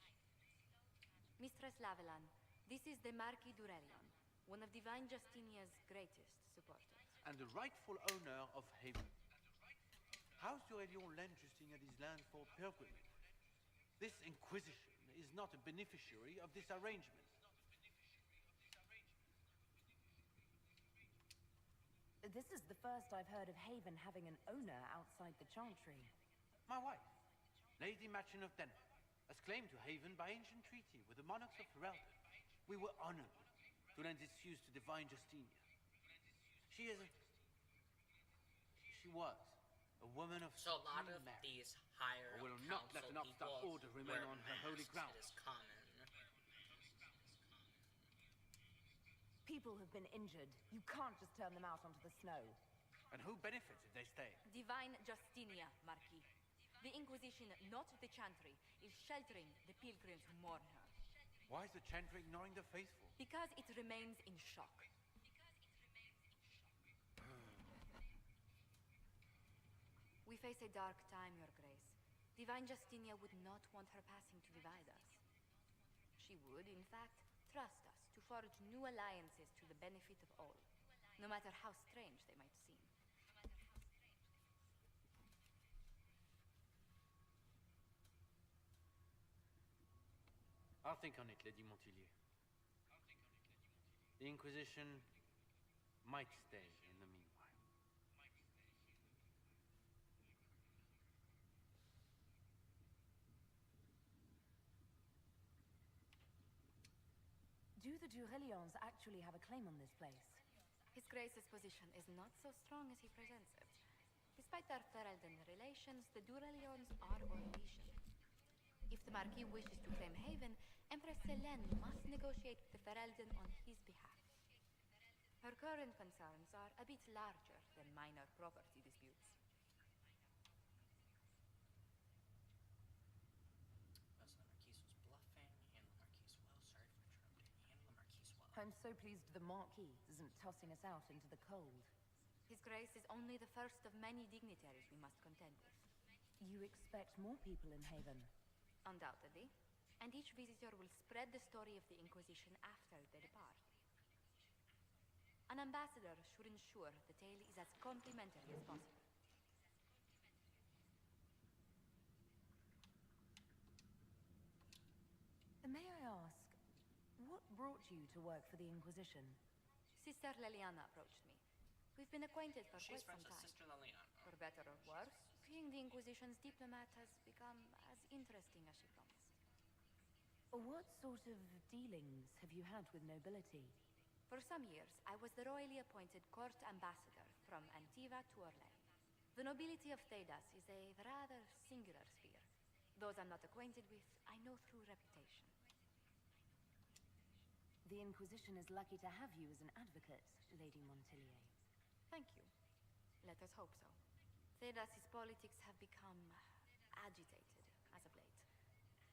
Mistress Lavelan, this is the Marquis d'Aurelion, one of Divine Justinia's greatest supporters. And the rightful owner of Haven. House d'Aurelion lent Justinia these lands for pilgrimage. This Inquisition is not a beneficiary of this arrangement. This is the first I've heard of Haven having an owner outside the Chantry. My wife, Lady Machin of Denham, has claimed to Haven by ancient treaty with the monarchs of Ferelden. We were honored to lend its use to Divine Justinia. She was a woman of So a lot of merit. these higher I will not let an upstart people order remain wear on her holy masks. ground. It is common. People have been injured. You can't just turn them out onto the snow. And who benefits if they stay? Divine Justinia, Marquis. The Inquisition, not the Chantry, is sheltering the pilgrims who mourn her. Why is the Chantry ignoring the faithful? Because it remains in shock. We face a dark time, Your Grace. Divine Justinia would not want her passing to divide us. She would, in fact, trust us to forge new alliances to the benefit of all, no matter how strange they might seem. I'll think on it, Lady Montillier. The Inquisition might stay in the meanwhile. Do the d'Aurelions actually have a claim on this place? His Grace's position is not so strong as he presents it. Despite their Ferelden relations, the d'Aurelions are Orlesian. If the Marquis wishes to claim Haven, Empress Selene must negotiate with the Ferelden on his behalf. Her current concerns are a bit larger than minor property disputes. I'm so pleased the Marquis isn't tossing us out into the cold. His Grace is only the first of many dignitaries we must contend with. You expect more people in Haven? Undoubtedly. And each visitor will spread the story of the Inquisition after they depart. An ambassador should ensure the tale is as complimentary as possible. May I ask, what brought you to work for the Inquisition? Sister Leliana approached me. We've been acquainted for She's quite some friends with time. Sister Liliana. For better or worse, being the Inquisition's diplomat has become as interesting as she promised. What sort of dealings have you had with nobility? For some years, I was the royally appointed court ambassador from Antiva to Orlais. The nobility of Thedas is a rather singular sphere. Those I'm not acquainted with, I know through reputation. The Inquisition is lucky to have you as an advocate, Lady Montillier. Thank you. Let us hope so. Thedas's politics have become agitated as of late.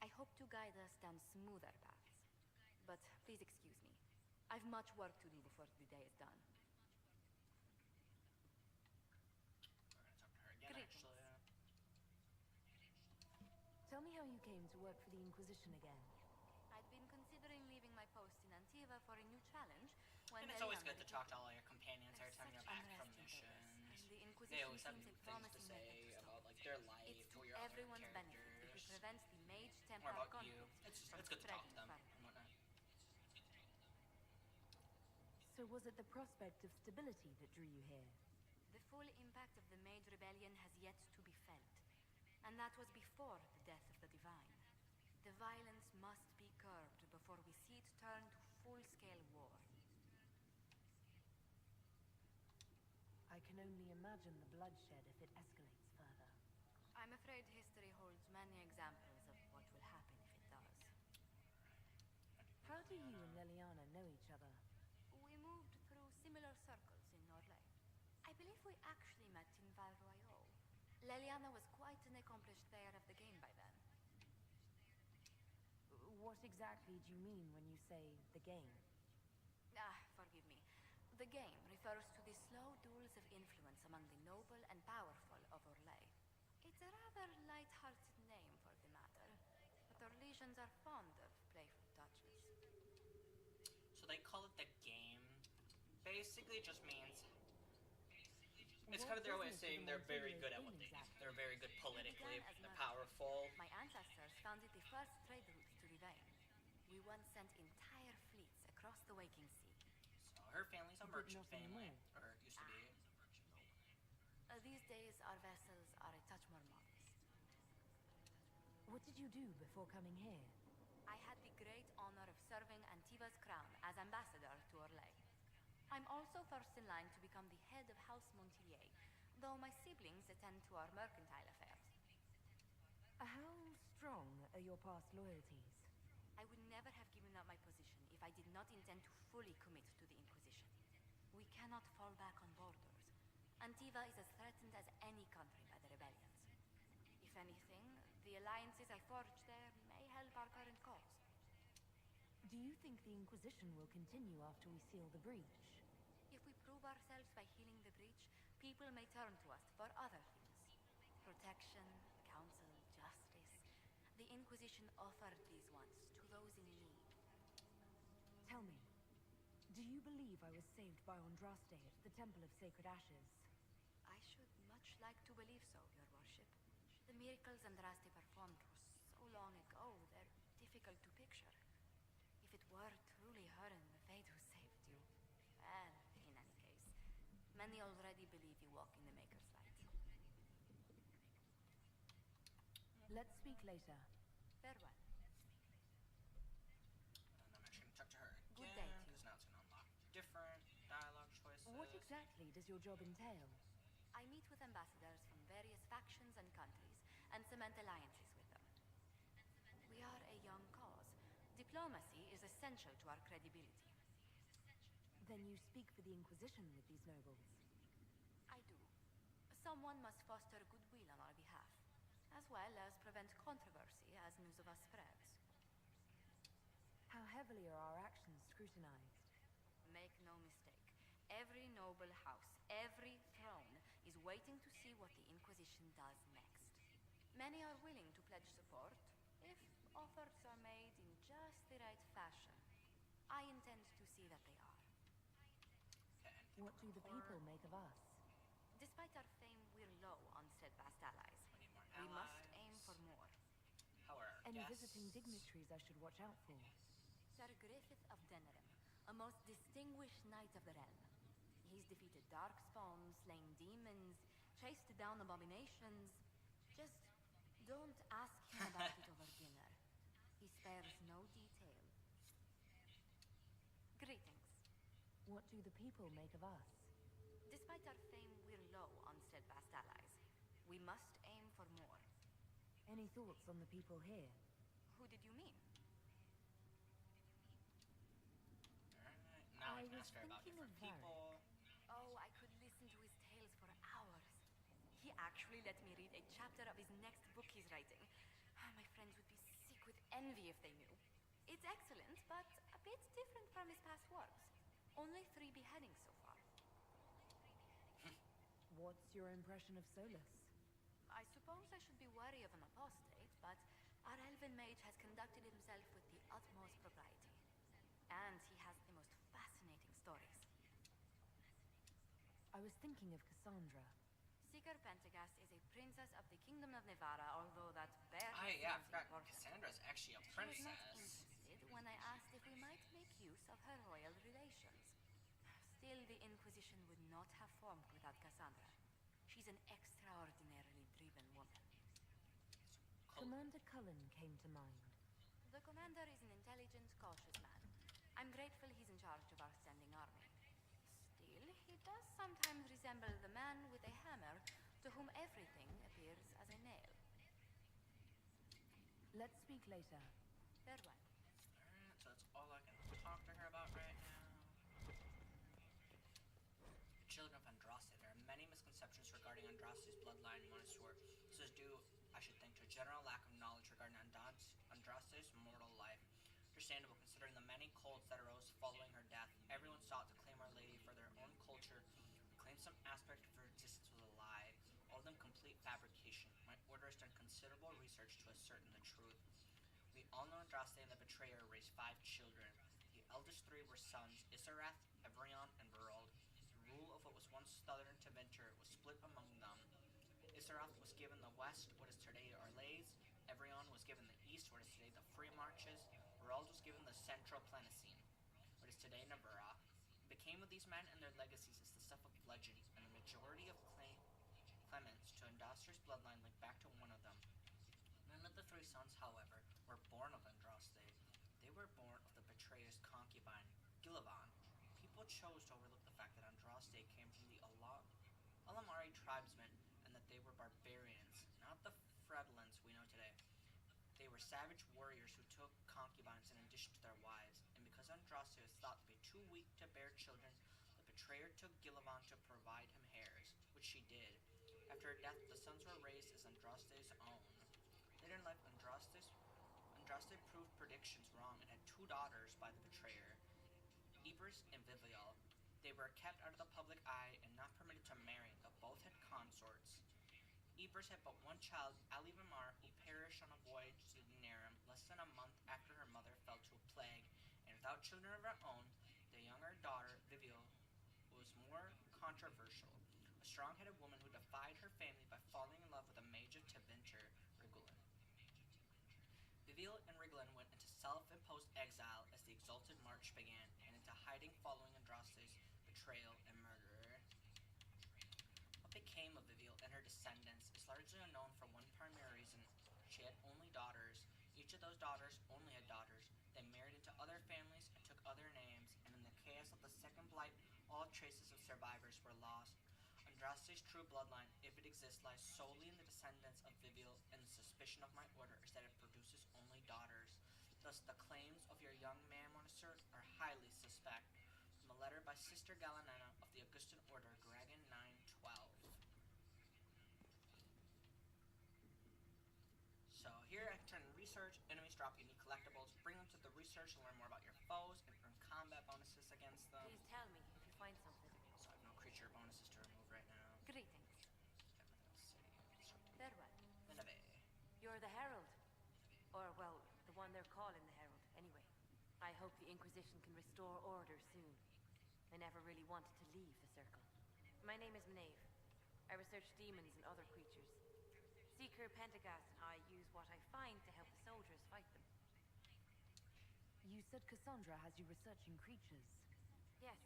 I hope to guide us down smoother paths. But please excuse me. I've much work to do before the day is done. We're gonna talk to her again, actually. Tell me how you came to work for the Inquisition again. I'd been considering leaving my post in Antiva for a new challenge when And it's always Eliana good to talk to all your companions every time you're back from missions. The They Inquisition always have seems new a things to promising say method to about stop. like their life It's to or your other everyone's benefit if it characters. prevents the Mage Or Templar about conflict you. It's from good to talk to spreading them further. and whatnot. So was it the prospect of stability that drew you here? The full impact of the Mage Rebellion has yet to be felt. And that was before the death of the Divine. The violence must be curbed before we see it turn to full-scale war. I can only imagine the bloodshed if it escalates further. I'm afraid history holds many examples of what will happen if it does. How do you and Liliana know each other? We moved through similar circles in Orlais. I believe we actually met in Val Royeaux. Liliana was quite an accomplished player of the game by then. What exactly do you mean when you say the game? Forgive me. The game refers to the slow duels of influence among the noble and powerful of Orlais. It's a rather light-hearted name for the matter, but Orlesians are fond of playful touches. So they call it the game. Basically, just means it's kind of their way of saying they're very good at what they do. They're very good politically. They're powerful. My ancestors found it the first trade route to the Vane. We once sent entire fleets across the Waking Sea. So her family's a merchant family, or used to be. These days, our vessels are a touch more modest. What did you do before coming here? I had the great honor of serving Antiva's crown as ambassador to Orlais. I'm also first in line to become the head of House Montillier, though my siblings attend to our mercantile affairs. How strong are your past loyalties? I would never have given up my position if I did not intend to fully commit to the Inquisition. We cannot fall back on borders. Antiva is as threatened as any country by the rebellions. If anything, the alliances I forged there may help our current cause. Do you think the Inquisition will continue after we seal the breach? If we prove ourselves by healing the breach, people may turn to us for other things. Protection, counsel, justice. The Inquisition offered these once to those in need. Tell me, do you believe I was saved by Andraste at the Temple of Sacred Ashes? I should much like to believe so, Your Worship. The miracles Andraste performed were so long ago, they're difficult to picture. If it were truly her and the Fate who saved you, well, in any case, many already believe you walk in the Maker's light. Let's speak later. Farewell. And I'm actually gonna talk to her again. Good day to you. Because now it's gonna unlock different dialogue choices. What exactly does your job entail? I meet with ambassadors from various factions and countries and cement alliances with them. We are a young cause. Diplomacy is essential to our credibility. Then you speak for the Inquisition with these nobles? I do. Someone must foster goodwill on our behalf, as well as prevent controversy as news of us spreads. How heavily are our actions scrutinized? Make no mistake. Every noble house, every throne, is waiting to see what the Inquisition does next. Many are willing to pledge support, if offers are made in just the right fashion. I intend to see that they are. What do the people make of us? Despite our fame, we're low on steadfast allies. We must aim for more. How are our Any guests? visiting dignitaries I should watch out for? Sir Griffith of Denerim, a most distinguished knight of the realm. He He's defeated darkspawn, slain demons, chased down abominations. Just don't ask him about it over dinner. He spares no detail. Greetings. What do the people make of us? Despite our fame, we're low on steadfast allies. We must aim for more. Any thoughts on the people here? Who did you mean? Now I I can was ask her about thinking different of people. Oh, I could listen to his tales for hours. He actually let me read a chapter of his next book he's writing. My friends would be sick with envy if they knew. It's excellent, but a bit different from his past works. Only 3 beheadings so far. What's your impression of Solus? I suppose I should be wary of an apostate, but our elven mage has conducted himself with the utmost propriety. And he has the most fascinating stories. I was thinking of Cassandra. Seeker Pentagast is a princess of the Kingdom of Nevada, although that barely Oh yeah, I seems forgot. important. Cassandra's actually a She was princess. not interested when I asked if we might make use of her royal relations. Still, the Inquisition would not have formed without Cassandra. She's an extraordinarily driven woman. Commander Cullen came to mind. The commander is an intelligent, cautious man. I'm grateful he's in charge of our standing army. Still, he does sometimes resemble the man with a hammer to whom everything appears as a nail. Let's speak later. Farewell. Alright, so that's all I can talk to her about right now. The children of Andraste. There are many misconceptions regarding Andraste's bloodline and Montessor. This is due, I should think, to a general lack of knowledge regarding Andraste's mortal life. Understandable considering the many cults that arose following her death. Everyone sought to claim Our Lady for their own culture, claim some aspect of her existence was a lie, all of them complete fabrication. My order has done considerable research to ascertain the truth. We all know Andraste and the Betrayer raised 5 children. The eldest 3 were sons, Isarath, Evrion, and Berold. The rule of what was once southern Tevinter was split among them. Isarath was given the west, what is today Orlais. Evrion was given the east, what is today the Free Marches. Berold was given the Central Planecine, what is today Navura. What became of these men and their legacies is the stuff of legend, and the majority of claimants to Andraste's bloodline link back to one of them. None of the 3 sons, however, were born of Andraste. They were born of the Betrayer's concubine, Gillivan. People chose to overlook the fact that Andraste came from the Alamari tribesmen and that they were barbarians, not the Fredlands we know today. They were savage warriors who took concubines in addition to their wives, and because Andraste was thought to be too weak to bear children, the Betrayer took Gillivan to provide him heirs, which she did. After her death, the sons were raised as Andraste's own. Later in life, Andraste proved predictions wrong and had 2 daughters by the Betrayer, Ebris and Vivial. They were kept out of the public eye and not permitted to marry, but both had consorts. Ebris had but 1 child, Alivamar, who perished on a voyage to Daenerys less than a month after her mother fell to a plague, and without children of her own, the younger daughter, Vivial, was more controversial. A strong-headed woman who defied her family by falling in love with a mage of Tevinter, Rigolan. Vivial and Rigolan went into self-imposed exile as the Exalted March began, and into hiding following Andraste's betrayal and murder. What became of Vivial and her descendants is largely unknown for one primary reason. She had only daughters. Each of those daughters only had daughters. They married into other families and took other names, and in the chaos of the Second Blight, all traces of survivors were lost. Andraste's true bloodline, if it exists, lies solely in the descendants of Vivial, and the suspicion of my order is that it produces only daughters. Thus, the claims of your young man, Montessor, are highly suspect. From a letter by Sister Galanena of the Augustan Order, Gragan 912. So here I can turn research, enemies drop unique collectibles, bring them to the research and learn more about your foes, and earn combat bonuses against them. Please tell me if you find something. So I have no creature bonuses to remove right now. Greetings. Farewell. Nineveh. You're the Herald. Or, well, the one they're calling the Herald, anyway. I hope the Inquisition can restore order soon. I never really wanted to leave the Circle. My name is Maeve. I research demons and other creatures. Seeker Pentagast and I use what I find to help the soldiers fight them. You said Cassandra has you researching creatures. Yes.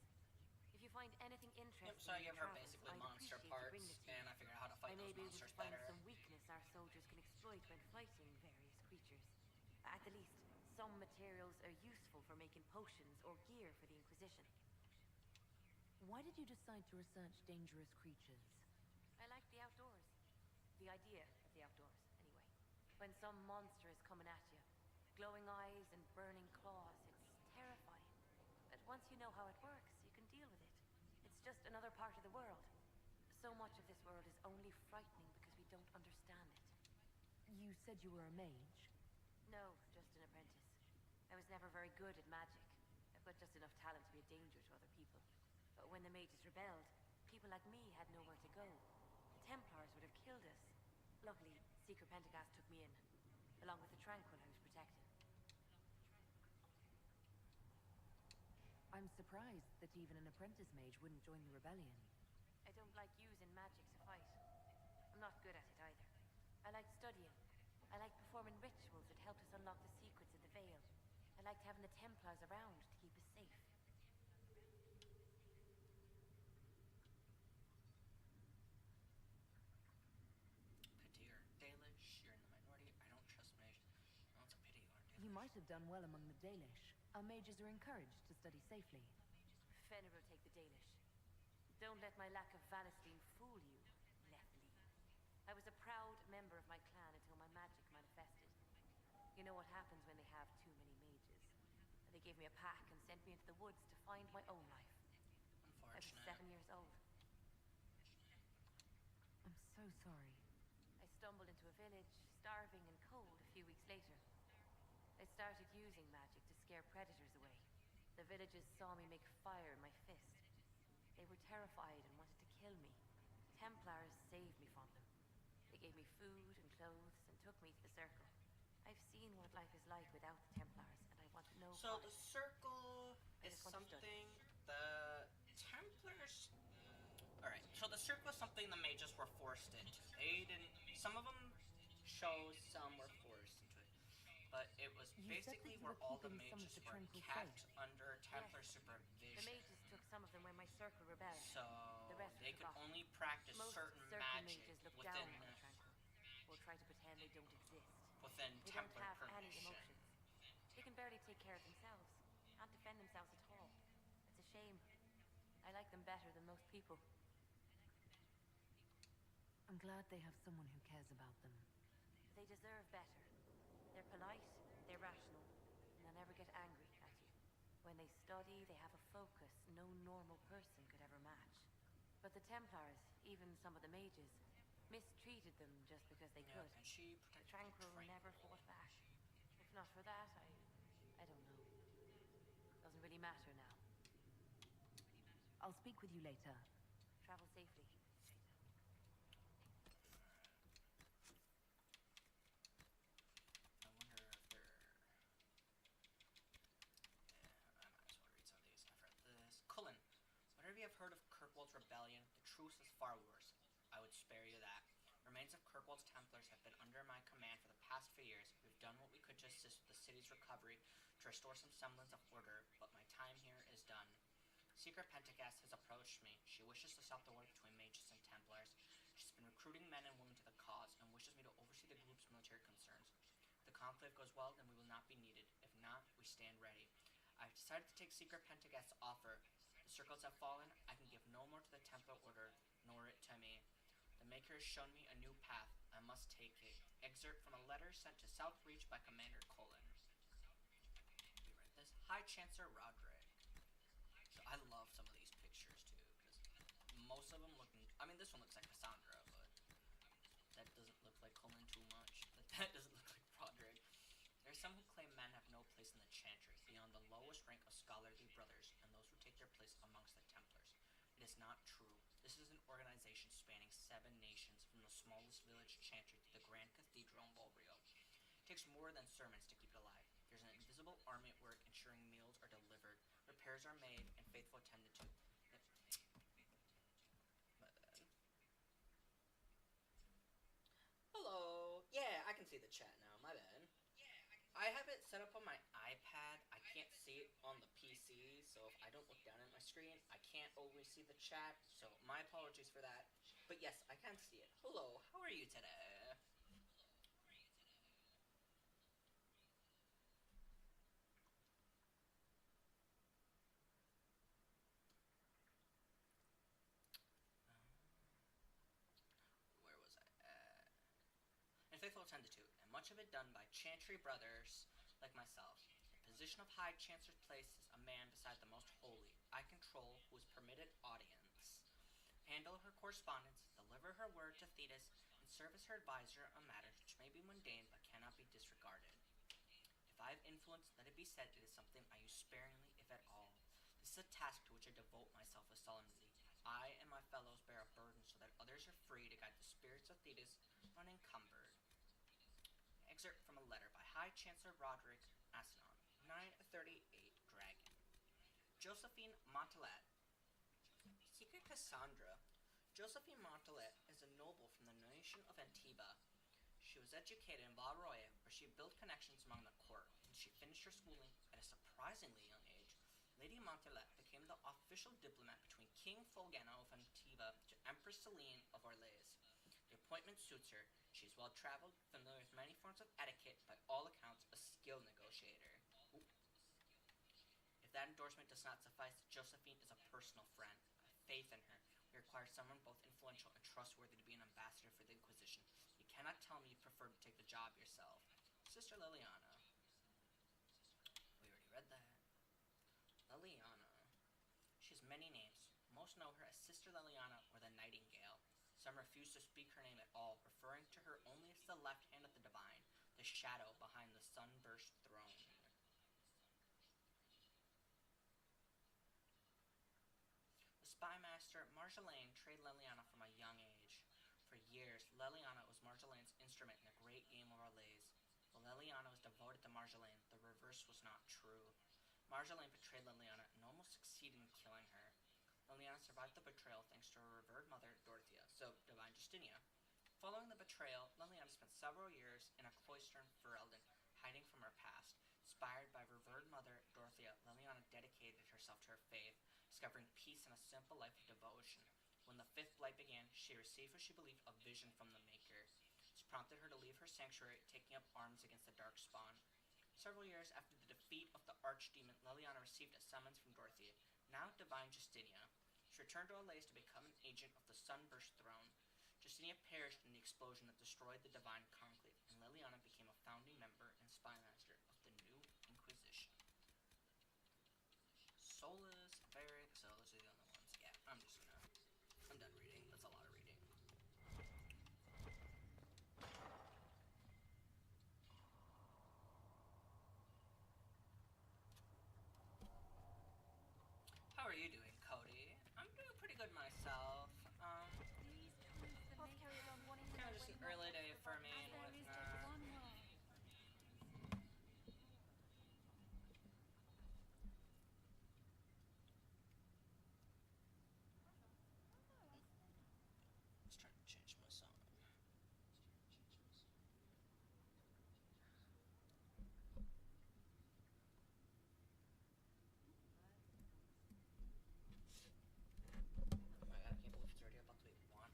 If you you find anything interesting So I in give your her travels, basically I'd monster appreciate you parts, bringing it to and me. I figure out how to fight I may those be able to monsters find better. some weakness our soldiers can exploit when fighting various creatures. At the least, some materials are useful for making potions or gear for the Inquisition. Why did you decide to research dangerous creatures? I like the outdoors. The idea of the outdoors, anyway. When some monster is coming at you, glowing eyes and burning claws, it's terrifying. But once you know how it works, you can deal with it. It's just another part of the world. So much of this world is only frightening because we don't understand it. You said you were a mage? No, just an apprentice. I was never very good at magic. I've got just enough talent to be a danger to other people. But when the mages rebelled, people like me had nowhere to go. The Templars would have killed us. Luckily, Secret Pentagast took me in, along with the Tranquil I was protecting. I'm surprised that even an apprentice mage wouldn't join the rebellion. I don't like using magic to fight. I'm not good at it either. I like studying. I like performing rituals that help us unlock the secrets of the Veil. I liked having the Templars around to keep us safe. Patir, Dalish, you're in the minority. I don't trust mages. Oh, it's a pity you aren't. You might have done well among the Dalish. Our mages are encouraged to study safely. Fenrir will take the Dalish. Don't let my lack of Valenstein fool you, Nephilim. I was a proud member of my clan until my magic manifested. You know what happens when they have too many mages. They gave me a pack and sent me into the woods to find my own life. I was 7 years old. I'm so sorry. I stumbled into a village, starving and cold, a few weeks later. I started using magic to scare predators away. The villagers saw me make fire in my fist. They were terrified and wanted to kill me. Templars saved me from them. They gave me food and clothes and took me to the Circle. I've seen what life is like without the Templars, and I want no So part the of it. Circle is something the Templars... Alright, so the Circle is something the mages were forced into. They didn't... Some of them chose, some were forced into it. But it was basically where all the mages were kept under Templar supervision. The mages took some of them when my Circle rebelled. So the rest they could only practice Most certain Circle magic mages look within down on the Tranquil, or try to pretend they don't exist. within They Templar don't have any permission. emotions. They can barely take care of themselves. Can't defend themselves at all. It's a shame. I like them better than most people. I'm glad they have someone who cares about them. They deserve better. They're polite, they're rational, and they'll never get angry at you. When they study, they have a focus no normal person could ever match. But the Templars, even some of the mages, mistreated them just because they could. And she The Tranquil never fought back. If not for that, I don't know. Doesn't really matter now. I'll speak with you later. Travel safely. I wonder if they're... I might as well read some of these. I've read this. Cullen, whatever you have heard of Kirkwald's rebellion, the truce is far worse. I would spare you that. Remains of Kirkwald's Templars have been under my command for the past few years. We've done what we could to assist with the city's recovery, to restore some semblance of order, but my time here is done. Secret Pentagast has approached me. She wishes to stop the war between mages and Templars. She's been recruiting men and women to the cause, and wishes me to oversee the group's military concerns. If the conclave goes well, then we will not be needed. If not, we stand ready. I've decided to take Secret Pentagast's offer. The circles have fallen. I can give no more to the Templar Order, nor it to me. The Maker has shown me a new path. I must take it. Excerpt from a letter sent to Southreach by Commander Cullen. We read this. High Chancellor Roderick. So I love some of these pictures too, because most of them look... I mean, this one looks like Cassandra, but that doesn't look like Cullen too much. But that doesn't look like Roderick. There are some who claim men have no place in the Chantry, beyond the lowest rank of scholarly brothers, and those who take their place amongst the Templars. It is not true. This is an organization spanning 7 nations, from the smallest village Chantry to the Grand Cathedral in Volrio. It takes more than sermons to keep it alive. There's an invisible army at work ensuring meals are delivered, repairs are made, and faithful attended to. My bad. Hello. Yeah, I can see the chat now. My bad. I have it set up on my iPad. I can't see it on the PC, PC, so if I don't look down at my screen, I can't always see the chat, so my apologies for that. But yes, I can see it. Hello, how are you today? Where was I at? In Faithful 10 to 2, and much of it done by Chantry brothers like myself. The position of High Chancellor's places a man beside the most holy. I control who is permitted audience, handle her correspondence, deliver her word to Thetis, and serve as her advisor on matters which may be mundane but cannot be disregarded. If I have influence, let it be said it is something I use sparingly, if at all. This is a task to which I devote myself with solemnity. I and my fellows bear a burden so that others are free to guide the spirits of Thetis unencumbered. Excerpt from a letter by High Chancellor Roderick Asnon, 938 Dragon. Josephine Montalet. Secret Cassandra. Josephine Montalet is a noble from the nation of Antiba. She was educated in Valroya, where she built connections among the court, and she finished her schooling at a surprisingly young age. Lady Montalet became the official diplomat between King Fulgano of Antiba to Empress Celine of Orleans. The appointment suits her. She is well-traveled, familiar with many forms of etiquette, by all accounts a skilled negotiator. Ooh. If that endorsement does not suffice, Josephine is a personal friend. I have faith in her. We require someone both influential and trustworthy to be an ambassador for the Inquisition. You cannot tell me you prefer to take the job yourself. Sister Liliana. We already read that. Liliana. She has many names. Most know her as Sister Liliana or the Nightingale. Some refuse to speak her name at all, referring to her only as the left hand of the divine, the shadow behind the sunburst throne. The spymaster Marjolaine trained Liliana from a young age. For years, Liliana was Marjolaine's instrument in the great game of Orleans. While Liliana was devoted to Marjolaine, the reverse was not true. Marjolaine betrayed Liliana and almost succeeded in killing her. Liliana survived the betrayal thanks to her revered mother, Dorothea, so Divine Justinia. Following the betrayal, Liliana spent several years in a cloister in Ferelden, hiding from her past. Inspired by revered mother, Dorothea, Liliana dedicated herself to her faith, discovering peace and a simple life of devotion. When the Fifth Blight began, she received what she believed a vision from the Maker. This prompted her to leave her sanctuary, taking up arms against the Darkspawn. Several years after the defeat of the Archdemon, Liliana received a summons from Dorothea, now Divine Justinia. She returned to Orleans to become an agent of the Sunburst Throne. Justinia perished in the explosion that destroyed the Divine Conclave, and Liliana became a founding member and spymaster of the new Inquisition. Solus, Varric, so those are the only ones. Yeah, I'm done reading. That's a lot of reading. How are you doing, Cody? I'm doing pretty good myself. Kind of just an early day for me and whatnot. Let's try to change my song. Oh my god, I can't believe it's already about to be 1.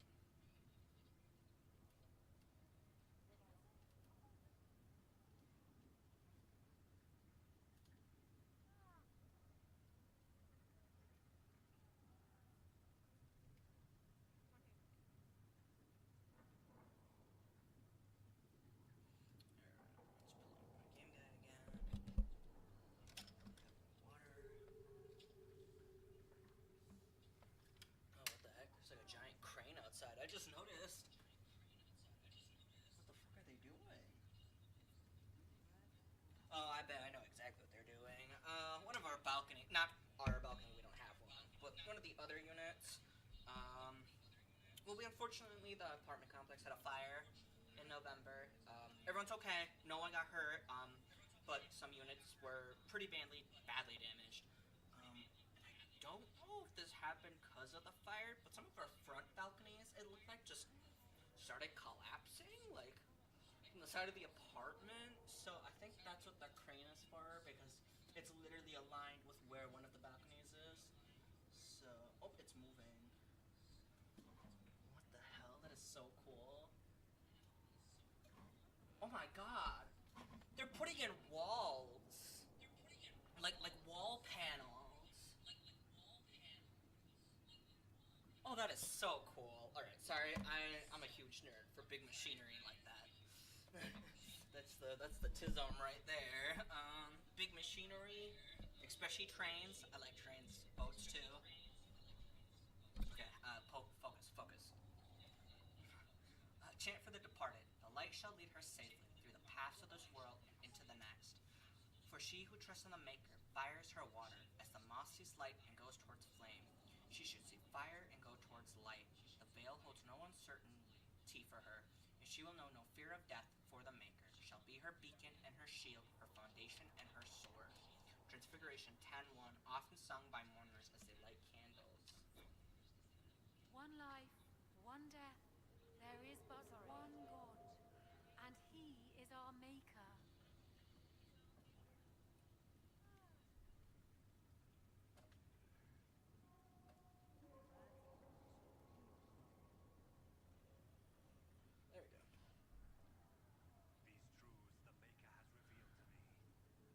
I just noticed. What the fuck are they doing? Oh, I bet I know exactly what they're doing. One of our balcony, not our balcony, we don't have one, but one of the other units, well, unfortunately, the apartment complex had a fire in November. Everyone's okay, no one got hurt, but some units were pretty badly damaged. I don't know if this happened because of the fire, but some of our front balconies, it looked like just started collapsing, like, from the side of the apartment. So I think that's what the crane is for, because it's literally aligned with where one of the so cool. Oh my god. They're putting in walls. Like wall panels. Oh, that is so cool. Alright, sorry, I'm a huge nerd for big machinery like that. That's the T-zone right there. Big machinery, especially trains. I like trains, boats too. Okay, focus. Chant for the departed. The light shall lead her safely through the paths of this world and into the next. For she who trusts in the Maker fires her water as the moss sees light and goes towards flame. She should see fire and go towards light. The veil holds no uncertainty for her, and she will know no fear of death, for the Maker shall be her beacon and her shield, her foundation and her sword. Transfiguration 10:1, often sung by mourners as they light candles. One life, one death. There is but one God, and He is our Maker. There we go. These truths the Maker has revealed to me.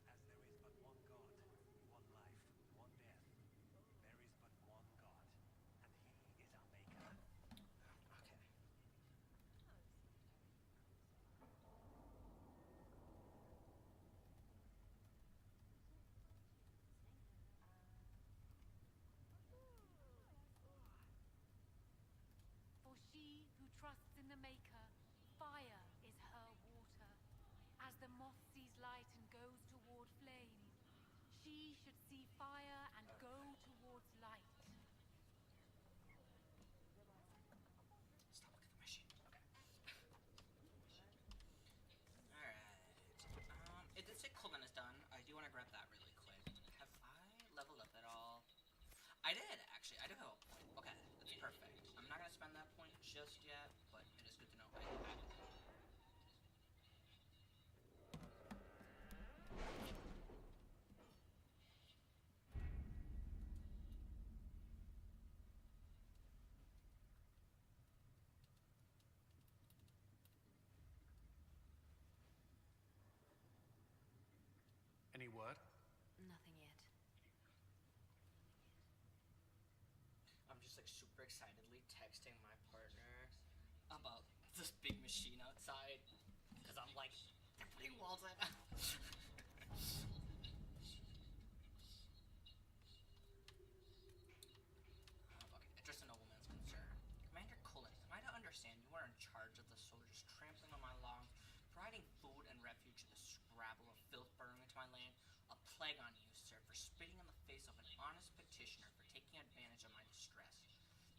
As there is but one God, one life, one death. There is but one God, and He is our Maker. Okay. For she who trusts in the Maker, fire is her water. As the moth sees light and goes toward flame, she should see fire and go towards light. Stop looking at the machine. Okay. Alright. It did say cooldown is done. I do want to grab that really quick. Have I leveled up at all? I did, actually. I do have a point. Okay, that's perfect. I'm not going to spend that point just yet, but it is good to know I have it. Any word? Nothing yet. I'm just like super excitedly texting my partner about this big machine outside because I'm like, they're putting walls in. Okay, address a nobleman's concern. Commander Cullen, am I to understand you are in charge of the soldiers trampling on my lawns, providing food and refuge to the scrabble of filth burrowing into my land? A plague on you, sir, for spitting in the face of an honest petitioner, for taking advantage of my distress.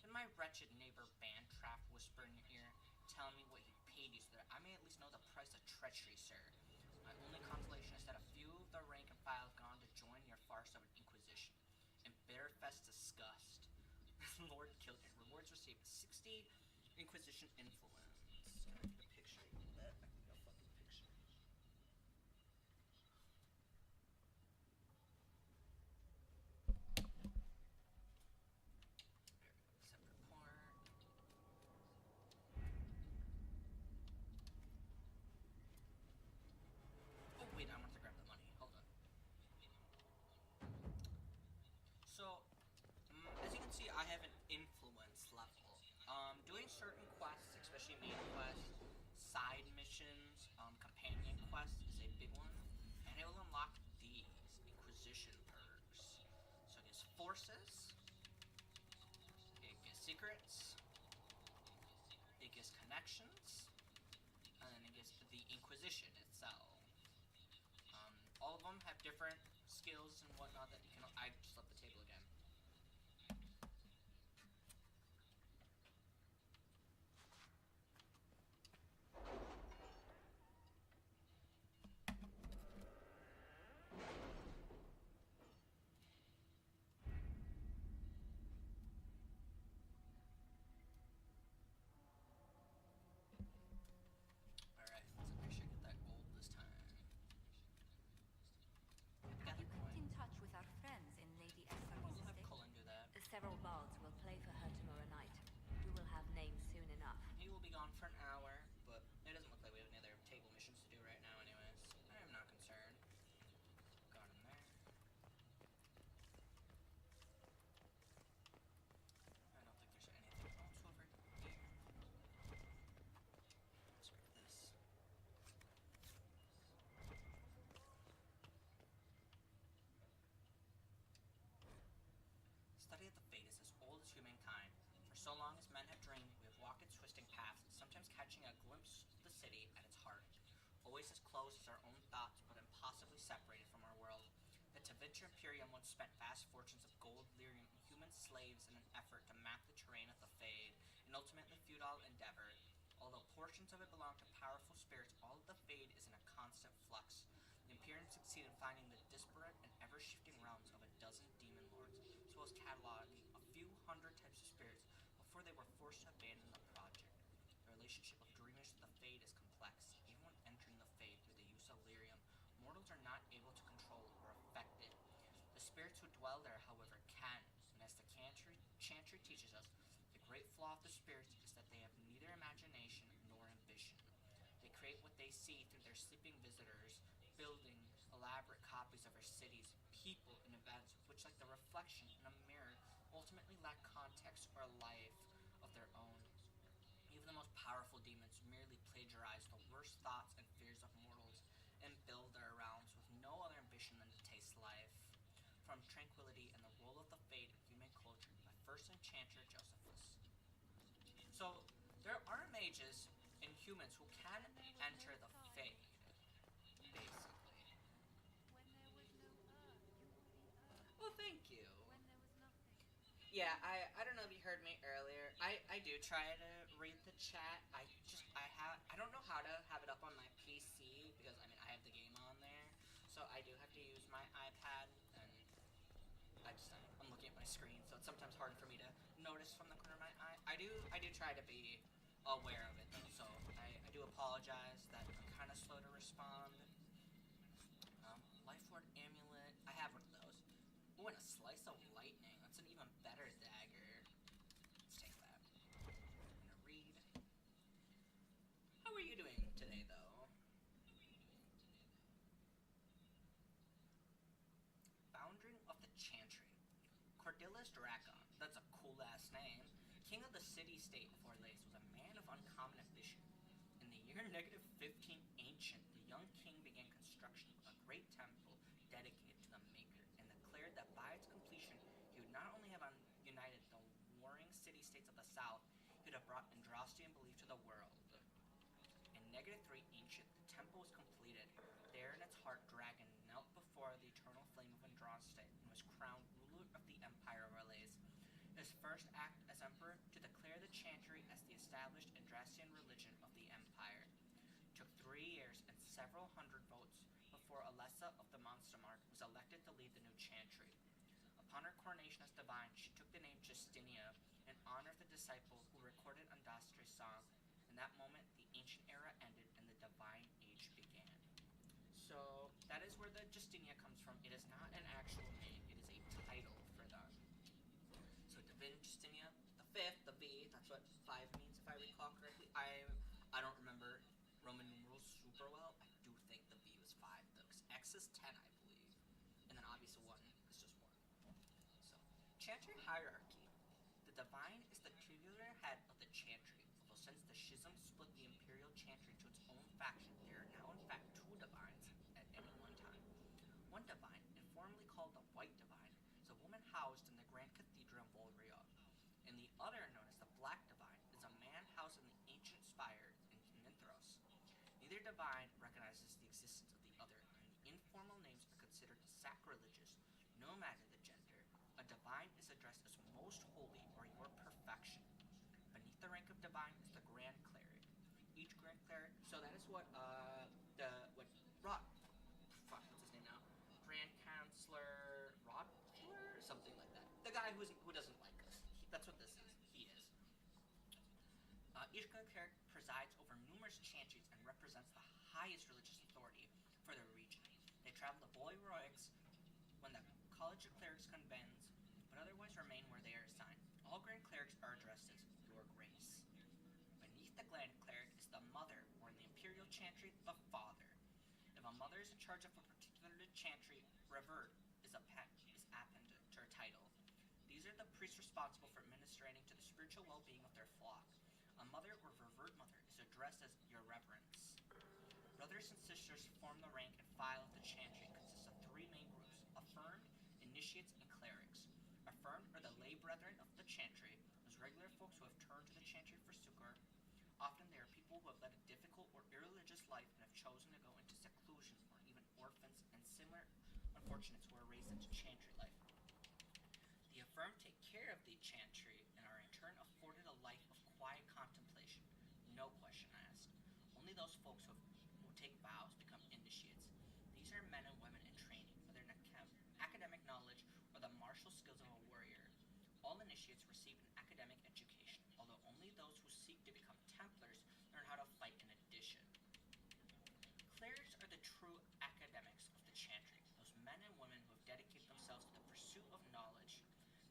Did my wretched neighbor Bandtraff whisper in your ear, telling me what he paid you so that I may at least know the price of treachery, sir? My only consolation is that a few of the rank and file have gone to join your farce of an Inquisition. In barefest disgust, Lord Kilton, rewards received 60 Inquisition influence. Can I get a picture of that? I can get a fucking picture. Separate part. Oh wait, I want to grab the money. Hold on. So, as you can see, I have an influence level. Doing certain quests, especially main quests, side missions, companion quests is a big one, and it will unlock these Inquisition perks. So it gives forces, it gives secrets, it gives connections, and then it gives the Inquisition itself. All of them have different skills and whatnot that you can. I just left the table again. Alright, let's make sure I get that gold this time. Have you kept in touch with our friends in Lady for an hour, but it doesn't look like we have any other table missions to do right now anyways. I am not concerned. Got him there. I don't think there's anything else over here. Let's grab this. Study of the fate is as old as humankind. For so long as men have dreamed, we have walked its twisting paths, sometimes catching a glimpse of the city at its heart. Always as close as our own thoughts, but impossibly separated from our world. The Tavintra Imperium once spent vast fortunes of gold, lyrium, and human slaves in an effort to map the terrain of the Fade, an ultimately futile endeavor. Although portions of it belong to powerful spirits, all of the Fade is in a constant flux. The Imperium succeeded in finding the disparate and ever-shifting realms of a dozen demon lords, as well as cataloging a few hundred types of spirits before they were forced to abandon the project. The relationship of dreamers to the Fade is complex. Even when entering the Fade through the use of lyrium, mortals are not able to control or affect it. The spirits who dwell there, however, can, and as the Chantry teaches us, the great flaw of the spirits is that they have neither imagination nor ambition. They create what they see through their sleeping visitors, buildings, elaborate copies of our cities, people, and events, which, like the reflection in a mirror, ultimately lack context or life of their own. Even the most powerful demons merely plagiarize the worst thoughts and fears of mortals and build their realms with no other ambition than to taste life. From Tranquility and the Role of the Fate in Human Culture by First Enchanter Josephus. So, there are mages and humans who can enter the Fade, basically. Well, thank you. Yeah, I don't know if you heard me earlier. I do try to read the chat. I don't know how to have it up on my PC because I have the game on there. So I do have to use my iPad and I'm looking at my screen, so it's sometimes hard for me to notice from the corner of my eye. I do try to be aware of it though, so I do apologize that I'm kind of slow to respond. Life Ward Amulet, I have one of those. Oh, and a Slice of Lightning, that's an even better dagger. Let's take that. I'm gonna read. How are you doing today though? Foundering of the Chantry. Cordelis Dracon, that's a cool ass name. King of the city-state of Orlais was a man of uncommon ambition. In the year -15 Ancient, the young king began construction of a great temple dedicated to the Maker, and declared that by its completion, he would not only have united the warring city-states of the south, he would have brought Andrastian belief to the world. In -3 Ancient, the temple was completed. There in its heart, Dragon knelt before the eternal flame of Andraste and was crowned ruler of the Empire of Orlais. His first act as emperor to declare the Chantry as the established Andrastian religion of the Empire. It took 3 years and several hundred votes before Alessa of the Monstermark was elected to lead the new Chantry. Upon her coronation as divine, she took the name Justinia in honor of the disciple who recorded Andraste's song. In that moment, the ancient era ended and the divine age began. So that is where the Justinia comes from. It is not an actual name, it is a title for them. So Divine Justinia the Fifth, the V, that's what 5 means if I recall correctly. I don't remember Roman numerals super well. I do think the V was 5 though, because X is 10 I believe. And then obviously 1 is just 1. So, Chantry hierarchy. The divine is the tutelar head of the Chantry, although since the schism split the Imperial Chantry into its own faction, there are now in fact 2 divines at any one time. One divine, informally called the White Divine, is a woman housed in the Grand Cathedral of Volriot, and the other, known as the Black Divine, is a man housed in the ancient spire in Minthros. Neither divine recognizes the existence of the other, and the informal names are considered sacrilegious, no matter the gender. A divine is addressed as most holy or your perfection. Beneath the rank of divine is the Grand Cleric. Each Grand Cleric, so that is what what's his name now? Grand Chancellor Rodler? Something like that. The guy who doesn't like us. That's what this is. He is. Each Grand Cleric presides over numerous chantries and represents the highest religious authority for their region. They travel to Bois-Roix when the College of Clerics convenes, but otherwise remain where they are assigned. All Grand Clerics are addressed as Your Grace. Beneath the Grand Cleric chantry, the father. If a mother is in charge of a particular chantry, revert is appended to her title. These are the priests responsible for administering to the spiritual well-being of their flock. A mother or revert mother is addressed as your reverence. Brothers and sisters form the rank and file of the chantry and consists of three main groups: affirmed, initiates, and clerics. Affirmed are the lay brethren of the chantry, those regular folks who have turned to the chantry for succor. Often they are people who have led a difficult or irreligious life and have chosen to go into seclusion, or even orphans and similar unfortunates who are raised into chantry life. The affirmed take care of the chantry and are in turn afforded a life of quiet contemplation, no question asked. Only those folks who take vows become initiates. These are men and women in training, whether in academic knowledge or the martial skills of a warrior. All initiates receive an academic education, although only those who seek to become Templars learn how to fight in addition. Clerics are the true academics of the chantry, those men and women who have dedicated themselves to the pursuit of knowledge.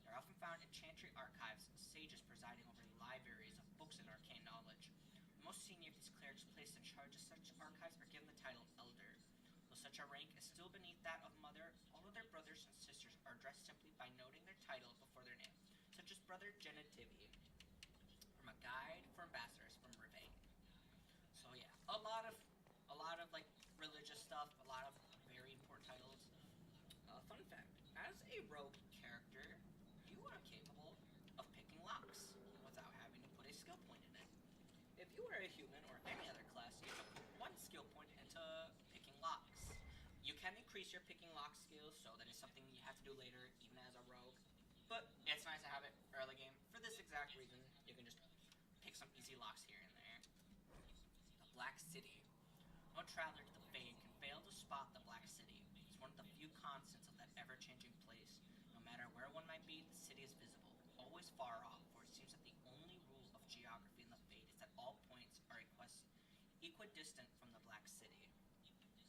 They are often found in chantry archives, sages presiding over libraries of books and arcane knowledge. The most senior of these clerics placed in charge of such archives are given the title Elder. Though such a rank is still beneath that of Mother, all of their brothers and sisters are addressed simply by noting their title before their name, such as Brother Genitivi, from a guide for ambassadors from Ravane. So yeah, a lot of like religious stuff, a lot of very important titles. Fun fact: as a rogue character, you are capable of picking locks without having to put a skill point in it. If you were a human or any other class, you took one skill point into picking locks. You can increase your picking lock skills, so that is something you have to do later, even as a rogue. But it's nice to have it early game. For this exact reason, you can just pick some easy locks here and there. The Black City. No traveler to the Fade can fail to spot the Black City. It's one of the few constants of that ever-changing place. No matter where one might be, the city is visible, always far off, for it seems that the only rule of geography in the Fade is that all points are equidistant from the Black City.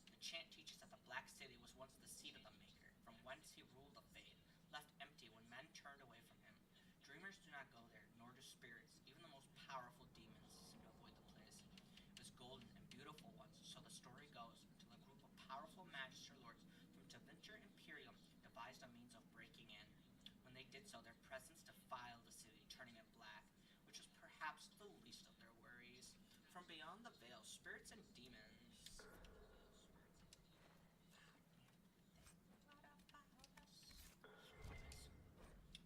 The chant teaches that the Black City was once the seat of the Maker, from whence he ruled the Fade, left empty when men turned away from him. Dreamers do not go there, nor do spirits. Even the most powerful demons seem to avoid the place. It was golden and beautiful once, so the story goes, until a group of powerful magister lords from Tevinter Imperium devised a means of breaking in. When they did so, their presence defiled the city, turning it black, which was perhaps the least of their worries. From beyond the veil, spirits and demons.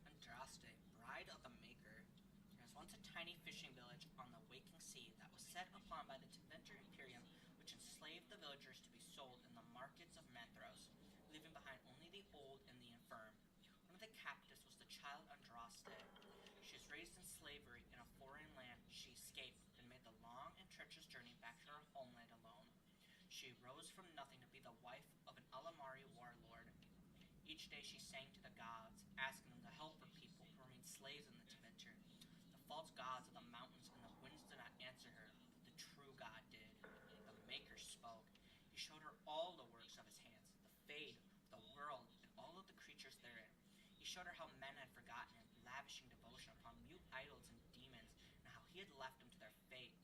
Andraste, bride of the Maker. There was once a tiny fishing village on the waking sea that was set upon by the Tevinter Imperium, which enslaved the villagers to be sold in the markets of Manthros, leaving behind only the old and the infirm. One of the captives was the child Andraste. She was raised in slavery in a foreign land. She escaped and made the long and treacherous journey back to her homeland alone. She rose from nothing to be the wife of an Alamari warlord. Each day she sang to the gods, asking them to help her people who remained slaves in the Tevinter. The false gods of the mountains and the winds did not answer her. The true God did. The Maker spoke. He showed her all the works of his hands, the Fade, the world, and all of the creatures therein. He showed her how men had forgotten him, lavishing devotion upon mute idols and demons, and how he had left them to their fate.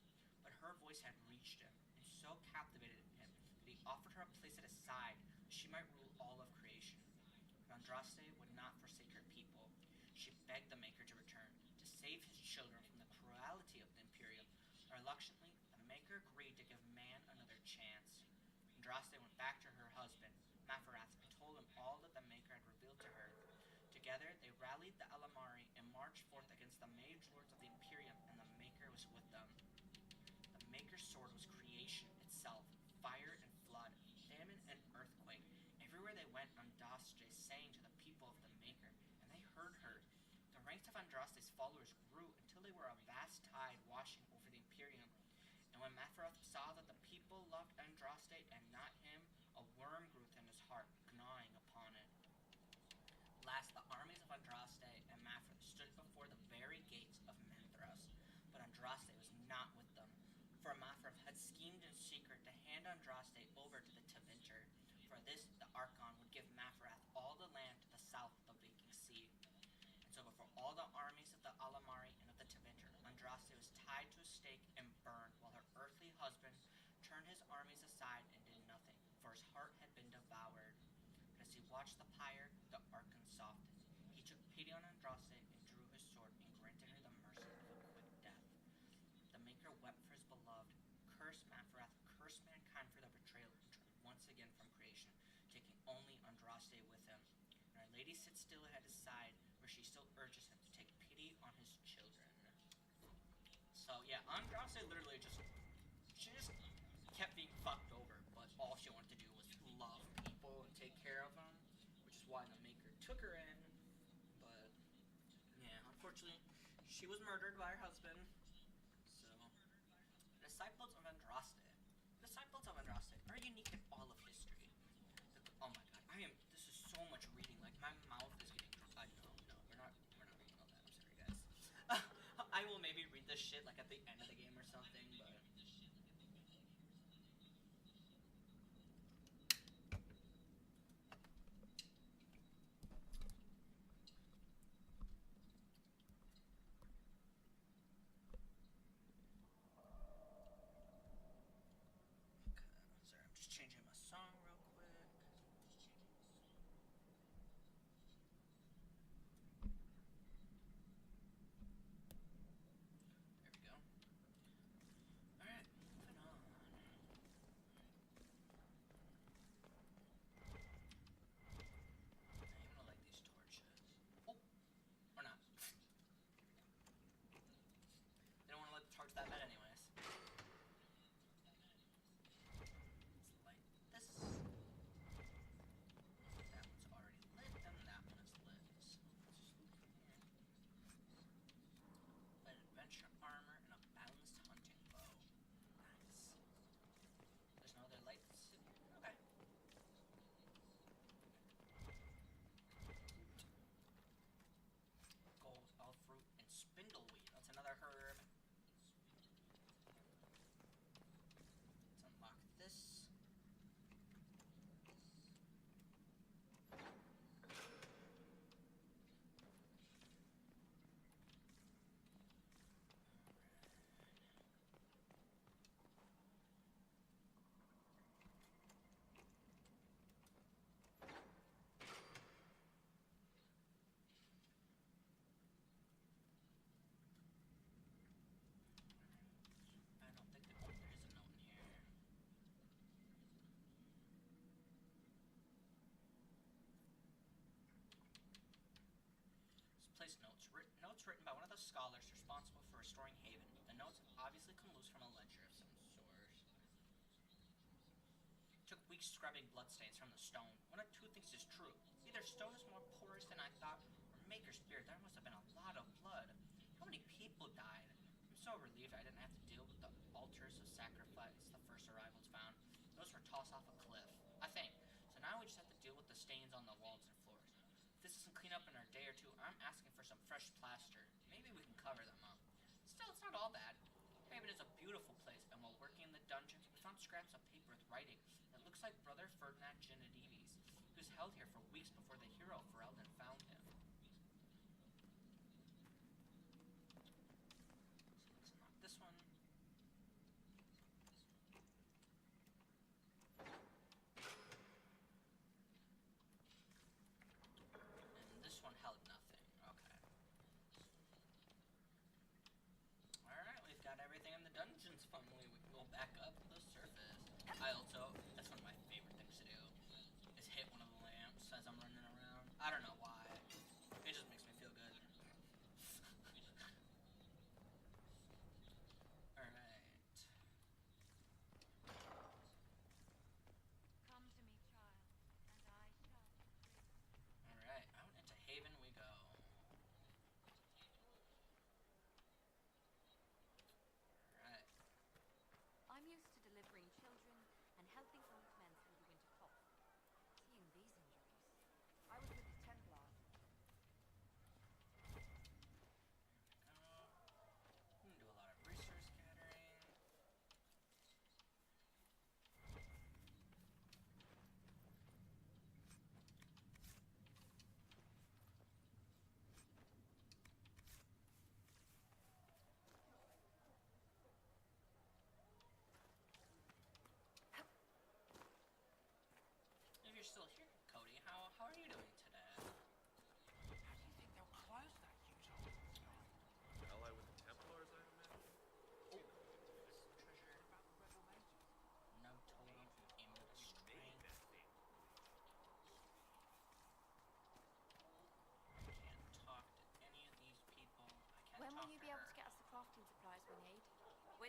But her voice had reached him, and so captivated him that he offered her a place at his side, that she might rule all of creation. But Andraste would not forsake her people. She begged the Maker to return, to save his children from the cruelty of the Imperium. Reluctantly, the Maker agreed to give man another chance. Andraste went back to her husband, Mafarath, and told him all that the Maker had revealed to her. Together, they rallied the Alamari and marched forth against the mage lords of the Imperium, and the Maker was with them. The Maker's sword was creation itself, fire and flood, famine and earthquake. Everywhere they went, Andraste sang to the people of the Maker, and they heard her. The ranks of Andraste's followers grew until they were a vast tide washing over the Imperium. And when Mafarath saw that the people loved Andraste and not him, a worm grew within his heart, gnawing upon it. Last, the armies of Andraste and Mafrath stood before the very gates of Manthros, but Andraste was not with them, for Mafrath had schemed in secret to hand Andraste over to the Tevinter. For this, the Archon would give Mafrath all the land to the south of the Waking Sea. And so before all the armies of the Alamari and of the Tevinter, Andraste was tied to a stake and burned, while her earthly husband turned his army heart had been devoured. But as he watched the pyre, the Archon softened. He took pity on Andraste and drew his sword and granted her the mercy of a quick death. The Maker wept for his beloved, cursed Mathrath, cursed mankind for their betrayal, and turned once again from creation, taking only Andraste with him. And Our Lady sits still at his side, where she still urges him to take pity on his children. So yeah, Andraste literally she just kept being fucked over, but all she wanted to do was love people and take care of them, which is why the Maker took her in. But yeah, unfortunately, she was murdered by her husband. So, Disciples of Andraste. Disciples of Andraste are unique in all of history. Oh my god, this is so much reading, like my mouth is getting dry. No, we're not reading all that, I'm sorry guys. I will maybe read this shit like at the end of the game or something, but... Sorry, I'm just changing my song real quick. There we go. Alright, moving on. I'm gonna light these torches. Oh! Or not. They don't want to light the torch that bad anyways. Let's light this. That one's already lit, and that one is lit. So let's just loot from here. Light adventure armor and a balanced hunting bow. Nice. There's no other lights in here? Okay. Gold, elf fruit, and spindleweed. That's another herb. Let's unlock this. I don't think there is a note in here. Let's place notes. Notes written by one of the scholars responsible for restoring Haven. The notes obviously come loose from a ledger of some sort. Took weeks scrubbing bloodstains from the stone. One of two things is true. Either stone is more porous than I thought, or Maker's Spirit, there must have been a lot of blood. How many people died? I'm so relieved I didn't have to deal with the altars of sacrifice the first arrivals found. Those were tossed off a cliff, I think. So now we just have to deal with the stains on the walls and floors. If this isn't cleaned up in a day or two, I'm asking for some fresh plaster. Maybe we can cover them up. Still, it's not all bad. Haven is a beautiful place, and while working in the dungeons, we found scraps of paper with writing that looks like Brother Ferdinand Genedives, who was held here for weeks before the hero Ferelden found him. So let's unlock this one. And this one held nothing. Okay. Alright, we've got everything in the dungeons finally. We can go back up to the surface. That's one of my favorite things to do, is hit one of the lamps as I'm running around. I don't know why.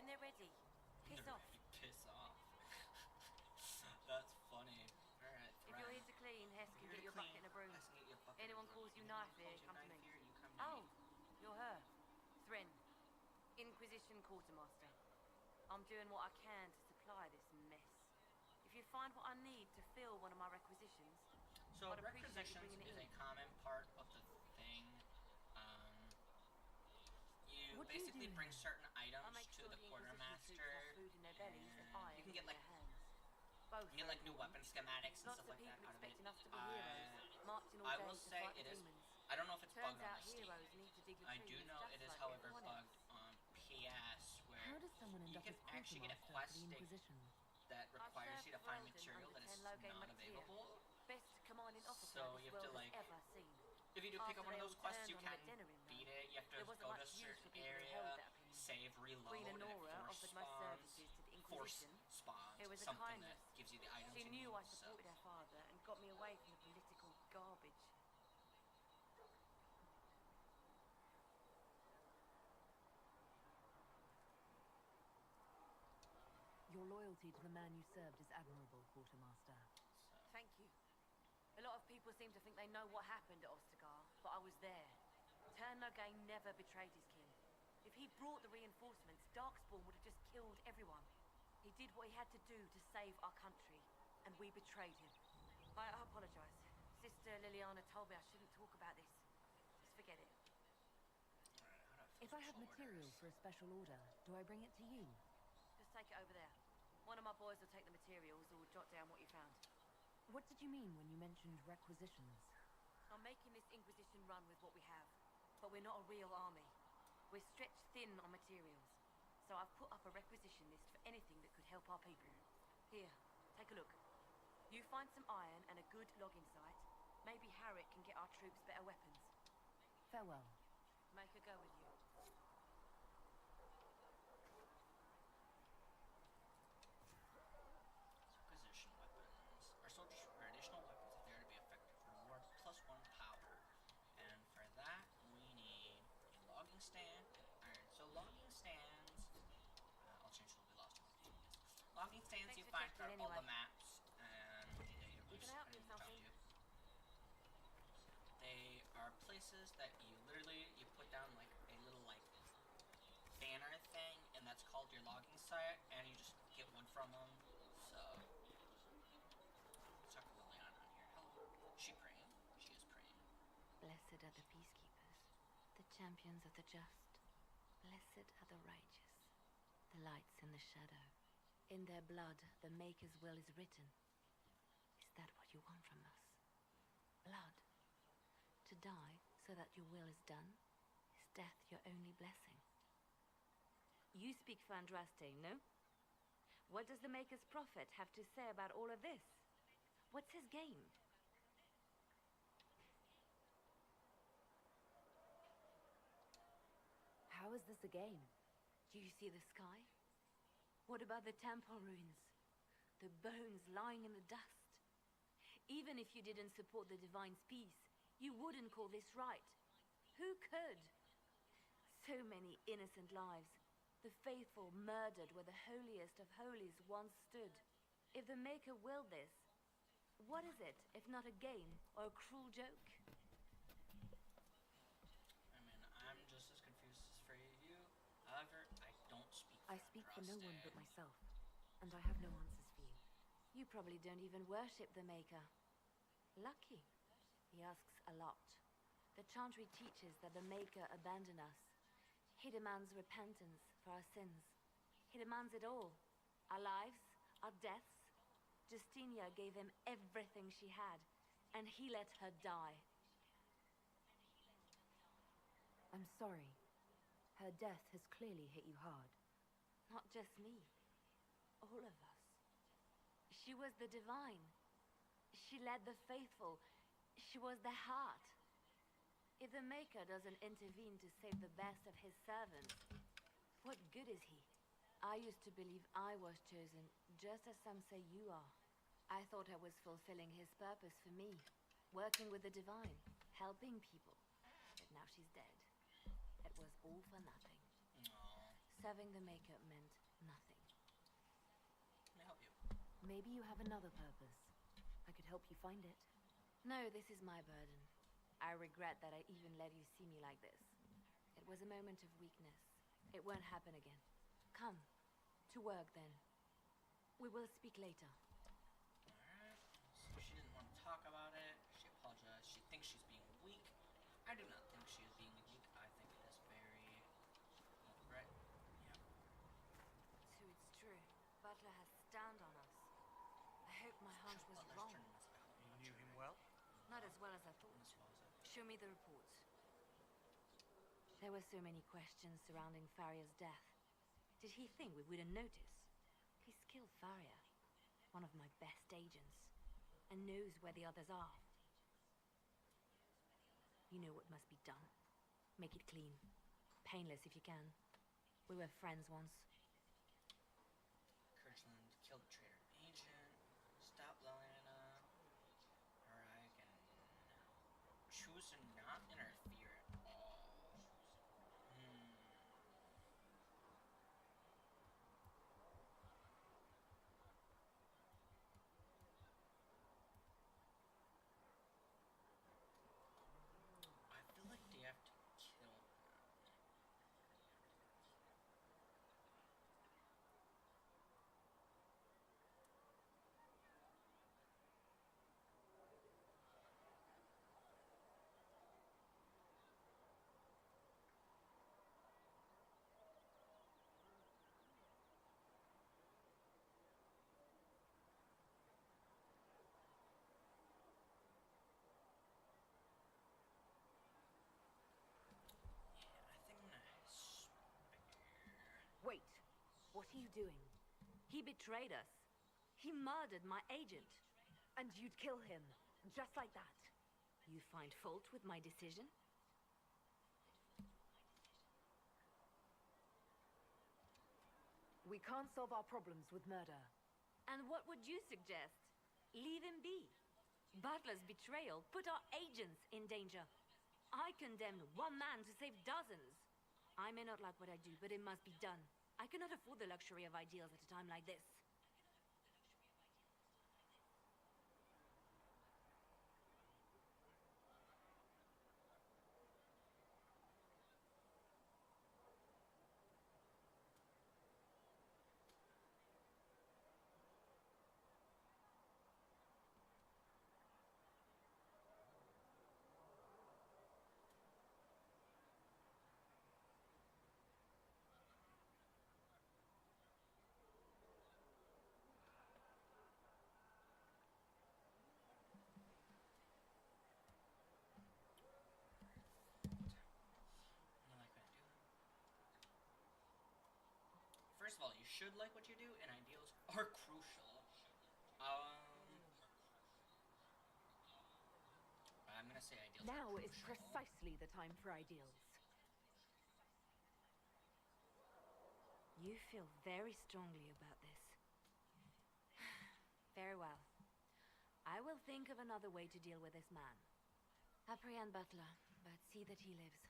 when they're ready. Piss off. Piss off. That's funny. Alright, If you're here to clean, Hess can get you a bucket and a broom. Anyone calls you knife here, come to me. Oh, you're her. Thren. Inquisition quartermaster. I'm doing what I can to supply this mess. If you find what I need to fill one of my requisitions, so I'd appreciate you requisitions bringing it is in. a common part of the thing. You What do you basically do bring here? certain I items make to sure the the quartermaster, Inquisition troops have food in their bellies and iron you can get in like their hands. Both you get like new weapon schematics and Lots stuff of like that people out of it. expecting us to be heroes, marching all I day will to say fight it the is. demons. I don't know if it's Turns bugged on out the Steam. heroes need to dig a I tree do just know it is, like however, everyone else. bugged on PS, where How does someone end you up can as actually get a quartermaster quest for the stick Inquisition? that requires you to find Served material Roden that is under 10 not Logain available. Best commanding officer So this you have to world like, has ever seen. if you do pick up After one of they those all quests, turned you on him can at Denerim, though, beat it. You have to there wasn't go to much a use certain for people who area, held that opinion. save, reload, Queen and it Honora force offered my spawns, services to the force Inquisition. spawns, It was a something kindness. that gives you the items She you knew need. I supported her father and got me away from the political garbage. Your loyalty to the man you served is admirable, Quartermaster. Thank you. A lot of people seem to think they know what happened at Ostagar, but I was there. Tern Logain never betrayed his kin. If he'd brought the reinforcements, Darkspawn would have just killed everyone. He did what he had to do to save our country, and we betrayed him. I apologize. Sister Liliana told me I shouldn't talk about this. Just forget it. If I have material for a special order, do I bring it to you? Just take it over there. One of my boys will take the materials or jot down what you found. What did you mean when you mentioned requisitions? I'm making this Inquisition run with what we have, but we're not a real army. We're stretched thin on materials, so I've put up a requisition list for anything that could help our people. Here, take a look. You find some iron and a good logging site. Maybe Harriet can get our troops better weapons. Farewell. Make her go with you. Inquisition weapons. Our soldiers require additional weapons if they are to be effective. Reward +1 power. And for that, we need a logging stand. Alright, so logging stands. I'll change it, will be lost. Logging stands Thanks you for find checking throughout all the anyway. maps and the database. You can help I me with didn't tell something. you. They are places that you literally put down like a little like banner thing, and that's called your logging site, and you just get one from them. So let's talk to Liliana on here. Hello. Is she praying? She is praying. Blessed are the peacekeepers, the champions of the just. Blessed are the righteous, the lights in the shadow. In their blood, the Maker's will is written. Is that what you want from us? Blood? To die so that your will is done? Is death your only blessing? You speak for Andraste, no? What does the Maker's prophet have to say about all of this? What's his game? How is this a game? Do you see the sky? What about the temple ruins? The bones lying in the dust? Even if you didn't support the Divine's peace, you wouldn't call this right. Who could? So many innocent lives. The faithful murdered where the holiest of holies once stood. If the Maker willed this, what is it if not a game or a cruel joke? I mean, I'm just as confused as for you. However, I don't speak for I speak for no one but Andraste. myself, and I have no answers for you. You probably don't even worship the Maker. Lucky. He asks a lot. The Chantry teaches that the Maker abandoned us. He demands repentance for our sins. He demands it all. Our lives, our deaths. Justinia gave him everything she had, and he let her die. I'm sorry. Her death has clearly hit you hard. Not just me. All of us. She was the Divine. She led the faithful. She was their heart. If the Maker doesn't intervene to save the best of his servants, what good is he? I used to believe I was chosen, just as some say you are. I thought I was fulfilling his purpose for me, working with the Divine, helping people. But now she's dead. It was all for nothing. Aw. Serving the makeup meant nothing. Let me help you. Maybe you have another purpose. I could help you find it. No, this is my burden. I regret that I even let you see me like this. It was a moment of weakness. It won't happen again. Come. To work, then. We will speak later. Alright. So she didn't want to talk about it. She apologized. She thinks she's being weak. I do not think she is being weak. I think it is very... Right? Yeah. So it's true. Butler has stand on us. I hope my hunch was wrong. You knew him well? Not as well as I thought. Show me the reports. There were so many questions surrounding Faria's death. Did he think we wouldn't notice? He's killed Faria, one of my best agents, and knows where the others are. You know what must be done. Make it clean. Painless if you can. We were friends once. Kirchland killed the traitor agent. Stop Lelena. Or I can choose to not interfere at all. I feel like they have to kill him. Wait. What are you doing? He betrayed us. He murdered my agent. And you'd kill him, just like that. You find fault with my decision? We can't solve our problems with murder. And what would you suggest? Leave him be. Butler's betrayal put our agents in danger. I condemned one man to save dozens. I may not like what I do, but it must be done. I cannot afford the luxury of ideals at a time like this. First of all, you should like what you do, and ideals are crucial. I'm gonna say ideals Now are is crucial. precisely the time for ideals. You feel very strongly about this. Very well. I will think of another way to deal with this man. Apprehend Butler, but see that he lives.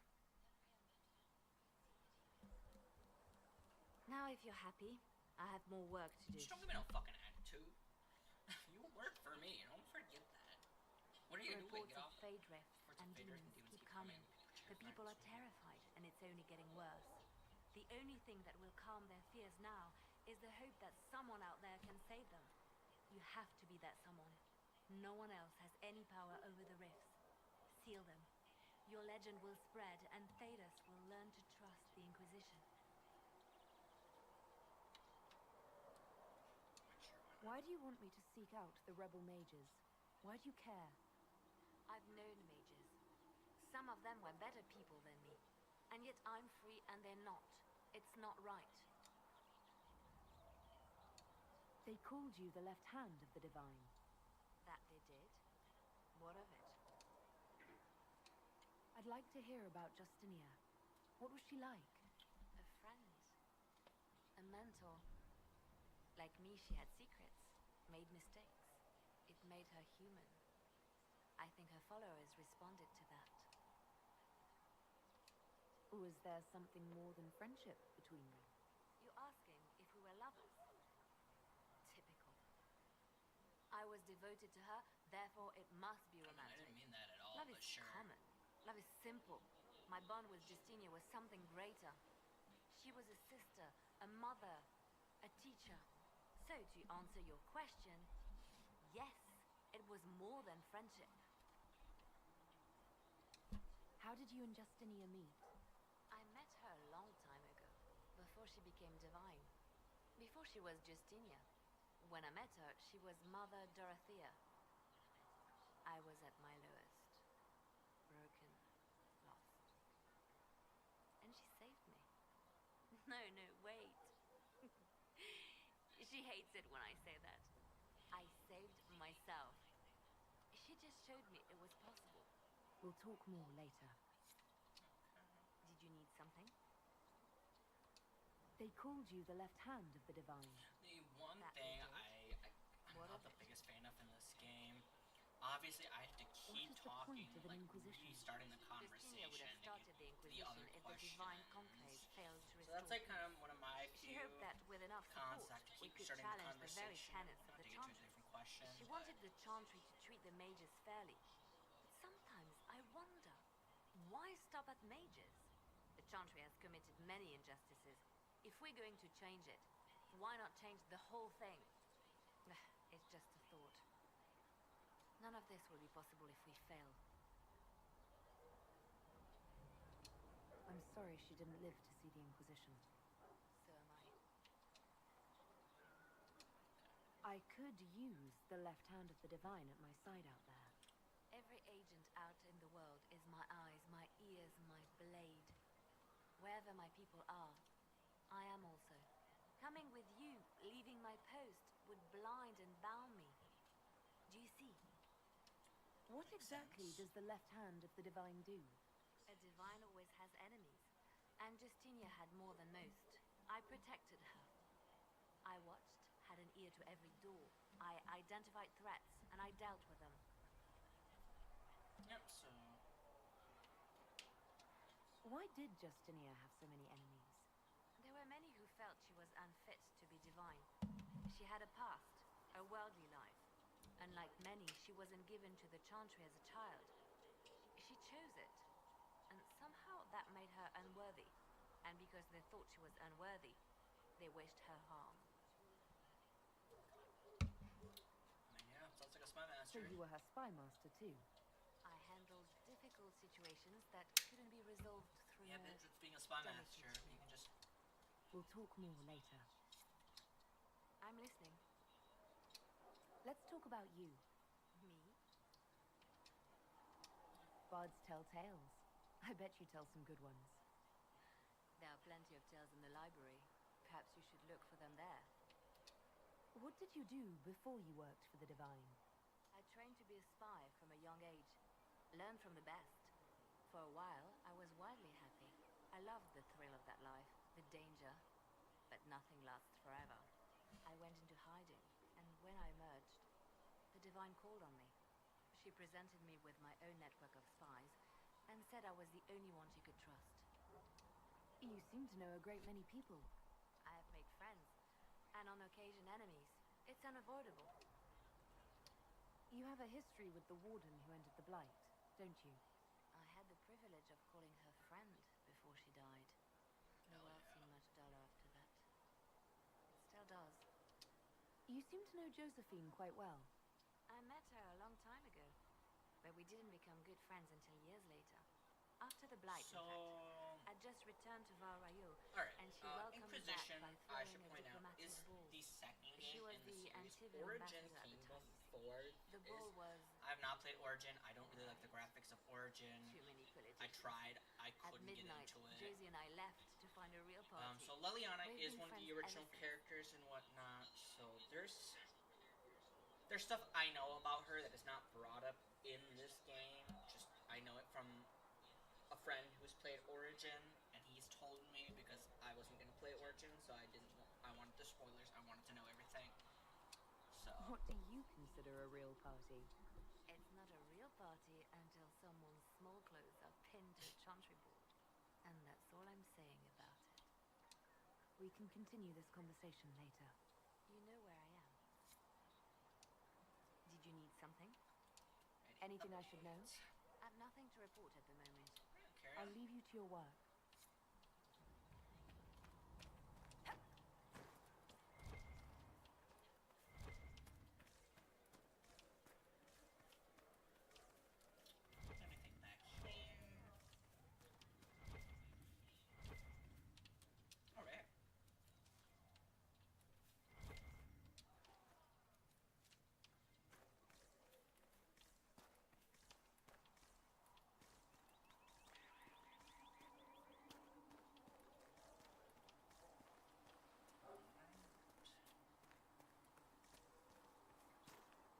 Now, if you're happy, I have more work to do. Just don't give me no fucking attitude. You work for me, don't forget that. What are you doing? Reports Get of off. Fade Rifts and demons keep coming. The people are terrified, and it's only getting worse. The only thing that will calm their fears now is the hope that someone out there can save them. You have to be that someone. No one else has any power over the rifts. Seal them. Your legend will spread, and Thedas will learn to trust the Inquisition. Why do you want me to seek out the rebel mages? Why do you care? I've known mages. Some of them were better people than me. And yet I'm free and they're not. It's not right. They called you the left hand of the Divine. That they did? What of it? I'd like to hear about Justinia. What was she like? A friend. A mentor. Like me, she had secrets. Made mistakes. It made her human. I think her followers responded to that. Was there something more than friendship between you? devoted to her, therefore it must be I romantic. didn't mean that at all, Love but is sure. common. Love is simple. My bond with Justinia was something greater. She was a sister, a mother, a teacher. So, to answer your question, yes, it was more than friendship. How did you and Justinia meet? I met her a long time ago, before she became divine. Before she was Justinia. When I met her, she was Mother Dorothea. I was at my lowest. Broken, lost. And she saved me. No, wait. She hates it when I say that. I saved myself. She just showed me it was possible. We'll talk more later. Did you need something? They called you the left hand of the Divine. The one thing I'm not the biggest fan of in this game, obviously I have to keep talking, like restarting the Justinia would conversation have started the to Inquisition the other if the Divine questions. Conclave failed to So restore that's like peace. kind of one of my She few hoped that with enough cons, support, I have to we keep could restarting the challenge the very conversation, tenets of not the to get to a Chantry. different question. She wanted the Chantry to treat the mages fairly. But sometimes I wonder, why stop at mages? The Chantry has committed many injustices. If we're going to change it, why not change the whole thing? It's just a thought. None of this will be possible if we fail. I'm sorry she didn't live to see the Inquisition. So am I. I could use the left hand of the Divine at my side out there. Every agent out in the world is my eyes, my ears, my blade. Wherever my people are, I am also. Coming with you, leaving my post, would blind and bound me. Do you see? What exactly does the left hand of the Divine do? A divine always has enemies, and Justinia had more than most. I protected her. I watched, had an ear to every door. I identified threats, and I dealt with them. Yep, so... Why did Justinia have so many enemies? There were many who felt she was unfit to be divine. She had a past, a worldly life. Unlike many, she wasn't given to the Chantry as a child. She chose it, and somehow that made her unworthy. And because they thought she was unworthy, they wished her harm. I mean, yeah, sounds like a spy So master. you were her spy master too? I handled difficult situations that couldn't be resolved through Yeah, but it's being a spy master. You can just... We'll talk more later. I'm listening. Let's talk about you. Me? Bards tell tales. I bet you tell some good ones. There are plenty of tales in the library. Perhaps you should look for them there. What did you do before you worked for the Divine? I trained to be a spy from a young age. Learned from the best. For a while, I was wildly happy. I loved the thrill of that life, the danger. But nothing lasts forever. I went into hiding, and when I emerged, the Divine called on me. She presented me with my own network of spies, and said I was the only one she could trust. You seem to know a great many people. I have made friends, and on occasion enemies. It's unavoidable. You have a history with the Warden who entered the Blight, don't you? I had the privilege of calling her friend before she died. The world seemed much duller after that. It still does. You seem to know Josephine quite well. I met her a long time ago, but we didn't become good friends until years later. After the Blight, in fact. I'd just returned to Val Rayo, Alright, and she welcomed Inquisition, me back by I throwing should a point out, diplomatic is ball. the second She game was in the the series. Antivian Origin ambassador at came the time. before. The ball was I have not played Origin. I don't really like the graphics of Origin. too manipulative. I tried. I At couldn't get midnight, into it. Josie and I left to find a real party. So Leliana We've is been one of the friends original ever since. characters and whatnot. So there's stuff I know about her that is not brought up in this game. Just I know it from a friend who's played Origin, and he's told me because I wasn't gonna play Origin, so I didn't. I wanted the spoilers. I wanted to know everything. So What do you consider a real party? It's not a real party until someone's small clothes are pinned to a chantry board. And that's all I'm saying about it. We can continue this conversation later. You know where I am. Did Did you need something? Anything I should know? I've nothing to report at the moment. I'll leave you to your work. Anything back here? Alright.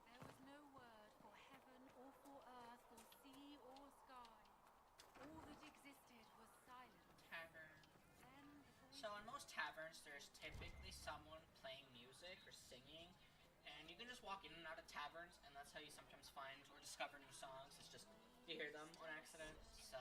There was no word for heaven or for earth, for sea or sky. All that existed was silence. Tavern. Then So in most taverns, there's typically someone playing music or singing, and you can just walk in and out of taverns, and that's how you sometimes find or discover new songs. It's just you hear them on accident. So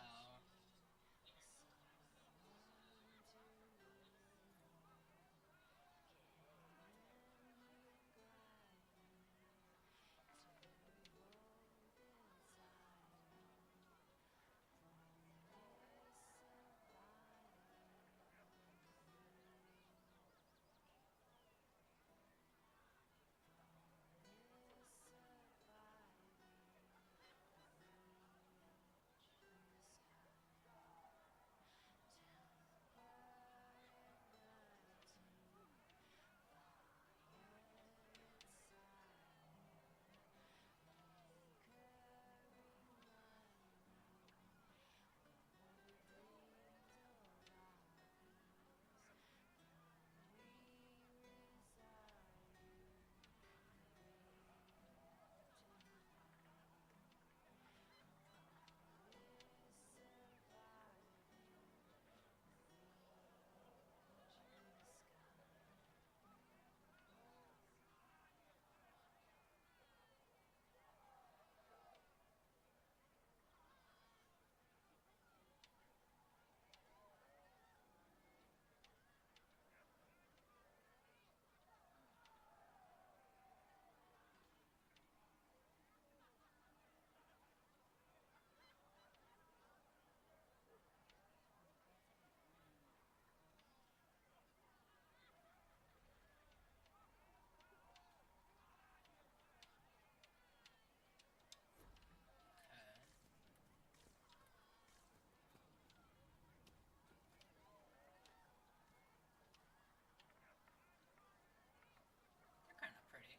they're kind of pretty.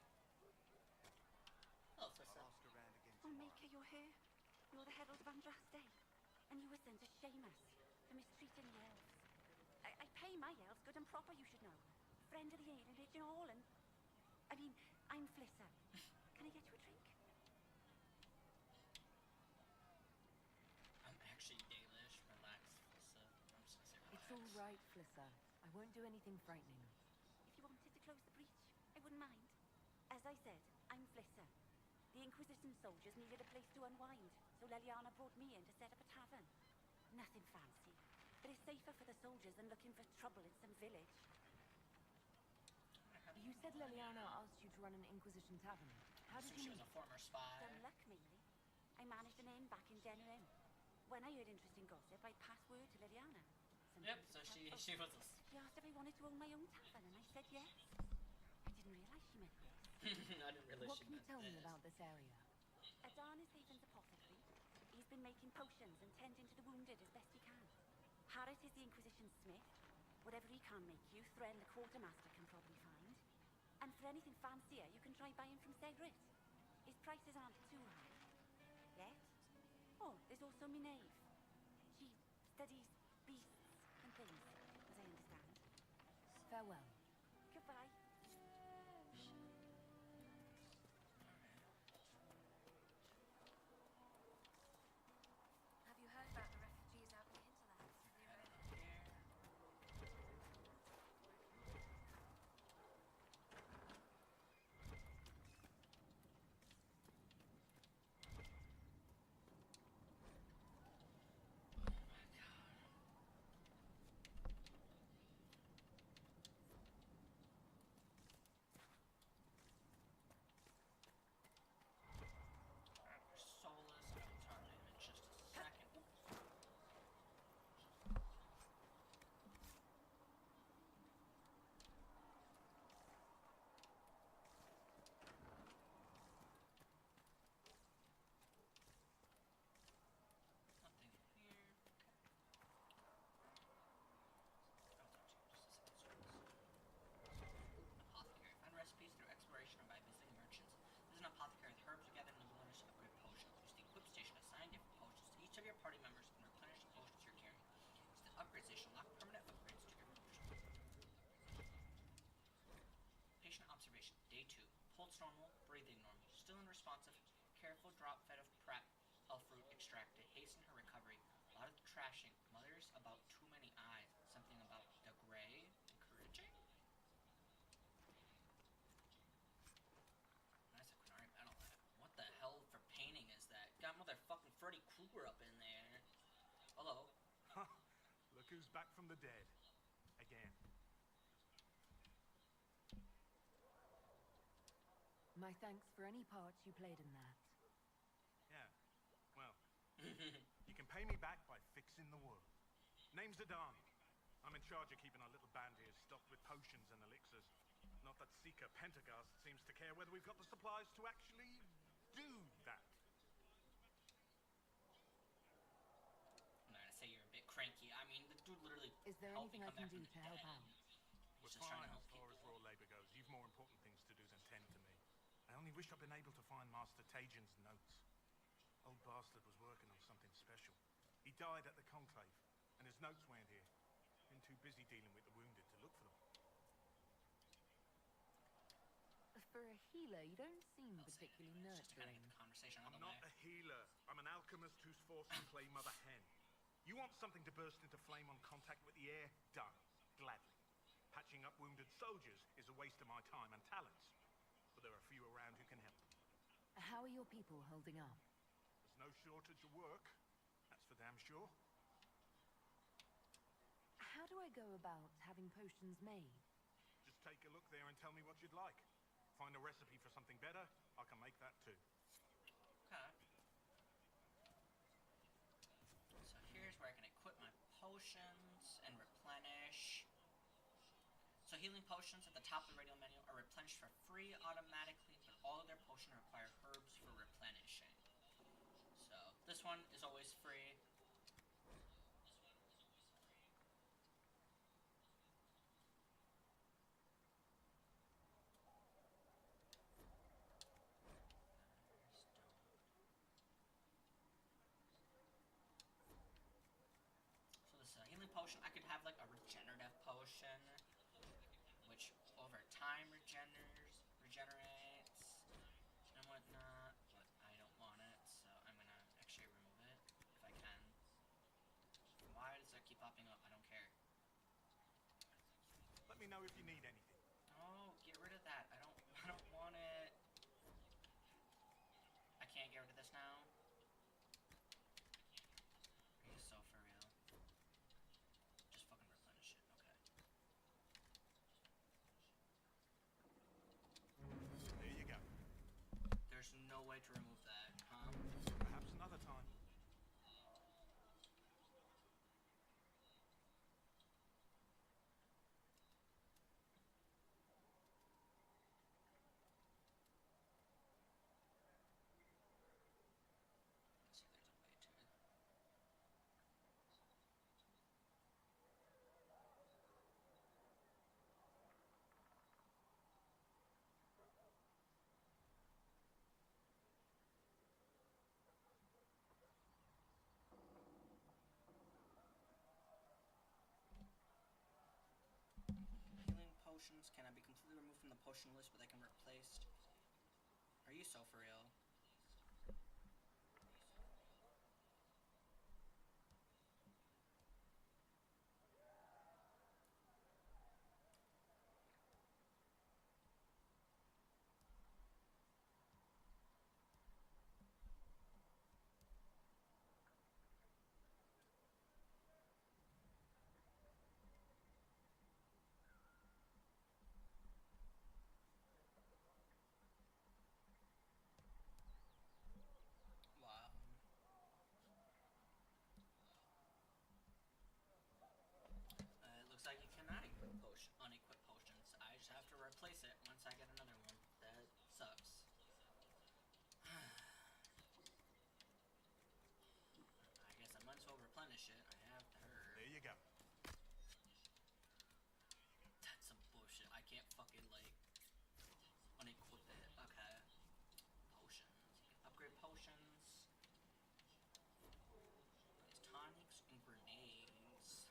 Oh, Flissa. Oh, Maker, you're here. You're the Herald of Andraste. And you were sent to shame us for mistreating the elves. I pay my elves good and proper, you should know. Friend of the alienage and all, and... I mean, I'm Flissa. Can I get you a drink? I'm actually Dalish. Relax, Flissa. I'm just gonna say relax. It's all right, Flissa. I won't do anything frightening. If you wanted to close the breach, I wouldn't mind. As I said, I'm Flissa. The Inquisition soldiers needed a place to unwind, so Leliana brought me in to set up a tavern. Nothing fancy, but it's safer for the soldiers than looking for trouble in some village. You said Leliana asked you to run an Inquisition tavern. How did So you she was meet? a former spy. Dumb luck, mainly. I managed an inn back in Denerim. When I heard interesting gossip, I passed word to Leliana. Yep, so she was a... She asked if I wanted to own my own tavern, and I said yes. I didn't realise she meant this. I didn't realize What she can you meant tell me this. about this area? Adan is Haven's apothecary. He's been making potions and tending to the wounded as best he can. Harris is the Inquisition smith. Whatever he can make you, Thren the quartermaster can probably find. And for anything fancier, you can try buying from Segrit. His prices aren't too high. Yet? Oh, there's also Minave. She studies beasts and things, as I understand. Farewell. Goodbye. Have you heard about the refugees out in the hinterlands? memorization. Lock permanent upgrades to your potions. Patient observation. Day 2. Pulse normal, breathing normal. Still unresponsive. Careful drop fed of prep. Health fruit extracted. Hasten her recovery. A lot of trashing. Mother's about too many eyes. Something about the gray. Encouraging? Nice Quinari battle lab. What the hell for painting is that? Got motherfucking Freddy Krueger up in there. Hello. Look who's back from the dead. Again. My thanks for any part you played in that. Yeah. Well, you can pay me back by fixing the world. Name's Adami. I'm in charge of keeping our little band here stocked with potions and elixirs. Not that Seeker Pentagast seems to care whether we've got the supplies to actually do that. I'm not gonna say you're a bit cranky. I mean, the dude literally Is there helped anything me I come can back do from the to help dead. out? We're He's just trying fine to as help far as people. raw labor goes. You've more important things to do than tend to me. I only wish I'd been able to find Master Tajin's notes. Old bastard was working on something special. He died at the Conclave, and his notes weren't here. Been too busy dealing with the wounded to look for them. For a healer, you don't seem I'll say it particularly anyways, just to kind of nurturing. get the conversation out I'm of the not way. a healer. I'm an alchemist who's forced to play mother hen. You want something to burst into flame on contact with the air? Done. Gladly. Patching up wounded soldiers is a waste of my time and talents. But there are few around who can help. How are your people holding up? There's no shortage of work. That's for damn sure. How do I go about having potions made? Just take a look there and tell me what you'd like. Find a recipe for something better, I can make that too. Okay. So here's where I can equip my potions and replenish. So healing potions at the top of the radial menu are replenished for free automatically, but all of their potions require herbs for replenishing. So this one is always free. So this is a healing potion. I could have like a regenerative potion, which over time regenerates and whatnot, but I don't want it, so I'm gonna actually remove it if I can. Why does it keep popping up? I don't care. Let me know if you need anything. Oh, get rid of that. I don't want it. I can't get rid of this now. Are you so for real? Just fucking replenish it. Okay. There you go. There's no way to remove that, huh? Perhaps another time. Let's see if there's a way to. Healing potions cannot be completely removed from the potion list, but they can be replaced. Are you so for real? Wow. It looks like you cannot equip unequip potions. I just have to replace it once I get another one. That sucks. I guess I might as well replenish it. I have the herb. There you go. That's some bullshit. I can't fucking like unequip it. Okay. Potions. Upgrade potions. These tonics and grenades.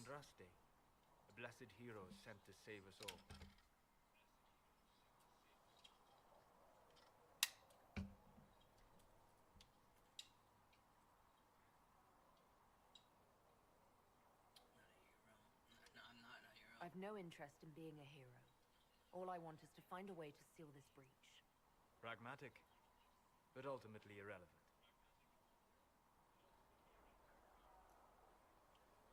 Andraste, a blessed hero sent to save us all. No, I'm not a hero. I've no interest in being a hero. All I want is to find a way to seal this breach. Pragmatic, but ultimately irrelevant.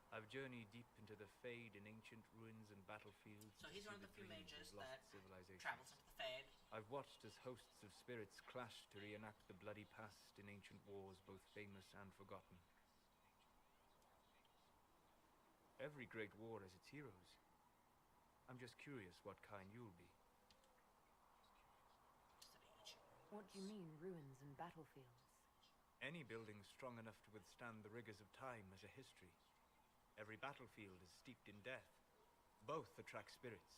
I've journeyed deep into the Fade in ancient ruins and battlefields. So he's to one of see the few dreams mages of lost that civilizations. travels into the Fade. I've watched as hosts of spirits clash to reenact the bloody past in ancient wars, both famous and forgotten. Every great war has its heroes. I'm just curious what kind you'll be. What do you mean, ruins and battlefields? Any building strong enough to withstand the rigors of time has a history. Every battlefield is steeped in death. Both attract spirits.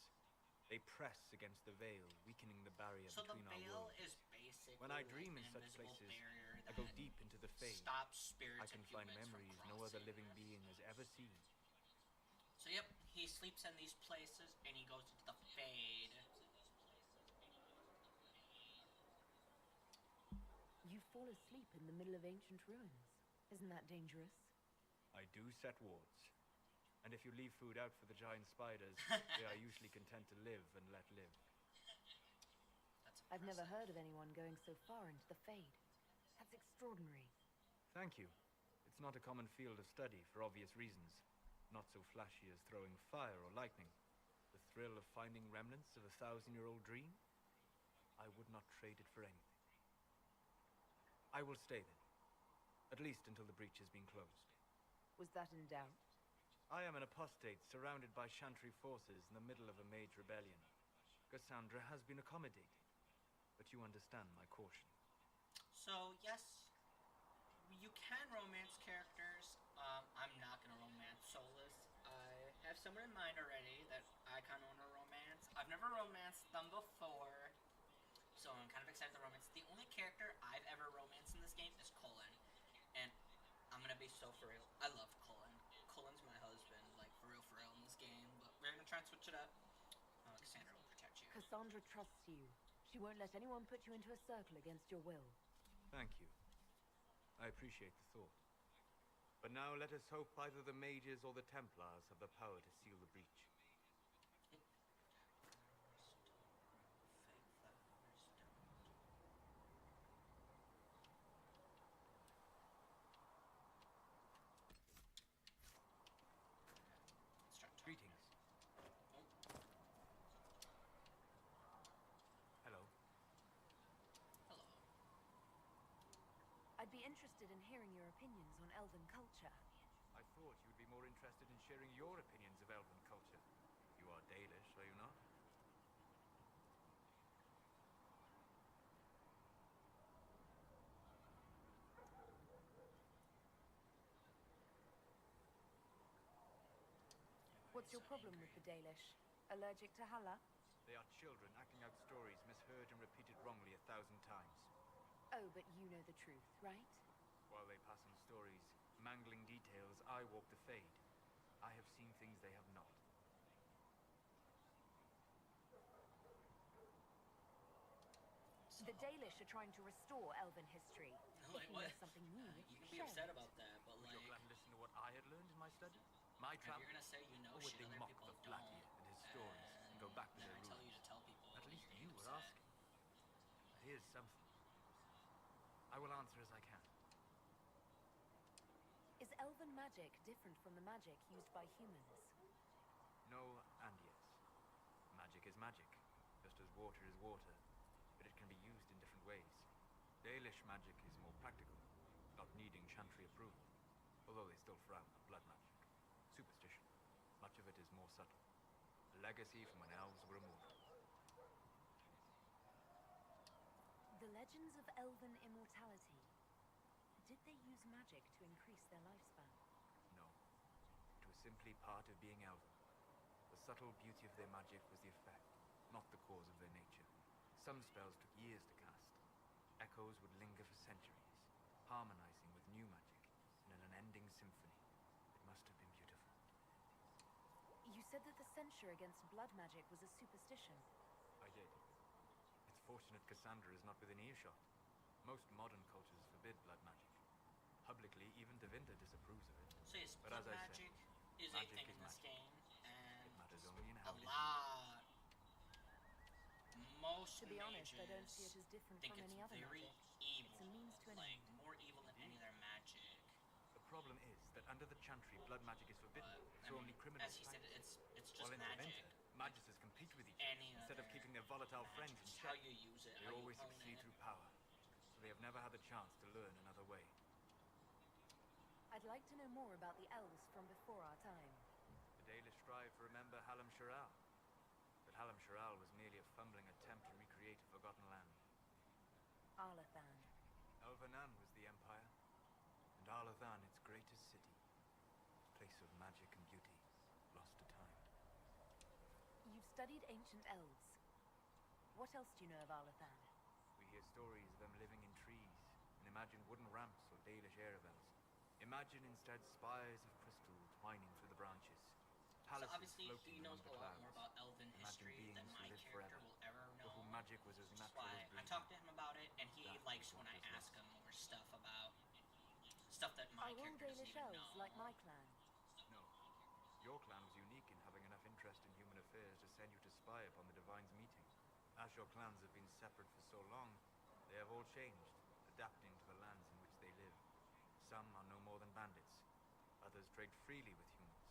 They press against the veil, weakening the barrier So the between our veil worlds. is basically When I like dream an in such invisible places, barrier I go that deep into the Fade. stops spirits I can and find humans from memories no other crossing. living being has ever seen. So yep, he sleeps in these places and he goes into the Fade. You fall asleep in the middle of ancient ruins. Isn't that dangerous? I do set wards. And if you leave food out for the giant spiders, they are usually content to live and let live. I've never heard of anyone going so far into the Fade. That's extraordinary. Thank you. It's not a common field of study for obvious reasons. Not so flashy as throwing fire or lightning. The thrill of finding remnants of a 1,000-year-old dream? I would not trade it for anything. I will stay then. At least until the breach has been closed. Was that in doubt? I am an apostate surrounded by Chantry forces in the middle of a mage rebellion. Cassandra has been accommodating, but you understand my caution. So yes, you can romance characters. I'm not gonna romance Solus. I have someone in mind already that I kind of want to romance. I've never romanced them before, so I'm kind of excited to romance. The only character I've ever romanced in this game is Cullen, and I'm gonna be so for real. I love Cullen. Cullen's my husband, like for real in this game. But we're gonna try and switch it up. Cassandra will protect you. Cassandra trusts you. She won't let anyone put you into a circle against your will. Thank you. I appreciate the thought. But now let us hope either the mages or the Templars have the power to seal the breach. Greetings. Hello. Hello. I'd be interested in hearing your opinions on elven culture. I thought you'd be more interested in sharing your opinions of elven culture. You are Dalish, are you not? What's your problem with the Dalish? Allergic to Hala? They are children acting out stories misheard and repeated wrongly 1,000 times. Oh, but you know the truth, right? While they pass on stories, mangling details, I walk the Fade. I have seen things they have not. The Dalish are trying to restore elven history. Like, If you what? know something new, You can be share upset it. about that, but Would like, your clan listen to what I had learned in my studies? My if travels? you're gonna say you know Or would shit they other mock people the don't, Flatty and his stories and go back to then their I tell roots? you to tell people. At least you're you gonna were get upset. asking. Here's something. I will answer as I can. Is elven magic different from the magic used by humans? No and yes. Magic is magic, just as water is water, but it can be used in different ways. Dalish magic is more practical, not needing Chantry approval, although they still frown on blood magic. Superstition. Much of it is more subtle. A legacy from when elves were immortal. The legends of elven immortality. Did they use magic to increase their lifespan? No. It was simply part of being elven. The subtle beauty of their magic was the effect, not the cause of their nature. Some spells took years to cast. Echoes would linger for centuries, harmonizing with new magic in an unending symphony. It must have been beautiful. said that the censure against blood magic was a superstition. I did. It's fortunate Cassandra is not within earshot. Most modern cultures forbid blood magic. Publicly, even Devinter disapproves of it. So yes, But blood as I magic said, is a magic thing is in this magic. game, and It matters only in a how it is used. lot. Most To be honest, I don't mages see it as different think from it's any other very magic. evil, It's a means to an like end. more evil than any other magic. The problem is that under the Chantry, blood magic is forbidden, so only criminals As he said, practice. it's just While in magic. Devinter, magisters compete with each other Any instead of other keeping their volatile magic, friends in just check. how you use it, They how you always hone succeed it. through power, so they have never had the chance to learn another way. I'd like to know more about the elves from before our time. The Dalish strive to remember Hallam Sharal. But Hallam Sharal was merely a fumbling attempt to recreate a forgotten land. Arlathan. Elvanan was the empire, and Arlathan its greatest city. Place of magic and beauty, lost to time. You've studied ancient elves. What else do you know of Arlathan? We hear stories of them living in trees, and imagine wooden ramps or Dalish aeravels. Imagine instead spires of crystal twining through the branches. So Palaces obviously floating he knows among the a lot clouds. more about elven Imagine history beings than who my lived character forever, will ever for know. whom magic was as That's natural why as I breathing. talked to him about it, and he That likes is when what I was ask lost. him more stuff about stuff that my Are all character doesn't Dalish even elves know. like my clan? No. Your clan was unique in having enough interest in human affairs to send you to spy upon the Divine's meeting. As your clans have been separate for so long, they have all changed, adapting to the lands in which they live. Some are no more than bandits, others trade freely with humans,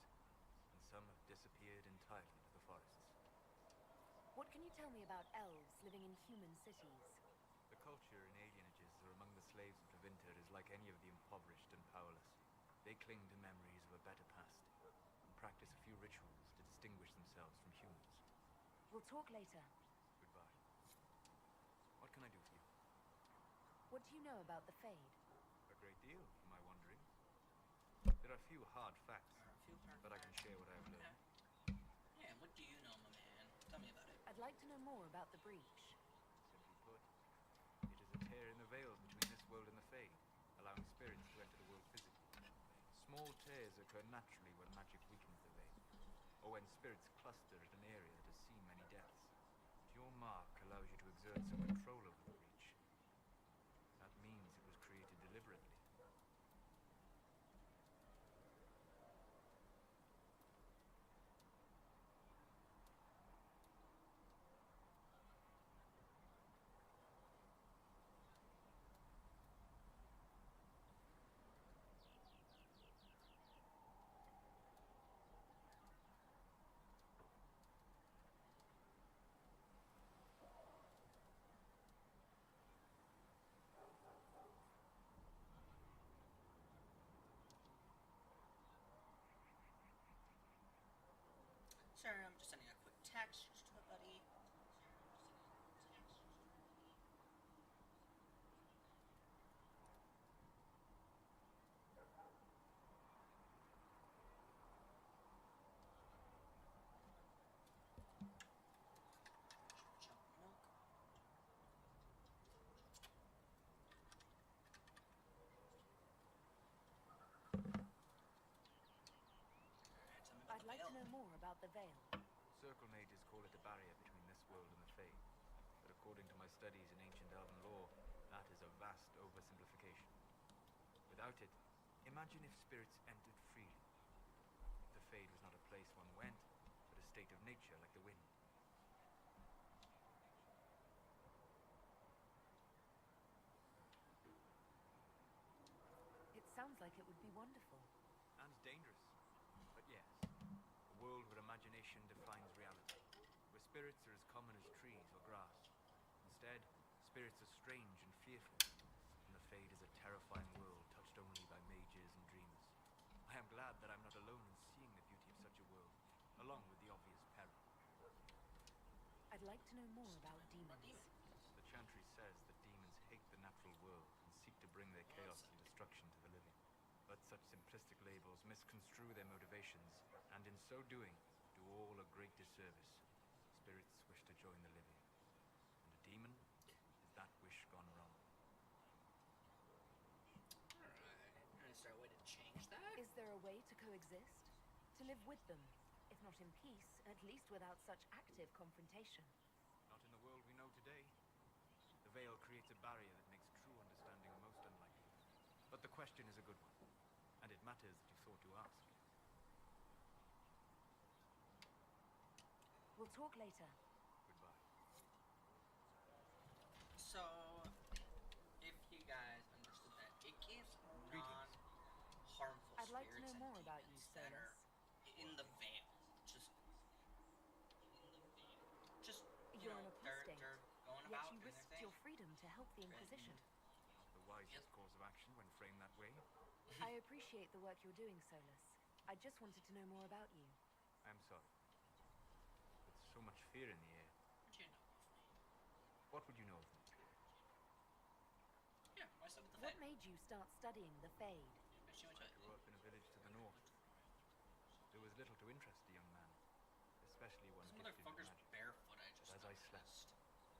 and some have disappeared entirely into the forests. What can you tell me about elves living in human cities? The culture in alienages or among the slaves of Devinter is like any of the impoverished and powerless. They cling to memories of a better past, and practice a few rituals to distinguish themselves from humans. We'll talk later. Goodbye. What can I do for you? What do you know about the Fade? A great deal, for my wondering. There are few hard facts, but I can share what I have learned. Yeah, what do you know, my man? Tell me about it. I'd like to know more about the breach. Simply put, it is a tear in the veil between this world and the Fade, allowing spirits to enter the world physically. Small tears occur naturally when magic weakens the veil, or when spirits cluster at an area that has seen many deaths. But your mark allows you to exert some control over the breach. That means it was created deliberately. Sorry, I'm just sending a quick text to a buddy. I'd like to know more about the Veil. Circle mages call it a barrier between this world and the Fade, but according to my studies in ancient elven lore, that is a vast oversimplification. Without it, imagine if spirits entered freely. The Fade was not a place one went, but a state of nature like the wind. It sounds like it would be wonderful. And dangerous. But yes, a world where imagination defines reality, where spirits are as common as trees or grass. Instead, spirits are strange and fearful, and the Fade is a terrifying world touched only by mages and dreamers. I am glad that I'm not alone in seeing the beauty of such a world, along with the obvious peril. I'd like to know more about demons. The Chantry says that demons hate the natural world and seek to bring their chaos and destruction to the living. But such simplistic labels misconstrue their motivations, and in so doing, do all a great disservice. Spirits wish to join the living, and a demon is that wish gone wrong. Alright, is there a way to change that? Is there a way to coexist? To live with them? If not in peace, at least without such active confrontation. Not in the world we know today. The veil creates a barrier that makes true understanding most unlikely. But the question is a good one, and it matters that you thought to ask. We'll talk later. Goodbye. So, if you guys understood that, it gives non-harmful I'd like to know spirits more and about you, demons that are Solus. in the veil. Just you You're know, in a they're apostate, going yet about you doing their risked thing. your freedom to help the Inquisition. The wisest course of action when framed that way. I appreciate the work you're doing, Solus. I just wanted to know more about you. I'm sorry. With so much fear in the air. What What would do you know of me? you know of me? Yeah, why study the What Fade? made you start studying the Fade? She went to I grew up in a village to the north. There was little to interest a young man, especially one This gifted in motherfucker's magic. barefoot. I just But as I slept,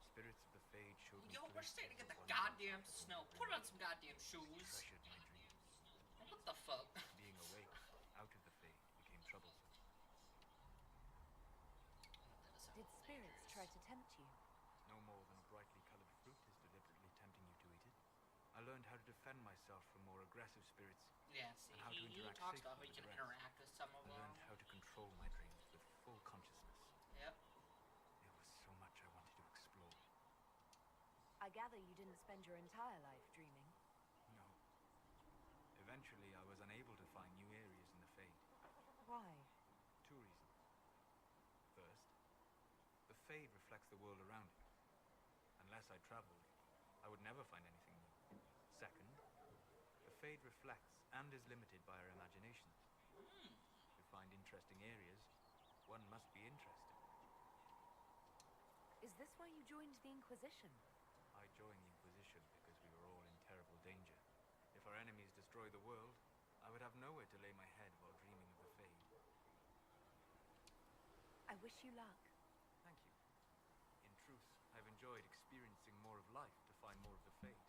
spirits of the Fade showed me Yo, we're glimpses starting to get of the wonders goddamn that snow. only Put on bring some goddamn shoes. treasured my dreams. What the fuck? Being awake, out of the Fade, became troublesome. Did spirits try to tempt you? No more than a brightly colored fruit is deliberately tempting you to eat it. I learned how to defend myself from more aggressive spirits. Yeah, see, and how to he interact talks safely about how you with can the rest. interact with some of I them. learned how to control my dreams with full consciousness. Yep. There was so much I wanted to explore. I gather you didn't spend your entire life dreaming. No. Eventually, I was unable to find new areas in the Fade. Why? Two reasons. First, the Fade reflects the world around it. Unless I traveled, I would never find anything new. Second, the Fade reflects and is limited by our imaginations. To find interesting areas, one must be interested. Is this why you joined the Inquisition? I joined the Inquisition because we were all in terrible danger. If our enemies destroy the world, I would have nowhere to lay my head while dreaming of the Fade. I wish you luck. Thank you. In truth, I've enjoyed experiencing more of life to find more of the Fade.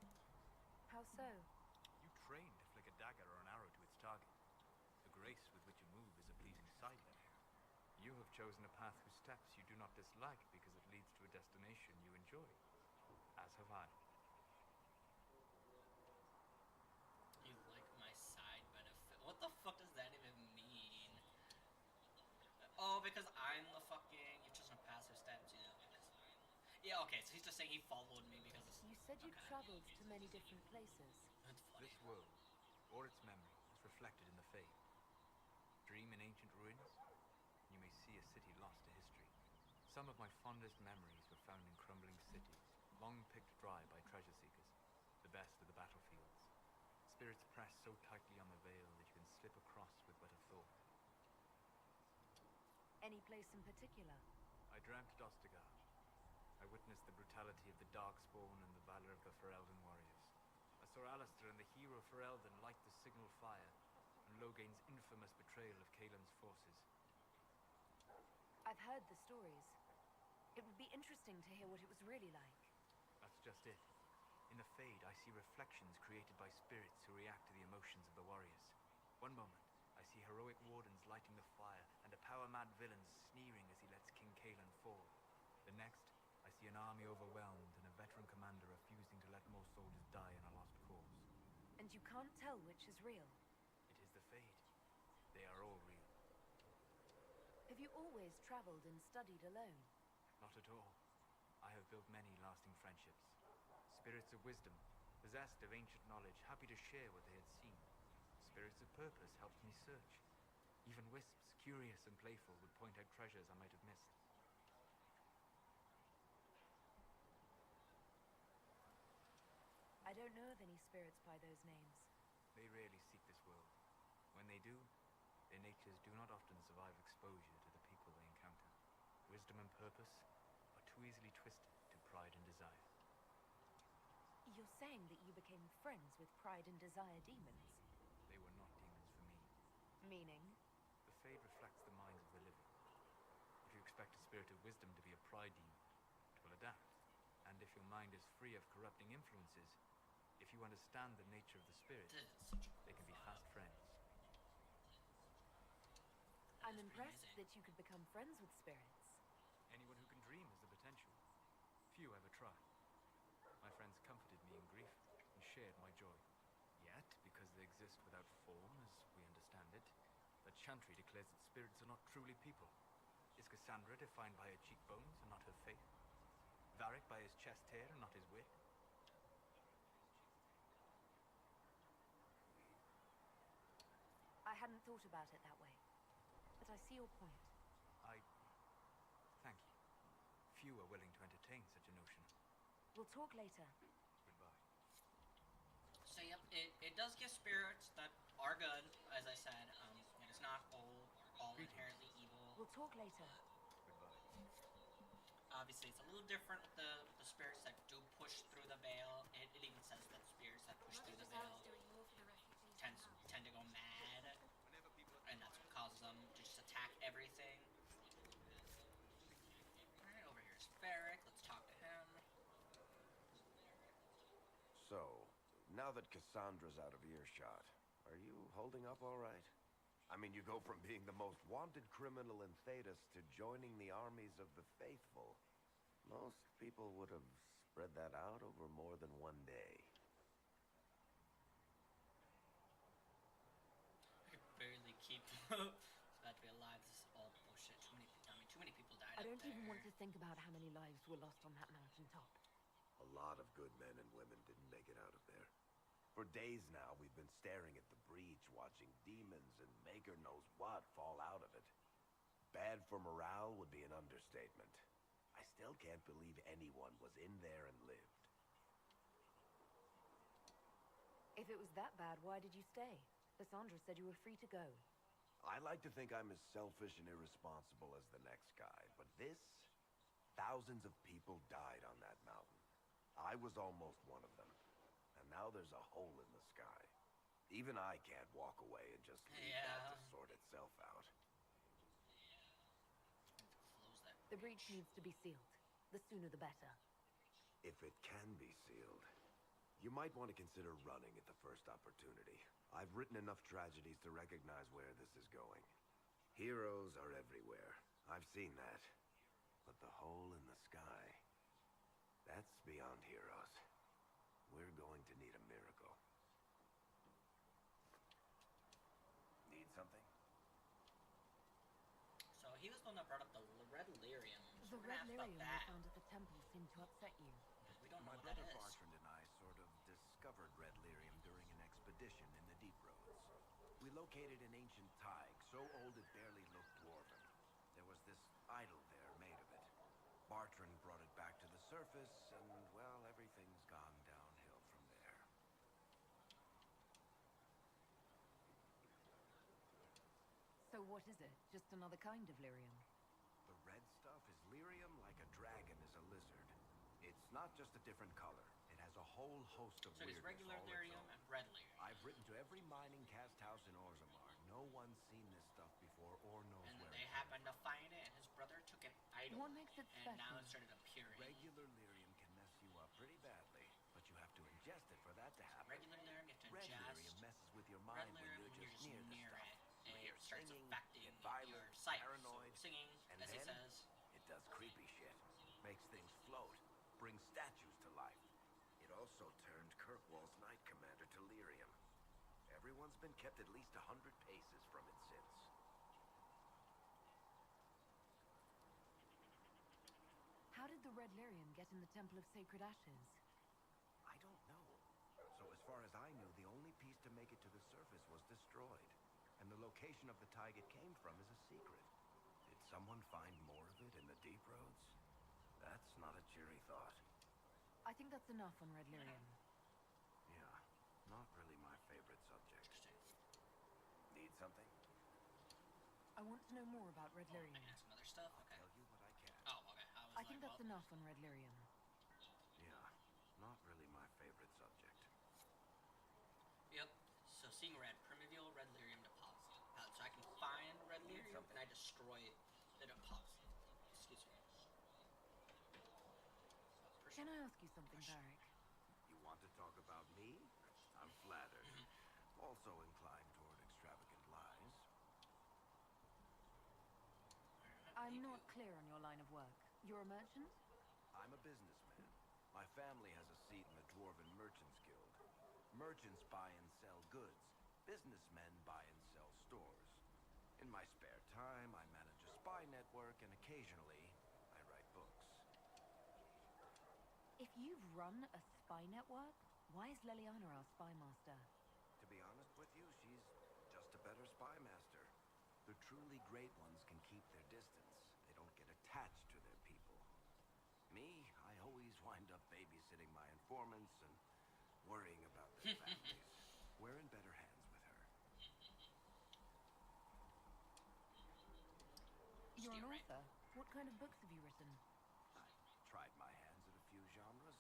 How so? You train to flick a dagger or an arrow to its target. The grace with which you move is a pleasing sight. You have chosen a path whose steps you do not dislike because it leads to a destination you enjoy. As have I. You like my side benefit. What the fuck does that even mean? Oh, because I'm the fucking. You've chosen a passive steps, you know. Yeah, okay, so he's just saying he followed me because. You said you've traveled to many different places. That's funny. This world, or its memory, is reflected in the Fade. Dream in ancient ruins, you may see a city lost to history. Some of my fondest memories were found in crumbling cities, long picked dry by treasure seekers, the best of the battlefields. Spirits press so tightly on the veil that you can slip across with but a thought. Any place in particular? I dreamt at Ostagar. I witnessed the brutality of the Darkspawn and the valor of the Ferelden warriors. I saw Alistair and the hero Ferelden light the signal fire, and Logain's infamous betrayal of Caelan's forces. I've heard the stories. It would be interesting to hear what it was really like. That's just it. In the Fade, I see reflections created by spirits who react to the emotions of the warriors. One moment, I see heroic wardens lighting the fire, and a power-mad villain sneering as he lets King Caelan fall. The next, I see an army overwhelmed and a veteran commander refusing to let more soldiers die in a lost cause. And you can't tell which is real. It is the Fade. They are all real. Have you always traveled and studied alone? Not at all. I have built many lasting friendships. Spirits of wisdom, possessed of ancient knowledge, happy to share what they had seen. Spirits of purpose helped me search. Even wisps, curious and playful, would point out treasures I might have missed. I don't know of any spirits by those names. They rarely seek this world. When they do, their natures do not often survive exposure to the people they encounter. Wisdom and purpose are too easily twisted to pride and desire. You're saying that you became friends with Pride and Desire demons? They were not demons for me. Meaning? The Fade reflects the minds of the living. If you expect a spirit of wisdom to be a pride demon, it will adapt. And if your mind is free of corrupting influences, if you understand the nature of the spirit, they can be fast friends. I'm I'm pretty impressed amazing. that you could become friends with spirits. Anyone who can dream has the potential. Few ever try. My friends comforted me in grief and shared my joy. Yet, because they exist without form, as we understand it, the Chantry declares that spirits are not truly people. Is Cassandra defined by her cheekbones and not her faith? Varric by his chest hair and not his wit? I hadn't thought about it that way, but I see your point. Thank you. Few are willing to entertain such a notion. We'll talk later. Goodbye. So yep, it does give spirits that are good, as I said. It's not all inherently evil. We'll talk later. Goodbye. Obviously, it's a little different with the spirits that do push through the veil. It even says that spirits that push through the veil tend to go mad, and that's what causes them to just attack everything. Alright, over here is Varric. Let's talk to him. So, now that Cassandra's out of earshot, are you holding up all right? I mean, you go from being the most wanted criminal in Thedas to joining the armies of the faithful. Most people would have spread that out over more than one day. I could barely keep up. Glad to be alive. This is all bullshit. Too many people died I up don't there. even want to think about how many lives were lost on that mountaintop. A lot of good men and women didn't make it out of there. For days now, we've been staring at the breach, watching demons and maker knows what fall out of it. Bad for morale would be an understatement. I still can't believe anyone was in there and lived. If it was that bad, why did you stay? Cassandra said you were free to go. I like to think I'm as selfish and irresponsible as the next guy, but this... Thousands of people died on that mountain. I was almost one of them. And now there's a hole in the sky. Even I can't walk away and just leave that to sort itself out. The breach needs to be sealed. The sooner the better. If it can be sealed, you might want to consider running at the first opportunity. I've written enough tragedies to recognize where this is going. Heroes are everywhere. I've seen that. But the hole in the sky, that's beyond heroes. We're going to need a miracle. Need something? So he was the one that brought up the red lyrium. The red lyrium we found at the temple seemed to upset you. We don't know My what that brother is. Bartrand and I sort of discovered red lyrium during an expedition in the Deep Roads. We located an ancient thaig, so old it barely looked dwarven. There was this idol there made of it. Bartrand brought it back to the surface, and, well, everything's gone downhill from there. So what is it? Just another kind of lyrium? The red stuff is lyrium like a dragon is a lizard. It's not just a different color. It has a whole host of So there's weirdness regular all its lyrium own. and red lyrium. I've written to every mining cast house in Orzammar. No one's seen this stuff before or knows And where they it happened to find it, and his brother took an idol. What makes it and now special? it started appearing. Regular lyrium can mess you up pretty badly, but you have to ingest it for that to happen. Regular lyrium, you have to Red ingest. lyrium messes with your Red mind when lyrium, you're just near the stuff. it, You and hear it starts singing, affecting get violent, your sight. paranoid, So singing, and as he then says. it does creepy shit. Makes things float, brings statues to life. It also turned Kirkwall's Knight Commander to lyrium. Everyone's been kept at least 100 paces from it since. How did the red lyrium get in the Temple of Sacred Ashes? I don't know. So as far as I knew, the only piece to make it to the surface was destroyed. And the location of the thaig it came from is a secret. Did someone find more of it in the Deep Roads? That's not a cheery thought. I think that's enough on red lyrium. Yeah, not really my favorite subject. Need something? I want to know more about red I lyrium. can ask some other stuff. I'll Okay. tell you what I can. Oh, okay. I think that's enough on red lyrium. Yeah, not really my favorite subject. Yep. So seeing red, primordial red lyrium deposit. So I can find red lyrium and I destroy the deposit. Excuse me. Can I ask you something, Varric? You want to talk about me? I'm flattered. Also inclined toward extravagant lies. not clear on your line of work. You're a merchant? I'm a businessman. My family has a seat in the Dwarven Merchants Guild. Merchants buy and sell goods. Businessmen buy and sell stores. In my spare time, I manage a spy network, and occasionally, I write books. If you've run a spy network, why is Leliana our spy master? To be honest with you, she's just a better spy master. The truly great ones can keep their distance. They don't get attached to their people. Me, I always wind up babysitting my informants and worrying about their families. We're in better hands with her. You're an author. What kind of books have you written? I've tried my hands at a few genres.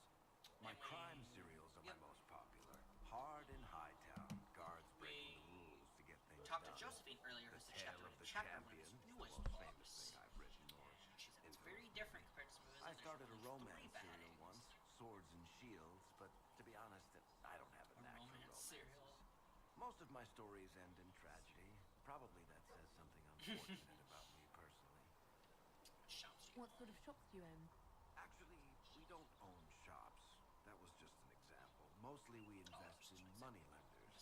My crime serials are my most popular. Hard in Hightown, guards breaking the rules to get things Talked done. to Josephine earlier, The who's the Tale chapter of the chapter Champion, runner's the newest most famous books. thing I've written, or She said it's very different compared to some of his I others. started a Only romance 3 serial baddies. once, Swords and Shields, but to be honest, I don't have a knack for Romance romances. serial. Most of my stories end in tragedy. Probably that says something unfortunate about me personally. What sort of shops do you own? Actually, we don't own shops. That was just an example. Mostly we invest in money lenders.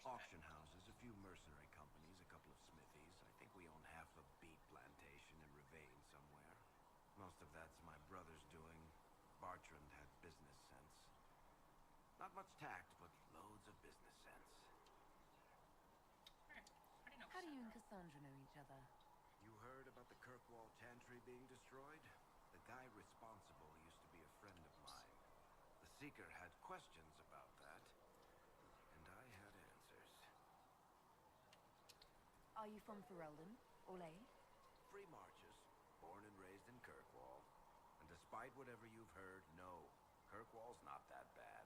Auction houses, a few mercenary companies, a couple of smithies. I think we own half a beet plantation in Ravane somewhere. Most of that's my brother's doing. Bartrand had business sense. Not much tact, but loads of business sense. How do you and Cassandra know each other? You heard about the Kirkwall Chantry being destroyed? The guy responsible used to be a friend of mine. The Seeker had questions about that, and I had answers. Are you from Ferelden? Orlais? Free Marches, born and raised in Kirkwall. And despite whatever you've heard, no, Kirkwall's not that bad.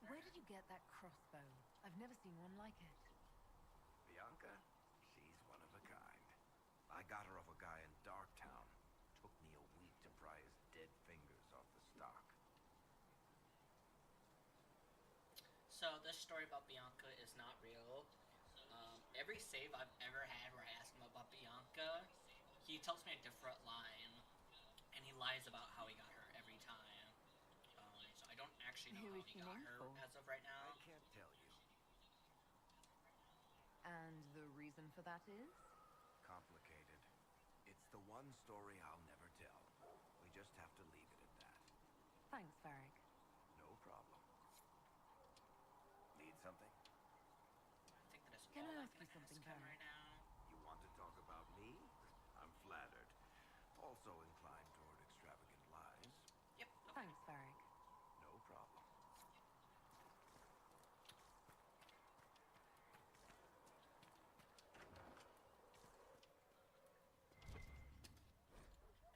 Where did you get that crossbow? I've never seen one like it. Bianca? She's one of a kind. I got her off a guy in Darktown. Took me a week to pry his dead fingers off the stock. So this story about Bianca is not real. Every save I've ever had where I ask him about Bianca, he tells me a different line, and he lies about how he got her every time. So I don't actually know how he got her as of right now. I can't tell you. And the reason for that is? Complicated. It's the one story I'll never tell. We just have to leave it at that. Thanks, Varric. No problem. Need something? Can I ask you something, Varric? Right now. You want to talk about me? I'm flattered. Also inclined toward extravagant lies. Yep. Thanks, Varric. No problem.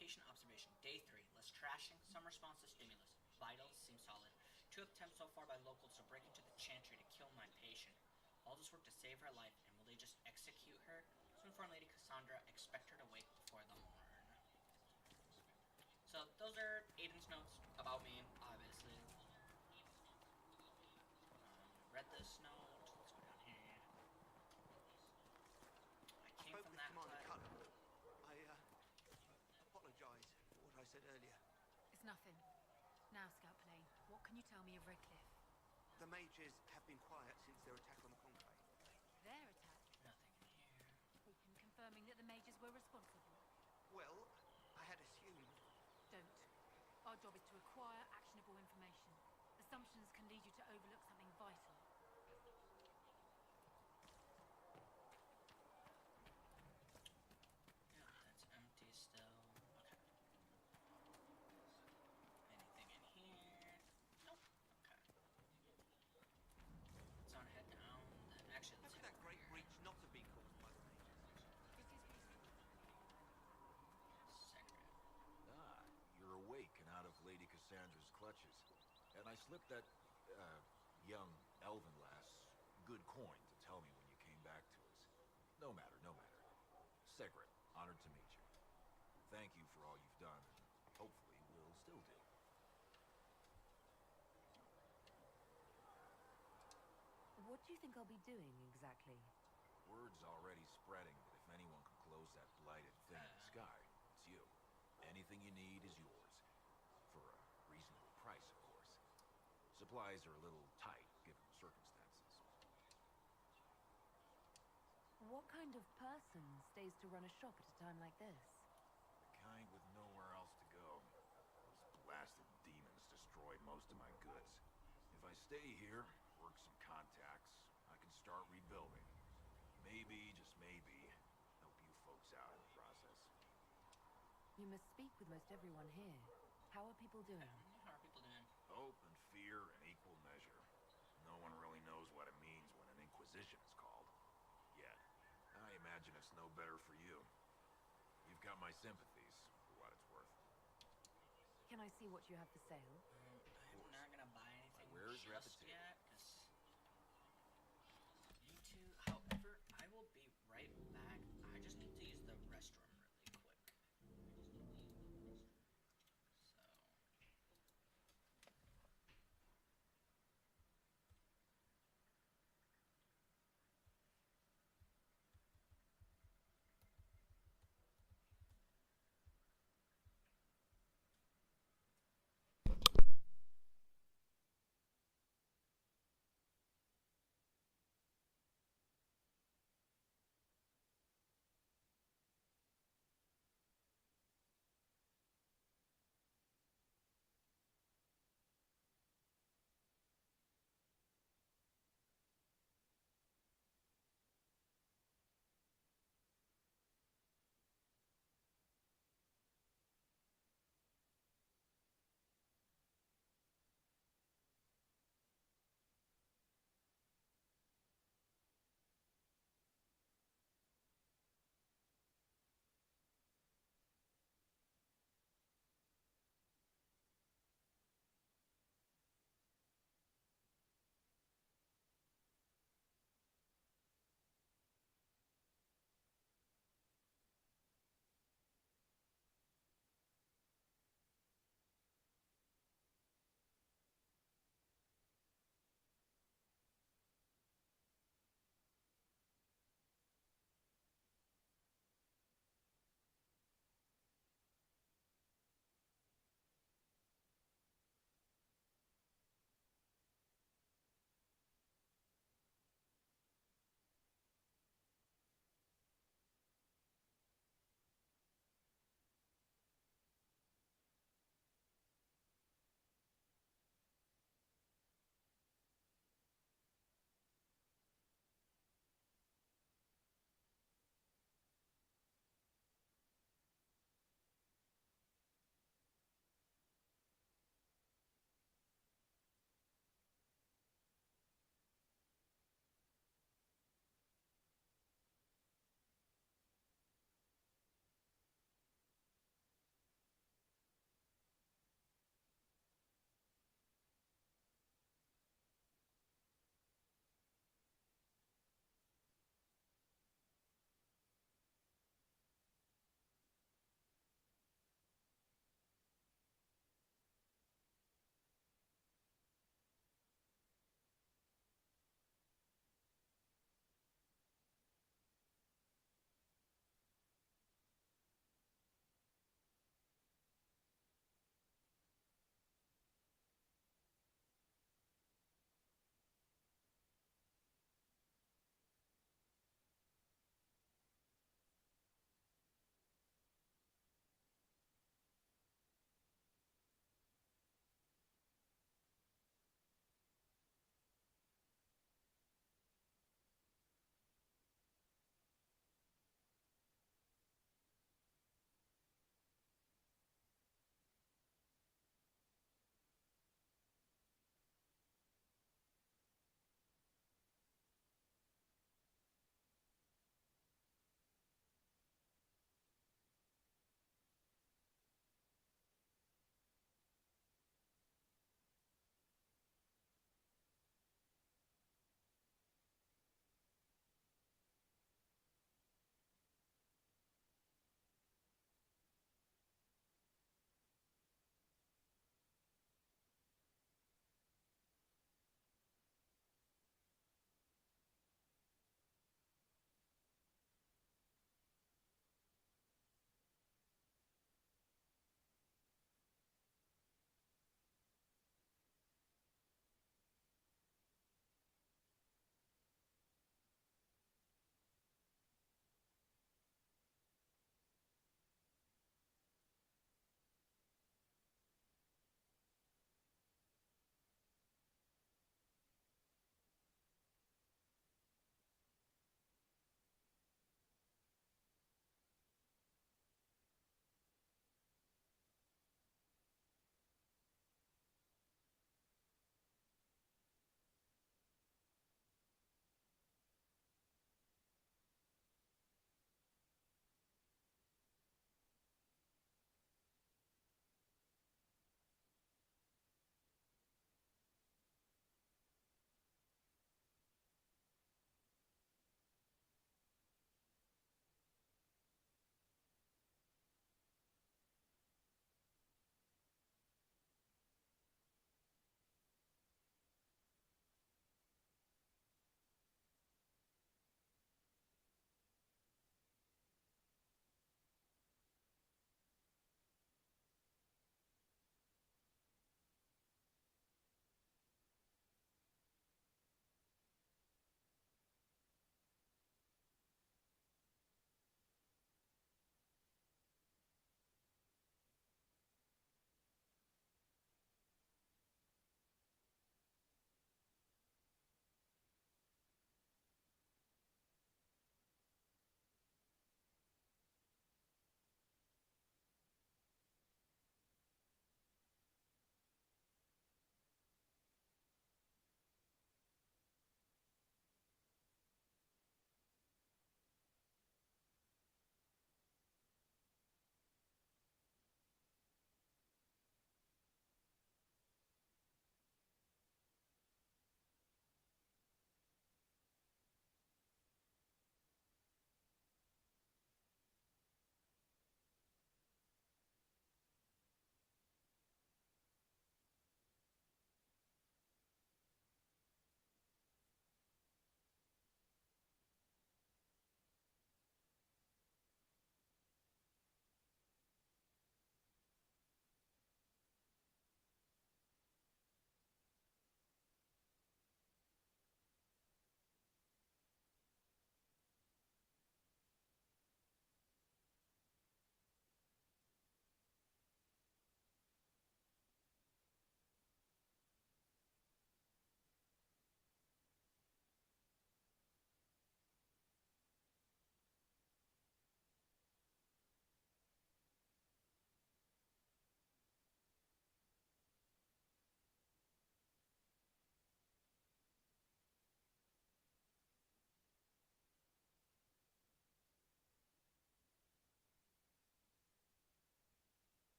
Patient observation. Day 3. Less trashing. Some response to stimulus. Vitals seem solid. 2 attempts so far by locals to break into the chantry to kill my patient. All this work to save her life, and will they just execute her? So inform Lady Cassandra, expect her to wake before the morn. So those are Aiden's notes about me, obviously. Read this note. Let's go down here. I came from that class. I apologize for what I said earlier. It's nothing. Now, Scout Plane, what can you tell me of Redcliffe? The mages have been quiet since their attack on the Conclave. Their attack? Nothing in here. Open confirming that the mages were responsible. Well, I had assumed. Don't. Our job is to acquire actionable information. Assumptions can lead you to overlook something vital. Yeah, that's empty still. Okay. Anything in here? Nope. Okay. Let's on head down. Then actually, How let's could that great breach not have been caused by the mages? You're awake and out of Lady Cassandra's clutches. And I slipped that, young elven lass good coin to tell me when you came back to us. No matter, no matter. Segret, honored to meet you. Thank you for all you've done, and hopefully will still do. What do you think I'll be doing exactly? Word's already spreading that if anyone can close that blighted thing Everything you need is yours. For a reasonable price, of course. Supplies are a little tight, given the circumstances. What kind of person stays to run a shop at a time like this? The kind with nowhere else to go. Those blasted demons destroyed most of my goods. If I stay here, work some contacts, I can start rebuilding. Maybe, just maybe, help you folks out in the process. You must speak with most everyone here. How are people doing? How are people doing? Hope and fear in equal measure. No one really knows what it means when an Inquisition is called. Yet. I imagine it's no better for you. You've got my sympathies, for what it's worth. Can I see what you have for sale? I'm not gonna buy anything Where's just repetition? yet, 'cause you two. However, I will be right back. I just need to use the restroom really quick.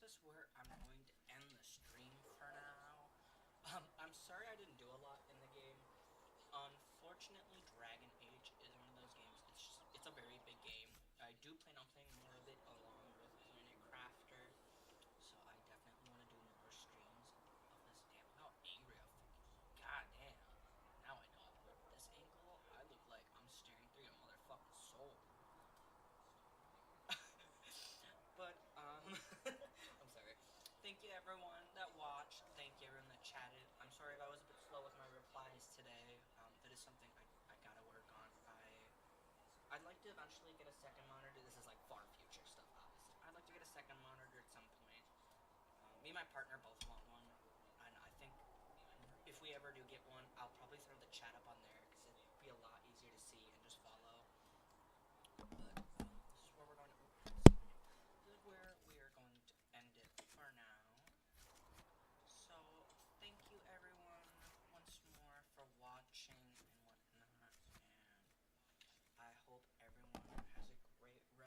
is where I'm going to end the stream for now. I'm sorry I didn't do a lot in the game. Unfortunately, Dragon Age is one of those games. It's a very big game. I do plan on playing more of it along with Planet Crafter, so I definitely want to do more streams of this. Damn, how angry I fucking. God damn. Now I know I look this angle. I look like I'm staring through your motherfucking soul. But, I'm sorry. Thank you everyone that watched. Thank you everyone that chatted. I'm sorry if I was a bit slow with my replies today. That is something I gotta work on. I'd like to eventually get a second monitor. This is like far future stuff, obviously. I'd like to get a second monitor at some point. Me and my partner both want one. And I think if we ever do get one, I'll probably throw the chat up on there because it'd be a lot easier to see and just follow. But